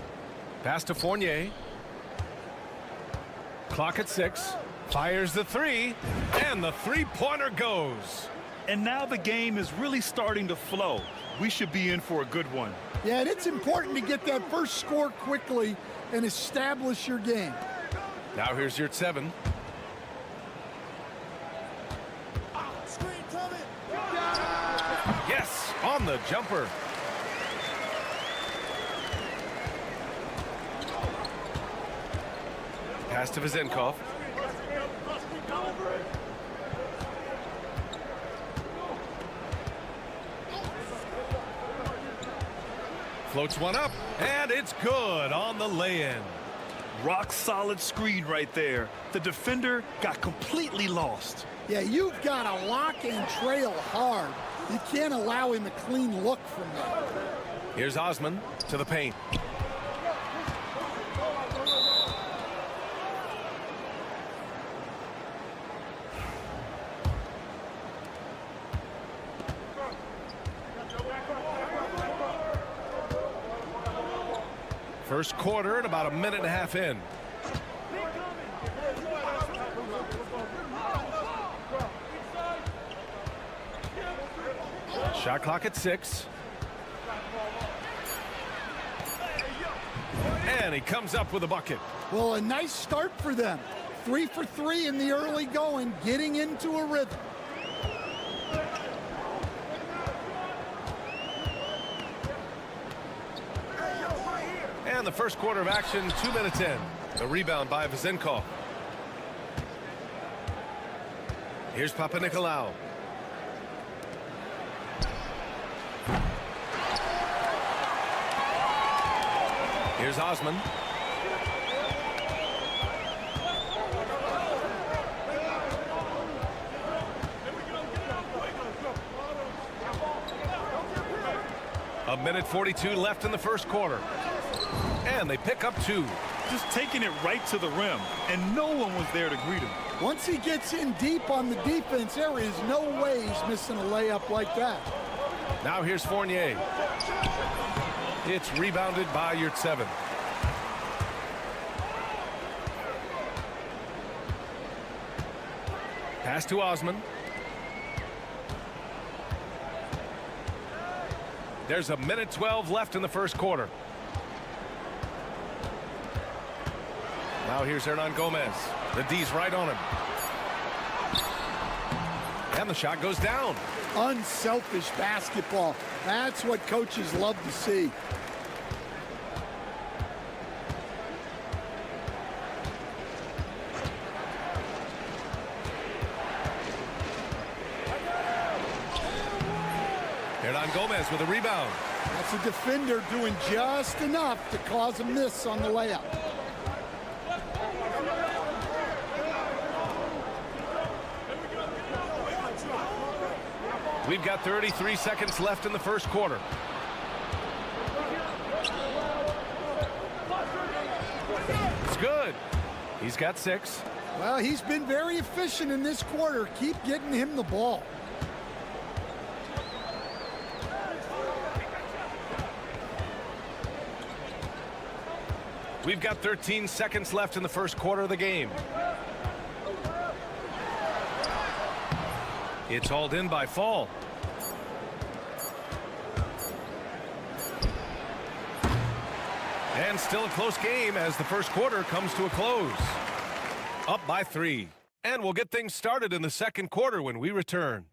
Pass to Fournier. Clock at 6. Fires the three, and the three-pointer goes. And now the game is really starting to flow. We should be in for a good one. Yeah, and it's important to get that first score quickly and establish your game. Now here's your 7. Yes, on the jumper. Pass to Vezenkov. Floats one up, and it's good on the lay-in. Rock solid screen right there. The defender got completely lost. Yeah, you've got to lock and trail hard. You can't allow him a clean look from that. Here's Osman to the paint. First quarter and about a minute and a half in. Shot clock at 6. And he comes up with a bucket. Well, a nice start for them. 3 for 3 in the early going, getting into a rhythm. And the first quarter of action, 2 minutes in. The rebound by Vezenkov. Here's Papanikolaou. Here's Osman. A minute 42 left in the first quarter. And they pick up 2. Just taking it right to the rim, and no one was there to greet him. Once he gets in deep on the defense, there is no way he's missing a layup like that. Now here's Fournier. It's rebounded by Yurtseven. Pass to Osman. There's a minute 12 left in the first quarter. Now here's Hernan Gomez. The D's right on him. And the shot goes down. Unselfish basketball. That's what coaches love to see. Hernan Gomez with a rebound. That's a defender doing just enough to cause a miss on the layup. We've got 33 seconds left in the first quarter. It's good. He's got 6. Well, he's been very efficient in this quarter. Keep getting him the ball. We've got 13 seconds left in the first quarter of the game. It's hauled in by Fall. And still a close game as the first quarter comes to a close. Up by 3. And we'll get things started in the second quarter when we return.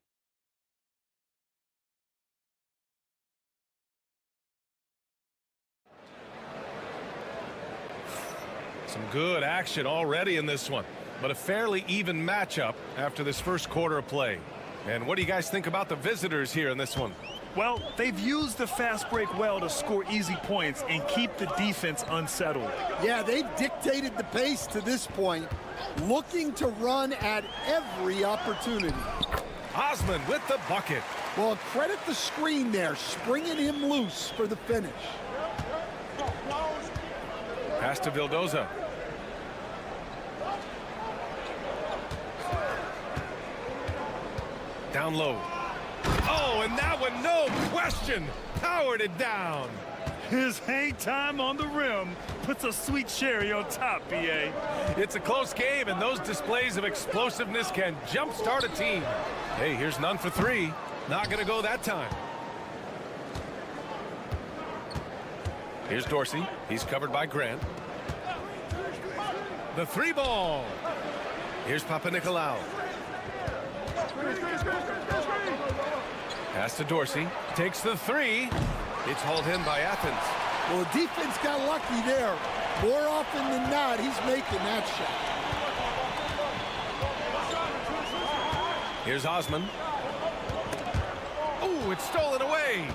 Some good action already in this one, but a fairly even matchup after this first quarter of play. And what do you guys think about the visitors here in this one? Well, they've used the fast break well to score easy points and keep the defense unsettled. Yeah, they've dictated the pace to this point, looking to run at every opportunity. Osman with the bucket. Well, credit the screen there, springing him loose for the finish. Pass to Vildoza. Down low. Oh, and that one, no question, powered it down. His hang time on the rim puts a sweet cherry on top, BA. It's a close game, and those displays of explosiveness can jumpstart a team. Hey, here's none for three. Not going to go that time. Here's Dorsey. He's covered by Grant. The three ball. Here's Papanikolaou. Pass to Dorsey. Takes the three. It's hauled in by Athens. Well, the defense got lucky there. More often than not, he's making that shot. Here's Osman. Oh, it's stolen away.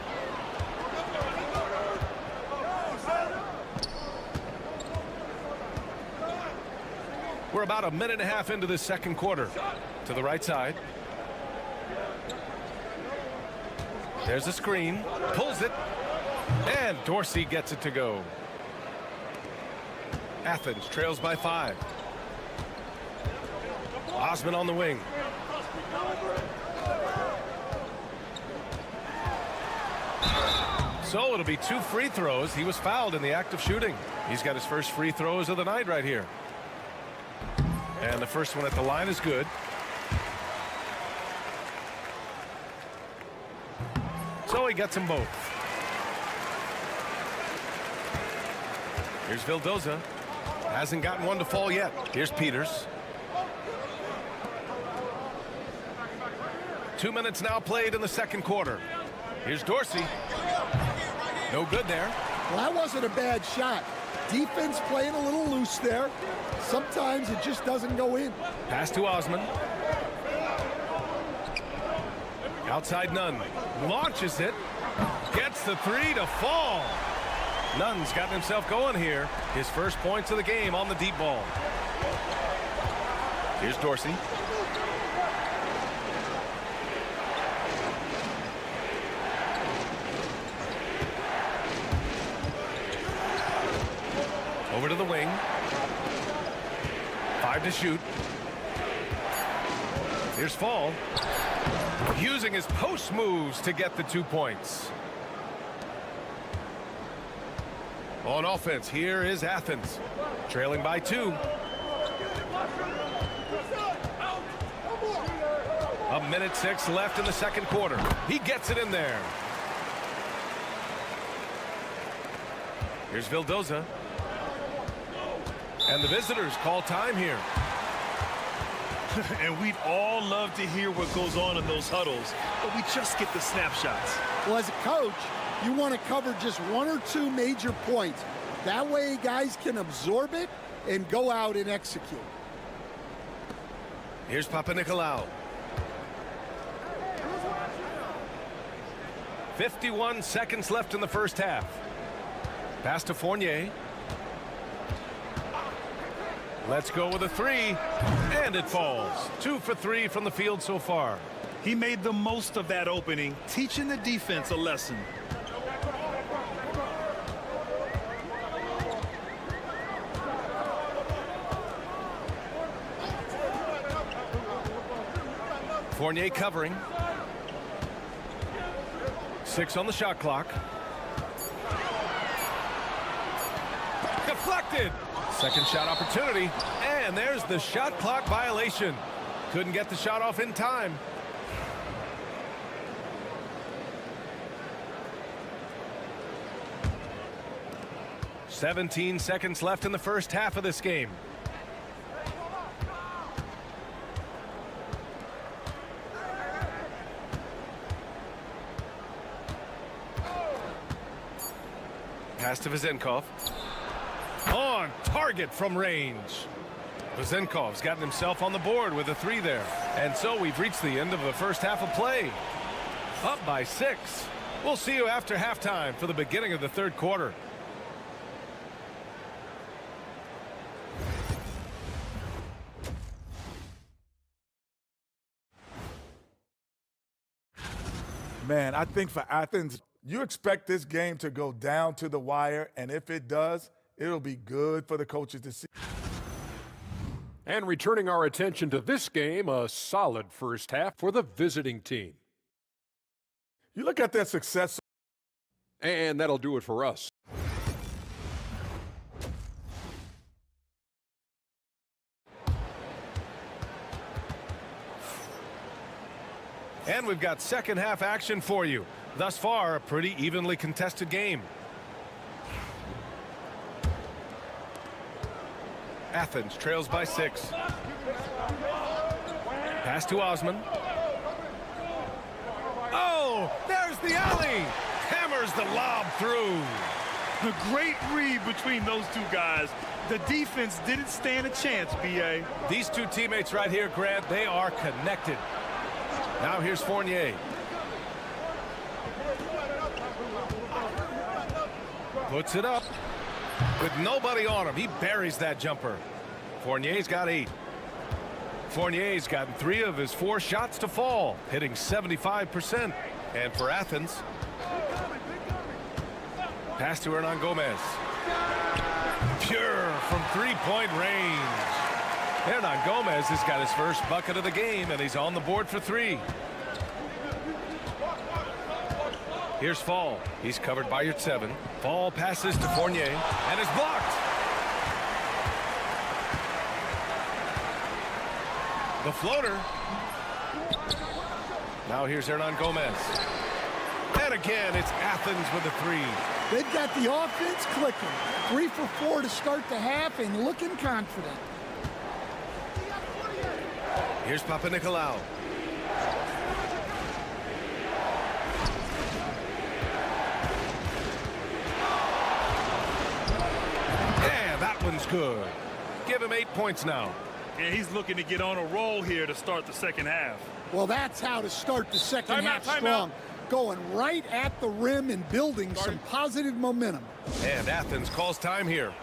We're about a minute and a half into this second quarter. To the right side. There's a screen. Pulls it. And Dorsey gets it to go. Athens trails by 5. Osman on the wing. So it'll be 2 free throws. He was fouled in the act of shooting. He's got his first free throws of the night right here. And the first one at the line is good. So he gets them both. Here's Vildoza. Hasn't gotten one to fall yet. Here's Peters. 2 minutes now played in the second quarter. Here's Dorsey. No good there. Well, that wasn't a bad shot. Defense playing a little loose there. Sometimes it just doesn't go in. Pass to Osman. Outside Nunn. Launches it. Gets the three to fall. Nunn's gotten himself going here. His first points of the game on the deep ball. Here's Dorsey. Over to the wing. 5 to shoot. Here's Fall. Using his post moves to get the 2 points. On offense, here is Athens. Trailing by 2. A minute 6 left in the second quarter. He gets it in there. Here's Vildoza. And the visitors call time here. And we'd all love to hear what goes on in those huddles, but we just get the snapshots. Well, as a coach, you want to cover just 1 or 2 major points. That way guys can absorb it and go out and execute. Here's Papanikolaou. 51 seconds left in the first half. Pass to Fournier. Let's go with a 3, and it falls. 2 for 3 from the field so far. He made the most of that opening, teaching the defense a lesson. Fournier covering. 6 on the shot clock. Deflected. Second shot opportunity, and there's the shot clock violation. Couldn't get the shot off in time. "17 seconds left in the first half of this game. Pass to Vezenkov. On target from range. Vezenkov's gotten himself on the board with a 3 there. And so we've reached the end of the first half of play. Up by 6. We'll see you after halftime for the beginning of the third quarter. Man, I think for Athens, you expect this game to go down to the wire, and if it does, it'll be good for the coaches to see. And returning our attention to this game, a solid first half for the visiting team. You look at their success. And that'll do it for us. And we've got second half action for you. Thus far, a pretty evenly contested game. Athens trails by 6. Pass to Osman. Oh, there's the alley. Hammers the lob through. A great read between those two guys. The defense didn't stand a chance, B.A. These two teammates right here, Grant, they are connected. Now here's Fournier. Puts it up. With nobody on him, he buries that jumper. Fournier's got 8. Fournier's gotten 3 of his 4 shots to fall, hitting 75%. And for Athens, pass to Hernan Gomez. Pure from 3-point range. Hernan Gomez has got his first bucket of the game, and he's on the board for 3. Here's Fall. He's covered by Yurtseven. Fall passes to Fournier and is blocked. The floater. Now here's Hernan Gomez. And again, it's Athens with a 3. They've got the offense clicking. 3 for 4 to start the half and looking confident. Here's Papanikolaou. And that one's good. Give him 8 points now. And he's looking to get on a roll here to start the second half. Well, that's how to start the second half strong. Going right at the rim and building some positive momentum. And Athens calls time here.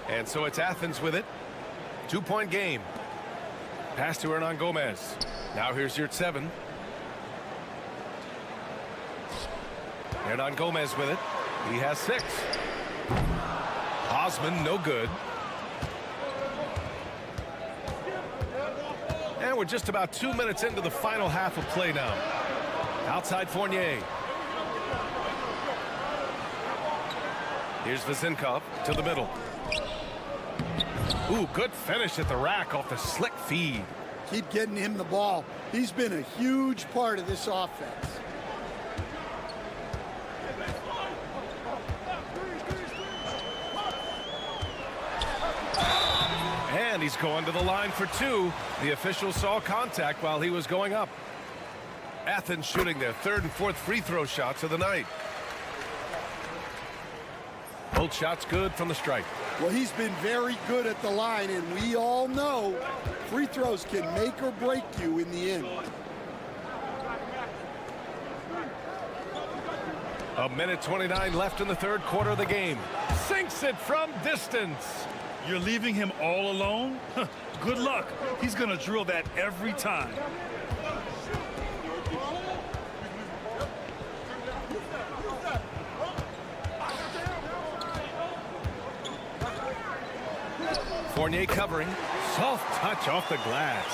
And so it's Athens with it. 2-point game. Pass to Hernan Gomez. Now here's Yurtseven. Hernan Gomez with it. He has 6. Osman, no good. And we're just about 2 minutes into the final half of play now. Outside Fournier. Here's Vezinkov to the middle. Ooh, good finish at the rack off the slick feed. Keep getting him the ball. He's been a huge part of this offense. And he's going to the line for 2. The official saw contact while he was going up. Athens shooting their 3rd and 4th free throw shots of the night. Both shots good from the stripe. Well, he's been very good at the line, and we all know free throws can make or break you in the end. A minute 29 left in the 3rd quarter of the game. Sinks it from distance. You're leaving him all alone? Good luck. He's going to drill that every time. Fournier covering. Soft touch off the glass.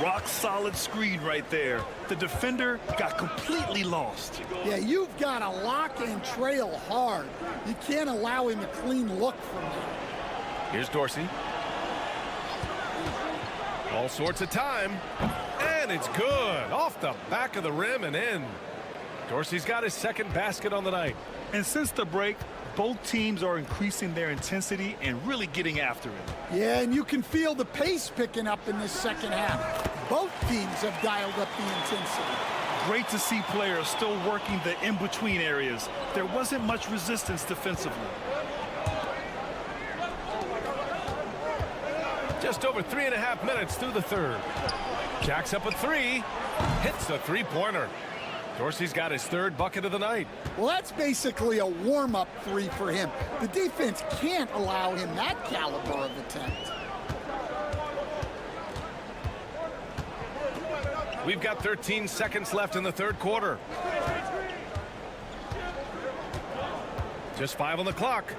Rock solid screen right there. The defender got completely lost. Yeah, you've got to lock and trail hard. You can't allow him a clean look from there. Here's Dorsey. All sorts of time. And it's good. Off the back of the rim and in. Dorsey's got his 2nd basket on the night. And since the break, both teams are increasing their intensity and really getting after it. Yeah, and you can feel the pace picking up in this second half. Both teams have dialed up the intensity. Great to see players still working the in-between areas. There wasn't much resistance defensively. Just over 3.5 minutes through the 3rd. Jacks up a 3. Hits the 3-pointer. Dorsey's got his third bucket of the night. Well, that's basically a warm-up three for him. The defense can't allow him that caliber of attempt. We've got 13 seconds left in the third quarter. Just 5 on the clock.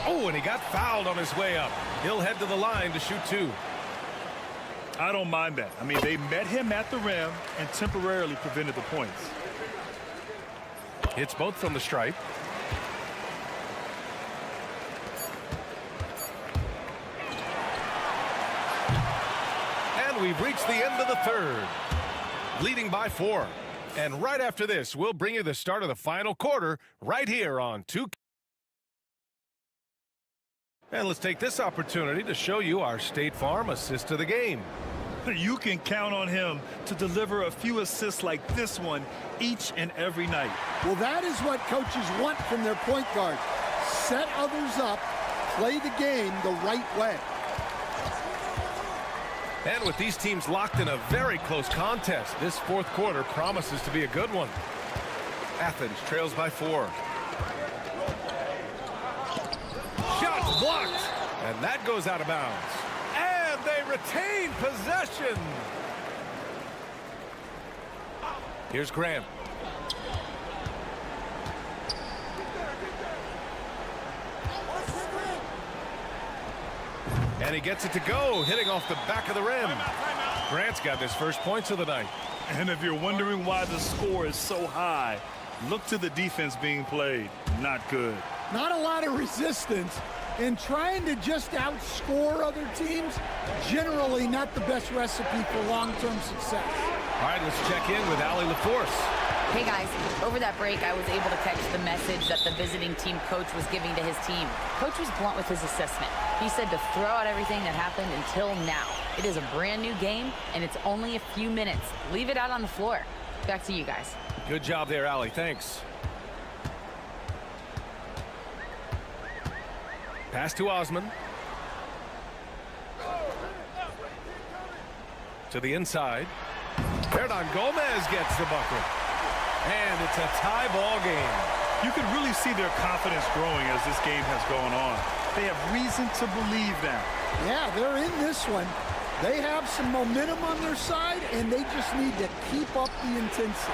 Oh, and he got fouled on his way up. He'll head to the line to shoot 2. I don't mind that. I mean, they met him at the rim and temporarily prevented the points. Hits both from the stripe. And we've reached the end of the third. Leading by 4. And right after this, we'll bring you the start of the final quarter right here on 2K. And let's take this opportunity to show you our State Farm assist to the game. You can count on him to deliver a few assists like this one each and every night. Well, that is what coaches want from their point guard. Set others up, play the game the right way. And with these teams locked in a very close contest, this fourth quarter promises to be a good one. Athens trails by 4. Shot blocked, and that goes out of bounds. And they retain possession. Here's Graham. And he gets it to go, hitting off the back of the rim. Grant's got his first points of the night. And if you're wondering why the score is so high, look to the defense being played. Not good. Not a lot of resistance, and trying to just outscore other teams, generally not the best recipe for long-term success. All right, let's check in with Allie LaForce. Hey guys, over that break I was able to catch the message that the visiting team coach was giving to his team. Coach was blunt with his assessment. He said to throw out everything that happened until now. It is a brand new game and it's only a few minutes. Leave it out on the floor. Back to you guys. Good job there, Allie. Thanks. Pass to Osman. To the inside. Hernan Gomez gets the bucket. And it's a tie ball game. You can really see their confidence growing as this game has gone on. They have reason to believe that. Yeah, they're in this one. They have some momentum on their side, and they just need to keep up the intensity.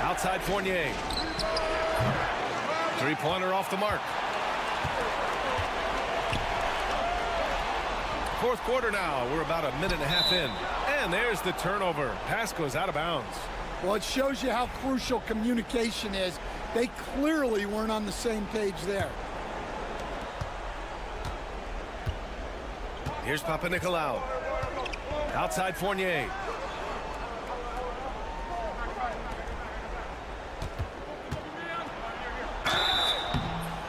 Outside Fournier. Three-pointer off the mark. Fourth quarter now. We're about a minute and a half in. And there's the turnover. Pass goes out of bounds. Well, it shows you how crucial communication is. They clearly weren't on the same page there. Here's Papanikolaou. Outside Fournier.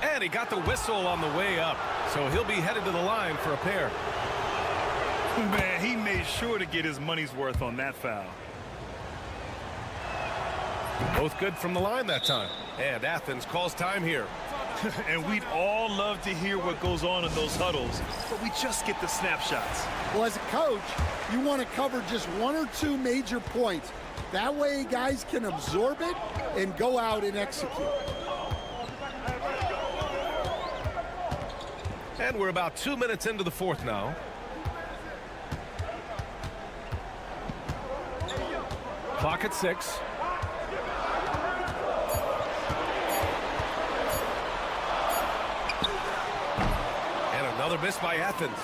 And he got the whistle on the way up. So he'll be headed to the line for a pair. Man, he made sure to get his money's worth on that foul. Both good from the line that time. And Athens calls time here. And we'd all love to hear what goes on in those huddles, but we just get the snapshots. Well, as a coach, you want to cover just one or two major points. That way guys can absorb it and go out and execute. And we're about 2 minutes into the fourth now. Clock at 6. And another miss by Athens.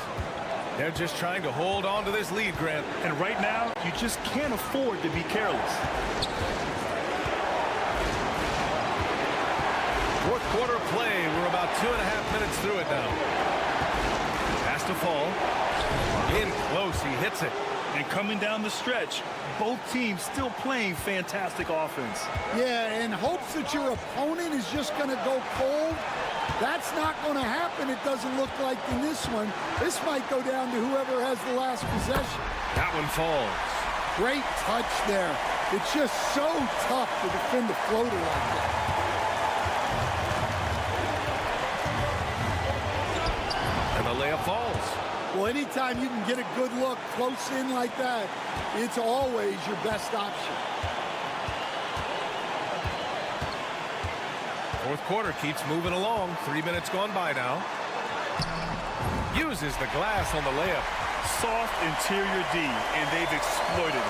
They're just trying to hold on to this lead, Grant. And right now, you just can't afford to be careless. Fourth quarter play. We're about 2.5 minutes through it now. Pass to Fall. In close. He hits it. And coming down the stretch, both teams still playing fantastic offense. Yeah, and hopes that your opponent is just going to go cold. That's not going to happen, it doesn't look like in this one. This might go down to whoever has the last possession. That one falls. Great touch there. It's just so tough to defend a floater like that. And the layup falls. Well, anytime you can get a good look close in like that, it's always your best option. Fourth quarter keeps moving along. 3 minutes gone by now. Uses the glass on the layup. Soft interior D, and they've exploited it.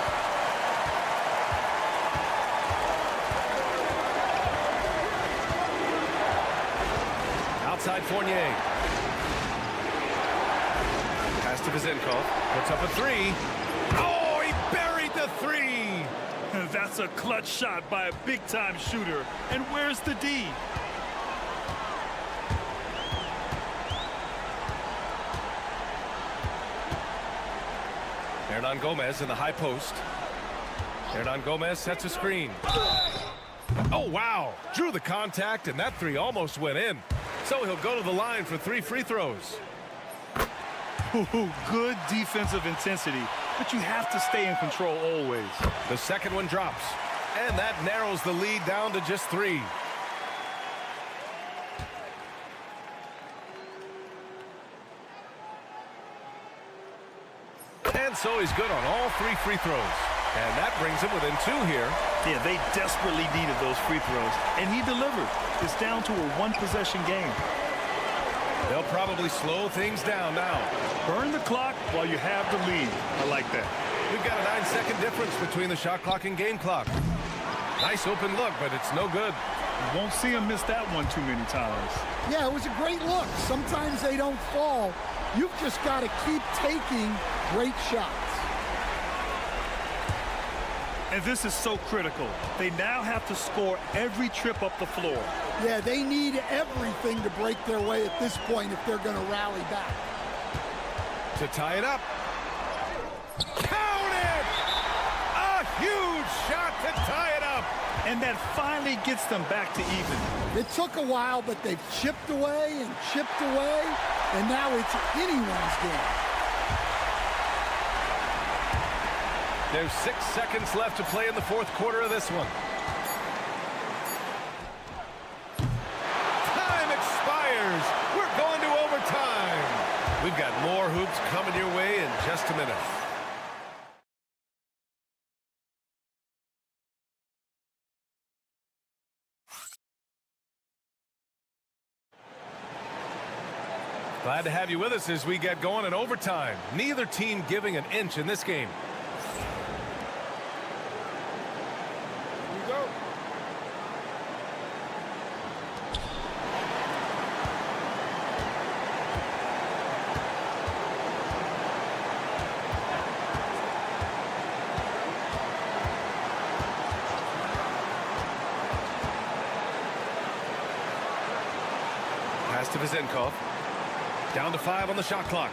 Outside Fournier. Pass to Vizenkov. Puts up a three. Oh, he buried the three. That's a clutch shot by a big-time shooter. And where's the D? Hernan Gomez in the high post. Hernan Gomez sets a screen. Oh, wow. Drew the contact, and that three almost went in. So he'll go to the line for 3 free throws. Good defensive intensity, but you have to stay in control always. The second one drops, and that narrows the lead down to just 3. And so he's good on all 3 free throws. And that brings him within 2 here. Yeah, they desperately needed those free throws, and he delivered. It's down to a 1-possession game. They'll probably slow things down now. Burn the clock while you have the lead. I like that. We've got a 9-second difference between the shot clock and game clock. Nice open look, but it's no good. You won't see him miss that one too many times. Yeah, it was a great look. Sometimes they don't fall. You've just got to keep taking great shots. And this is so critical. They now have to score every trip up the floor. Yeah, they need everything to break their way at this point if they're going to rally back. To tie it up. Count it! A huge shot to tie it up. And that finally gets them back to even. It took a while, but they've chipped away, and now it's anyone's game. There's 6 seconds left to play in the fourth quarter of this one. Time expires. We're going to overtime. We've got more hoops coming your way in just a minute. Glad to have you with us as we get going in overtime. Neither team giving an inch in this game. Pass to Vizenkov. Down to 5 on the shot clock.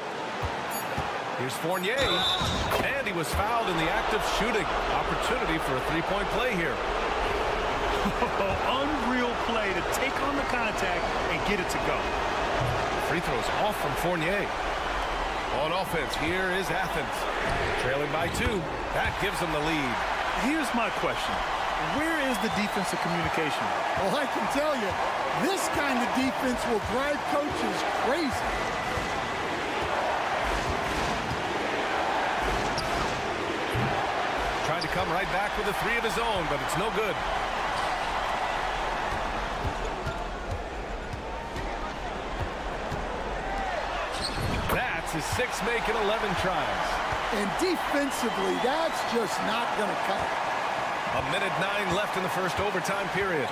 Here's Fournier. And he was fouled in the act of shooting. Opportunity for a 3-point play here. Unreal play to take on the contact and get it to go. Free throws off from Fournier. On offense, here is Athens. Trailing by 2. That gives them the lead. Here's my question. Where is the defensive communication? Well, I can tell you, this kind of defense will drive coaches crazy. Trying to come right back with a 3 of his own, but it's no good. That's his 6th make in 11 tries. And defensively, that's just not going to cut it. A minute 9 left in the first overtime period.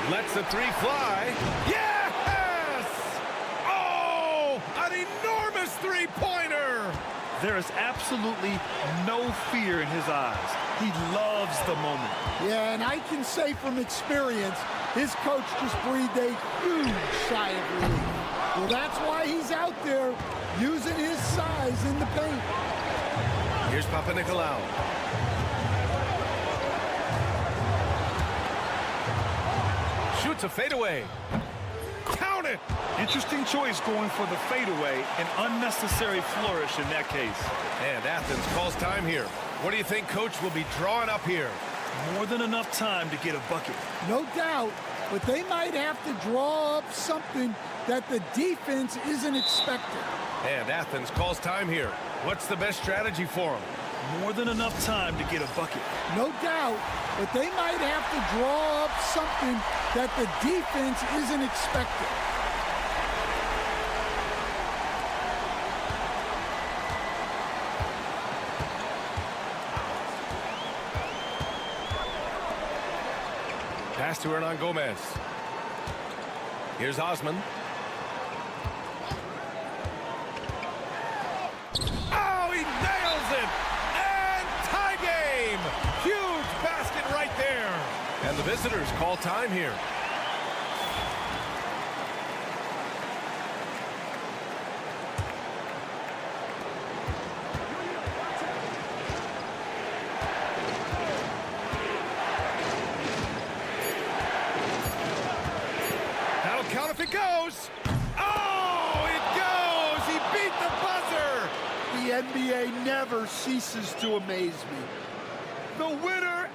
Lets the 3 fly. Yes! Oh, an enormous 3-pointer! There is absolutely no fear in his eyes. He loves the moment. Yeah, and I can say from experience, his coach just breathed a huge sigh of relief. Well, that's why he's out there using his size in the paint. Here's Papanikolaou. Shoots a fadeaway. Count it! Interesting choice going for the fadeaway. An unnecessary flourish in that case. And Athens calls time here. What do you think Coach will be drawing up here? More than enough time to get a bucket. No doubt, but they might have to draw up something that the defense isn't expecting. And Athens calls time here. What's the best strategy for them? More than enough time to get a bucket. No doubt, but they might have to draw up something that the defense isn't expecting. Pass to Hernan Gomez. Here's Osman. Oh, he nails it! And tie game! Huge basket right there. And the visitors call time here. Count if it goes. Oh, it goes. He beat the buzzer. The NBA never ceases to amaze me. The winner.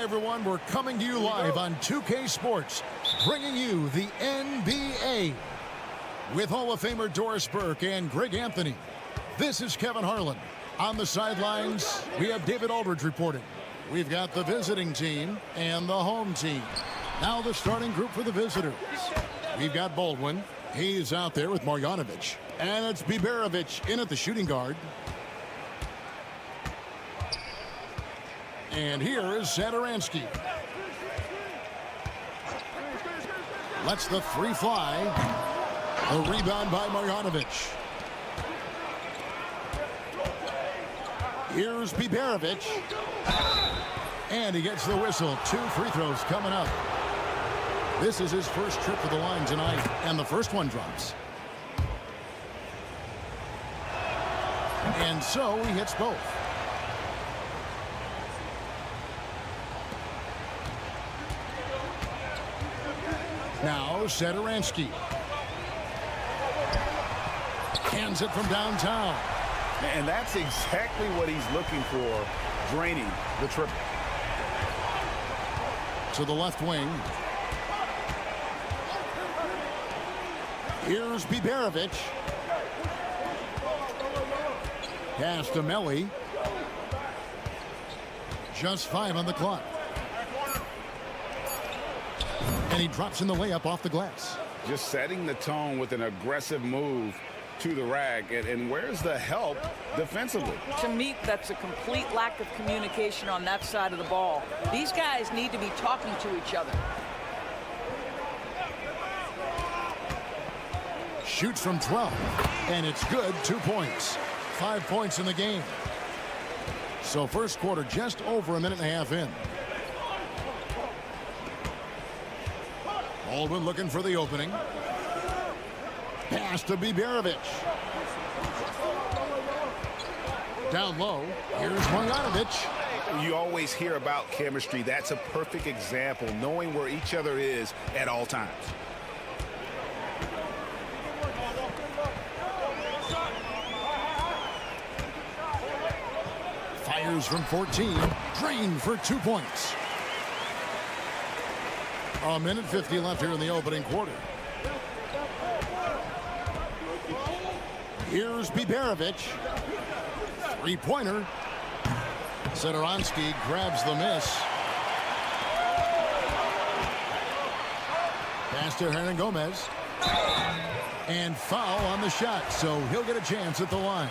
Hi, everyone. We're coming to you live on 2K Sports, bringing you the NBA with Hall of Famer Doris Burke and Greg Anthony. This is Kevin Harlan. On the sidelines, we have David Aldridge reporting. We've got the visiting team and the home team. Now the starting group for the visitors. We've got Baldwin. He's out there with Marjanovic. And it's Biberovic in at the shooting guard. And here is Satoransky. Lets the three fly. A rebound by Marjanovic. Here's Biberovic. And he gets the whistle. 2 free throws coming up. This is his first trip to the line tonight, and the first one drops. And so he hits both. Now Satoransky. Hands it from downtown. And that's exactly what he's looking for, draining the triple. To the left wing. Here's Biberovic. Pass to Melli. Just 5 on the clock. And he drops in the layup off the glass. Just setting the tone with an aggressive move to the rack. And where's the help defensively? To me, that's a complete lack of communication on that side of the ball. These guys need to be talking to each other. Shoots from 12. And it's good. 2 points. 5 points in the game. So first quarter just over a minute and a half in. Baldwin looking for the opening. Pass to Biberovic. Down low. Here's Marjanovic. You always hear about chemistry. That's a perfect example, knowing where each other is at all times. Fires from 14. Drained for 2 points. A minute 50 left here in the opening quarter. Here's Biberovic. Three-pointer. Satoransky grabs the miss. Pass to Hernan Gomez. And foul on the shot, so he'll get a chance at the line.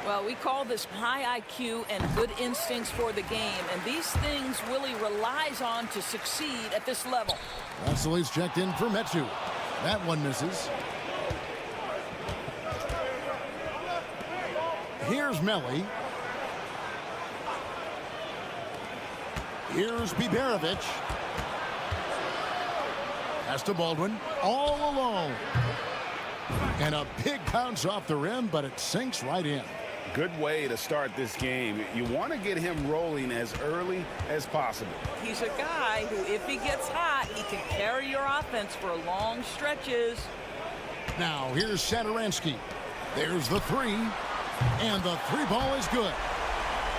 Well, we call this high IQ and good instincts for the game, and these things Willie relies on to succeed at this level. Vassili's checked in for Metu. That one misses. Here's Melli. Here's Biberovic. Pass to Baldwin. All alone. And a big bounce off the rim, but it sinks right in. Good way to start this game. You want to get him rolling as early as possible. He's a guy who, if he gets hot, he can carry your offense for long stretches. Now, here's Satoransky. There's the three. And the three ball is good.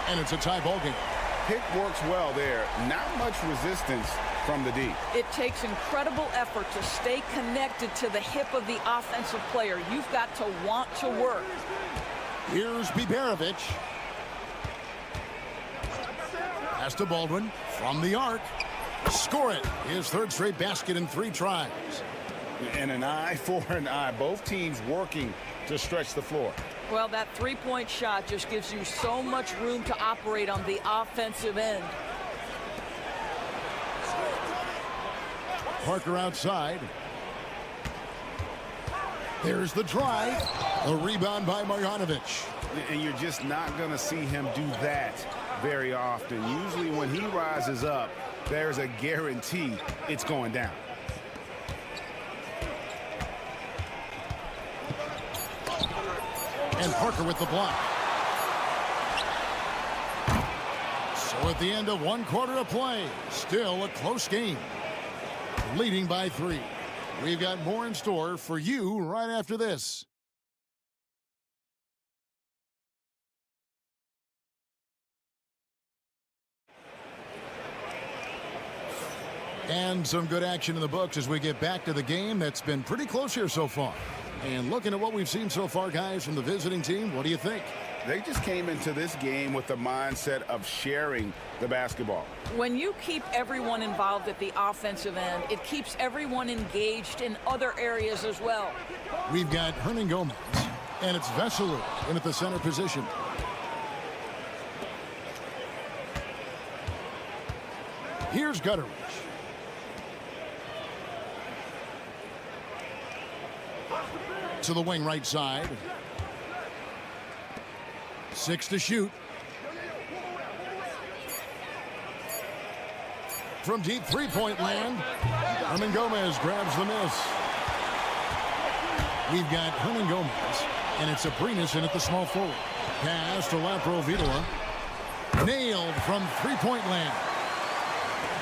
And it's a tie ball game. Pick works well there. Not much resistance from the D. It takes incredible effort to stay connected to the hip of the offensive player. You've got to want to work. Here's Biberovic. Pass to Baldwin from the arc. Score it. His third straight basket in 3 tries. And an eye for an eye. Both teams working to stretch the floor. Well, that three-point shot just gives you so much room to operate on the offensive end. Parker outside. There's the drive. A rebound by Marjanovic. And you're just not going to see him do that very often. Usually when he rises up, there's a guarantee it's going down. And Parker with the block. So at the end of 1 quarter of play, still a close game. Leading by 3. We've got more in store for you right after this. And some good action in the books as we get back to the game that's been pretty close here so far. And looking at what we've seen so far, guys, from the visiting team, what do you think? They just came into this game with the mindset of sharing the basketball. When you keep everyone involved at the offensive end, it keeps everyone engaged in other areas as well. We've got Hernan Gomez, and it's Veselu in at the center position. Here's Gutteridge. To the wing right side. 6 to shoot. From deep three-point land, Hernan Gomez grabs the miss. We've got Hernan Gomez, and it's Aprinas in at the small forward. Pass to Laprovitola. Nailed from three-point land.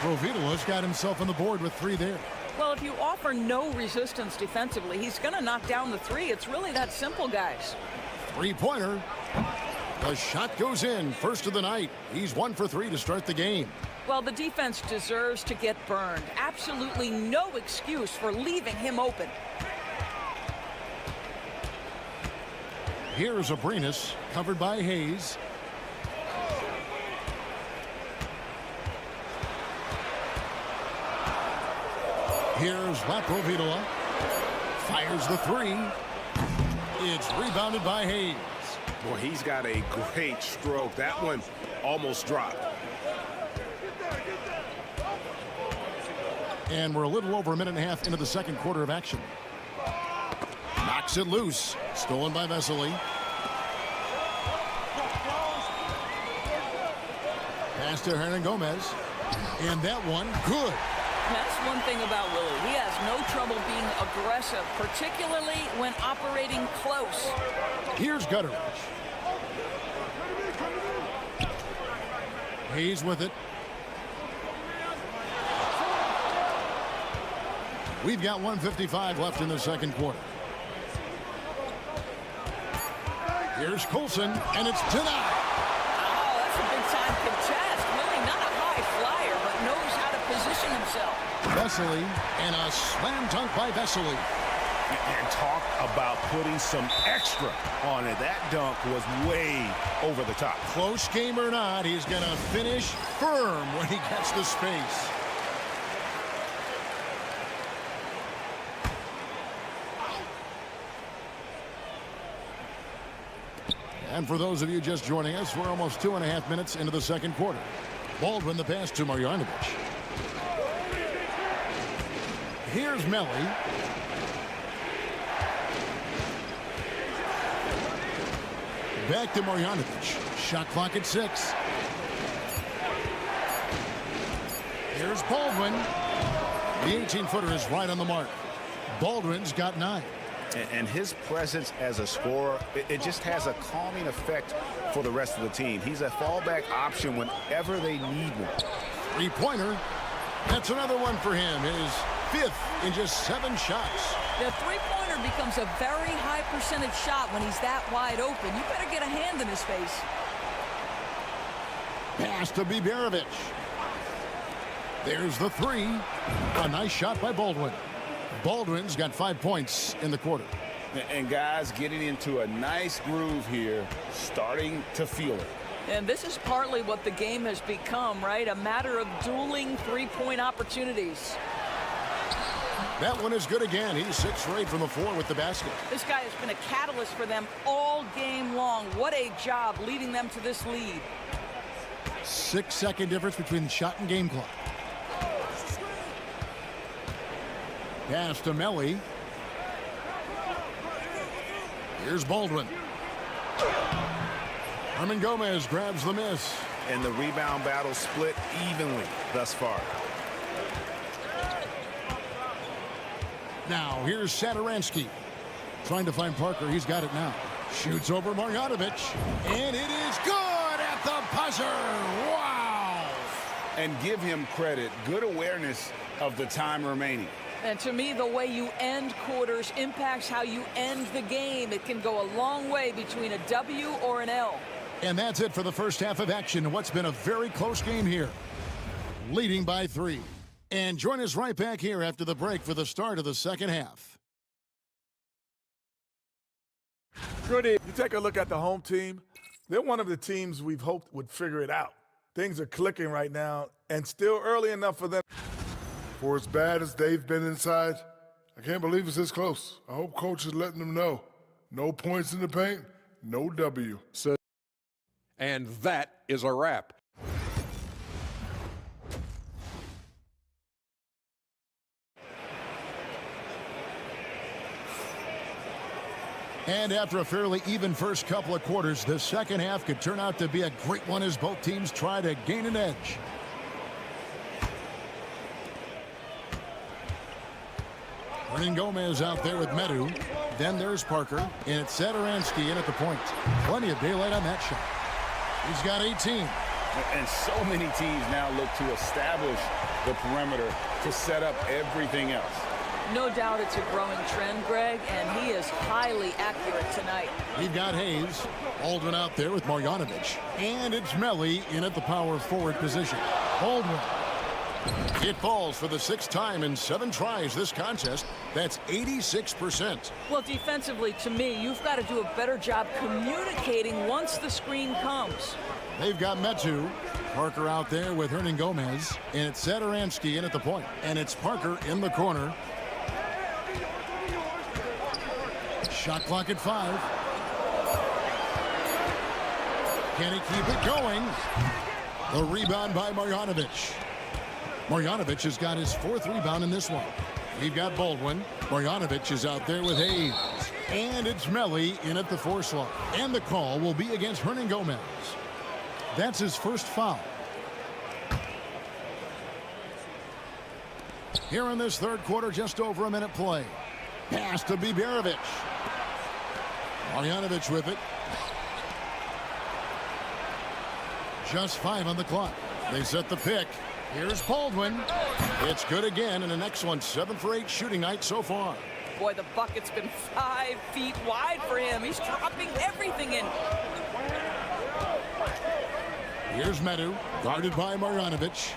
Provitola's got himself on the board with 3 there. Well, if you offer no resistance defensively, he's going to knock down the 3. It's really that simple, guys. Three-pointer. The shot goes in, first of the night. He's 1 for 3 to start the game. Well, the defense deserves to get burned. Absolutely no excuse for leaving him open. Here's Aprinas, covered by Hayes. Here's Laprovitola. Fires the 3. It's rebounded by Hayes. Well, he's got a great stroke. That one almost dropped. And we're a little over a minute and a half into the second quarter of action. Knocks it loose. Stolen by Vesely. Pass to Hernan Gomez. And that one, good. That's one thing about Willie. He has no trouble being aggressive, particularly when operating close. Here's Gutteridge. Hayes with it. We've got 1:55 left in the second quarter. Here's Coulson, and it's denied. Oh, that's a big-time contest. Really not a high flyer, but knows how to position himself. Vesely, and a slam dunk by Vesely. And talk about putting some extra on it. That dunk was way over the top. Close game or not, he's going to finish firm when he gets the space. And for those of you just joining us, we're almost 2.5 minutes into the second quarter. Baldwin the pass to Marjanovic. Here's Melli. Back to Marjanovic. Shot clock at 6. Here's Baldwin. The 18-footer is right on the mark. Baldwin's got 9. And his presence as a scorer, it just has a calming effect for the rest of the team. He's a fallback option whenever they need one. Three-pointer. That's another one for him. His 5th in just 7 shots. The three-pointer becomes a very high percentage shot when he's that wide open. You better get a hand in his face. Pass to Biberovic. There's the 3. A nice shot by Baldwin. Baldwin's got 5 points in the quarter. And guys getting into a nice groove here, starting to feel it. And this is partly what the game has become, right? A matter of dueling three-point opportunities. That one is good again. He's 6 for 8 from the floor with the basket. This guy has been a catalyst for them all game long. What a job leading them to this lead. 6-second difference between shot and game clock. Pass to Melli. Here's Baldwin. Hernan Gomez grabs the miss. And the rebound battle split evenly thus far. Now, here's Satoransky. Trying to find Parker. He's got it now. Shoots over Marjanovic. And it is good at the buzzer. Wow. And give him credit. Good awareness of the time remaining. And to me, the way you end quarters impacts how you end the game. It can go a long way between a W or an L. And that's it for the first half of action. What's been a very close game here. Leading by 3. And join us right back here after the break for the start of the second half. Good evening. You take a look at the home team. They're one of the teams we've hoped would figure it out. Things are clicking right now, and still early enough for them. For as bad as they've been inside, I can't believe it's this close. I hope coach is letting them know. No points in the paint, no W. And that is a wrap. And after a fairly even first couple of quarters, the second half could turn out to be a great one as both teams try to gain an edge. Gomez out there with Medu. Then there's Parker. And it's Satoransky in at the point. Plenty of daylight on that shot. He's got 18. And so many teams now look to establish the perimeter to set up everything else. No doubt it's a growing trend, Greg, and he is highly accurate tonight. We've got Hayes. Baldwin out there with Marjanovic. And it's Melli in at the power forward position. Baldwin. It falls for the sixth time in 7 tries this contest. That's 86%. Well, defensively, to me, you've got to do a better job communicating once the screen comes. They've got Metu. Parker out there with Gomez. And it's Satoransky in at the point. And it's Parker in the corner. Shot clock at 5. Can he keep it going? The rebound by Marjanovic. Marjanovic has got his 4th rebound in this one. We've got Baldwin. Marjanovic is out there with Hayes. And it's Melli in at the 4 slot. And the call will be against Gomez. That's his first foul. Here in this third quarter, just over a minute play. Pass to Biberovic. Marjanovic with it. Just 5 on the clock. They set the pick. Here's Baldwin. It's good again, and an excellent 7 for 8 shooting night so far. Boy, the bucket's been 5 feet wide for him. He's dropping everything in. Here's Medu, guarded by Marjanovic.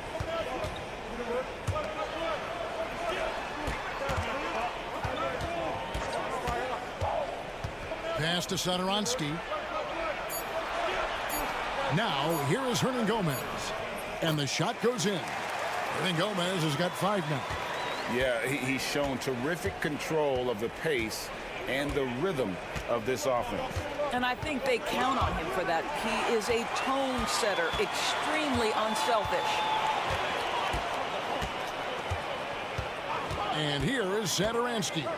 Pass to Satoransky. Now, here is Gomez. And the shot goes in. Gomez has got 5 now. Yeah, he's shown terrific control of the pace and the rhythm of this offense. And I think they count on him for that. He is a tone setter, extremely unselfish. And here is Satoransky.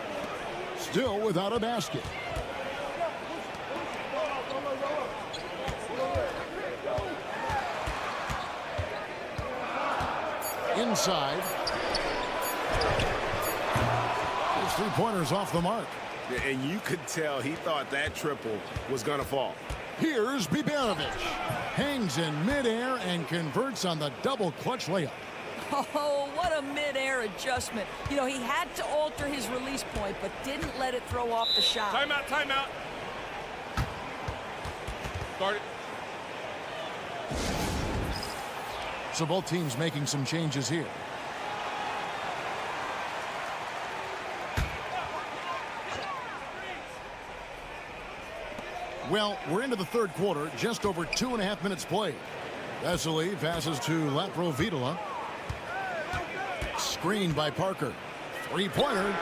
Still without a basket. Inside. His 3-pointers off the mark. And you could tell he thought that triple was going to fall. Here's Biberovic. Hangs in midair and converts on the double clutch layup. Oh, what a mid-air adjustment. You know, he had to alter his release point, but didn't let it throw off the shot. Timeout, timeout. Start it. So both teams making some changes here. Well, we're into the third quarter, just over 2.5 minutes played. Vesely passes to Laprovitola. Screened by Parker. 3-pointer.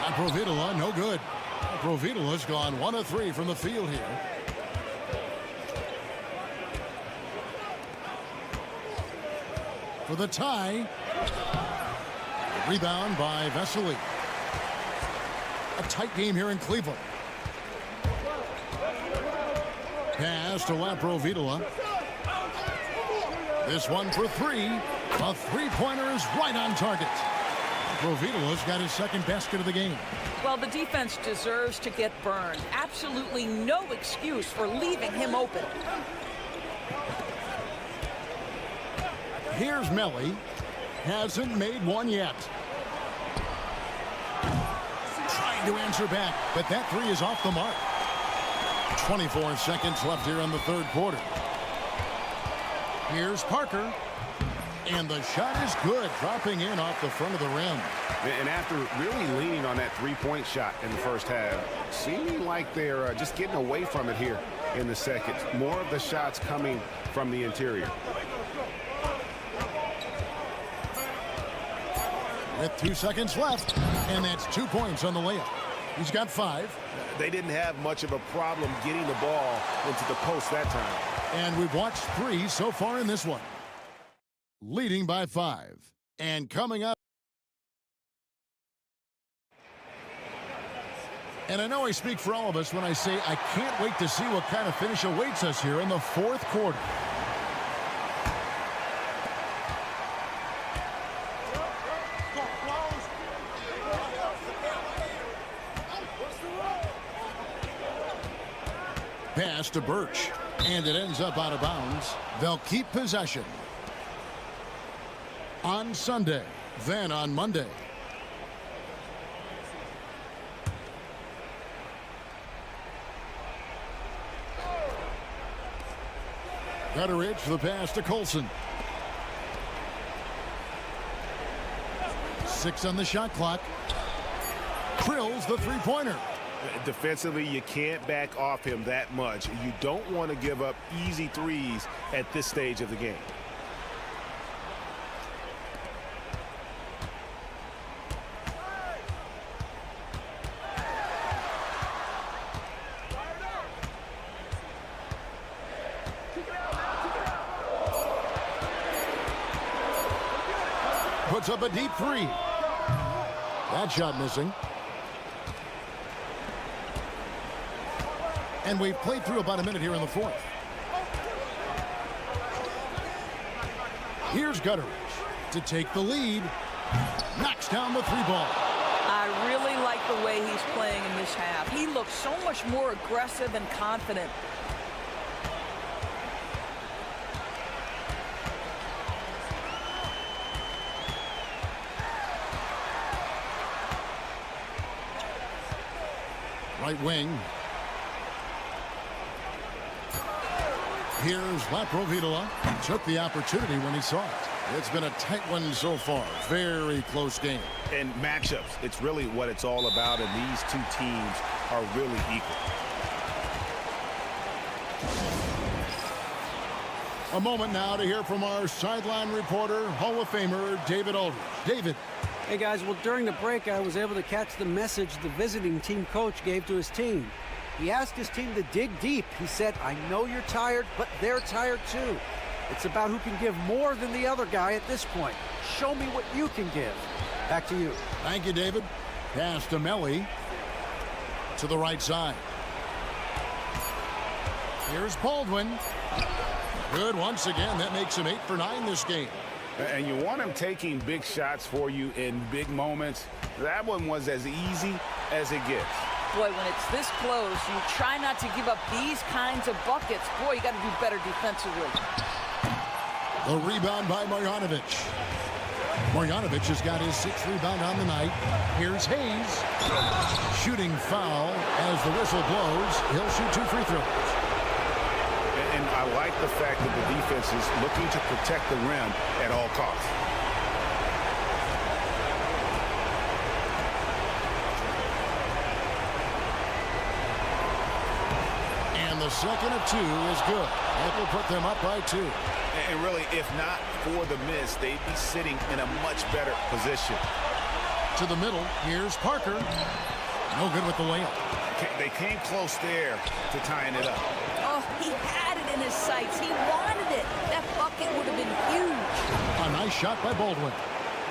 Laprovitola, no good. Laprovitola's gone 1 of 3 from the field here. For the tie. Rebound by Vesely. A tight game here in Cleveland. Pass to Laprovitola. This one for 3. A 3-pointer is right on target. Laprovitola's got his second basket of the game. Well, the defense deserves to get burned. Absolutely no excuse for leaving him open. Here's Melli. Hasn't made one yet. Trying to answer back, but that 3 is off the mark. 24 seconds left here in the third quarter. Here's Parker. And the shot is good, dropping in off the front of the rim. And after really leaning on that three-point shot in the first half, seeming like they're just getting away from it here in the second. More of the shots coming from the interior. With 2 seconds left, and that's 2 points on the layup. He's got 5. They didn't have much of a problem getting the ball into the post that time. And we've watched 3 so far in this one. Leading by 5. And coming up. And I know I speak for all of us when I say I can't wait to see what kind of finish awaits us here in the fourth quarter. Pass to Birch, and it ends up out of bounds. They'll keep possession. On Sunday, then on Monday. Gutteridge, the pass to Colson. 6 on the shot clock. Drills the three-pointer. Defensively, you can't back off him that much. You don't want to give up easy threes at this stage of the game. Puts up a deep 3. That shot missing. And we've played through about a minute here in the fourth. Here's Gutteridge to take the lead. Knocks down the 3 ball. I really like the way he's playing in this half. He looks so much more aggressive and confident. Right wing. Here's Laprovitola. Took the opportunity when he saw it. It's been a tight one so far. Very close game. And matchups, it's really what it's all about, and these two teams are really equal. A moment now to hear from our sideline reporter, Hall of Famer David Aldridge. David. Hey guys, well during the break I was able to catch the message the visiting team coach gave to his team. He asked his team to dig deep. He said, I know you're tired, but they're tired too. It's about who can give more than the other guy at this point. Show me what you can give. Back to you. Thank you, David. Pass to Melly. To the right side. Here's Baldwin. Good once again. That makes him 8 for 9 this game. And you want him taking big shots for you in big moments. That one was as easy as it gets. Boy, when it's this close, you try not to give up these kinds of buckets. Boy, you got to do better defensively. The rebound by Marjanovic. Marjanovic has got his 6th rebound on the night. Here's Hayes. Shooting foul as the whistle blows. He'll shoot 2 free throws. And I like the fact that the defense is looking to protect the rim at all costs. The second of 2 is good. That will put them up by 2. And really, if not for the miss, they'd be sitting in a much better position. To the middle, here's Parker. No good with the layup. They came close there to tying it up. Oh, he had it in his sights. He wanted it. That bucket would have been huge. A nice shot by Baldwin.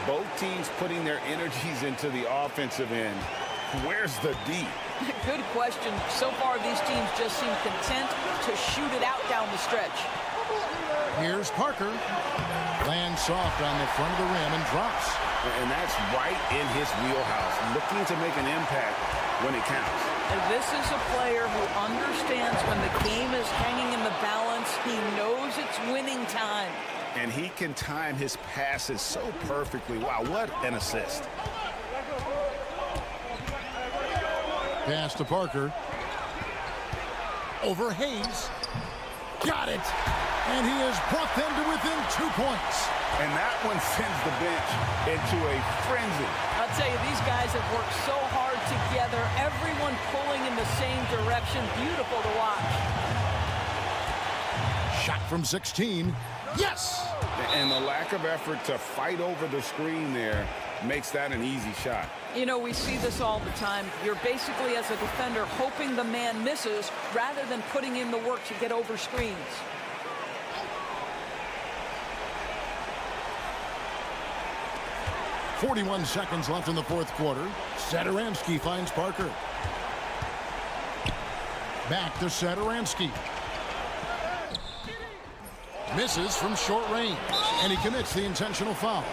Both teams putting their energies into the offensive end. Where's the D? Good question. So far, these teams just seem content to shoot it out down the stretch. Here's Parker. Lands soft on the front of the rim and drops. And that's right in his wheelhouse. Looking to make an impact when it counts. And this is a player who understands when the game is hanging in the balance. He knows it's winning time. And he can time his passes so perfectly. Wow, what an assist. Pass to Parker. Over Hayes. Got it. And he has brought them to within 2 points. And that one sends the bench into a frenzy. I'll tell you, these guys have worked so hard together. Everyone pulling in the same direction. Beautiful to watch. Shot from 16. Yes! And the lack of effort to fight over the screen there makes that an easy shot. You know, we see this all the time. You're basically, as a defender, hoping the man misses rather than putting in the work to get over screens. .41 seconds left in the fourth quarter. Satoransky finds Parker. Back to Satoransky. Misses from short range, and he commits the intentional foul.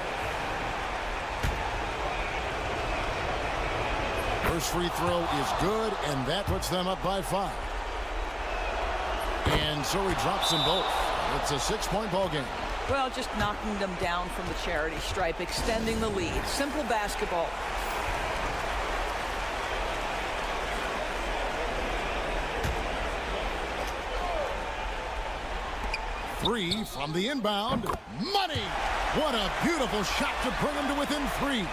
First free throw is good, and that puts them up by 5. And so he drops them both. It's a 6-point ball game. Well, just knocking them down from the charity stripe, extending the lead. Simple basketball. Three from the inbound. Money! What a beautiful shot to bring him to within 3.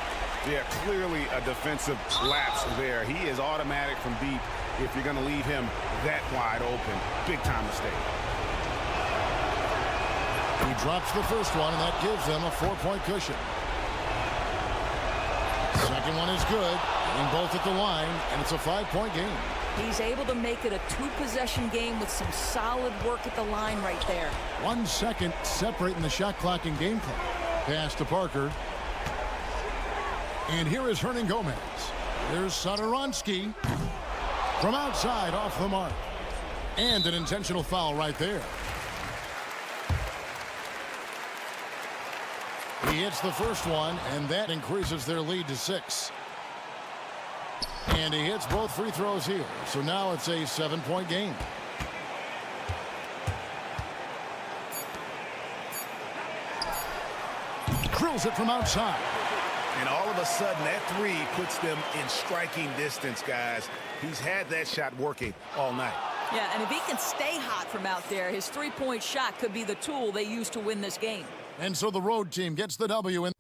Yeah, clearly a defensive lapse there. He is automatic from deep if you're going to leave him that wide open. Big time mistake. He drops the first one, and that gives them a 4-point cushion. Second one is good. Getting both at the line, and it's a 5-point game. He's able to make it a 2-possession game with some solid work at the line right there. 1 second separating the shot clock and game clock. Pass to Parker. And here is Hernan Gomez. There's Satoransky. From outside, off the mark. And an intentional foul right there. He hits the first one, and that increases their lead to 6. And he hits both free throws here. So now it's a 7-point game. Drills it from outside. And all of a sudden, that 3 puts them in striking distance, guys. He's had that shot working all night. Yeah, and if he can stay hot from out there, his 3-point shot could be the tool they use to win this game. And so the road team gets the W.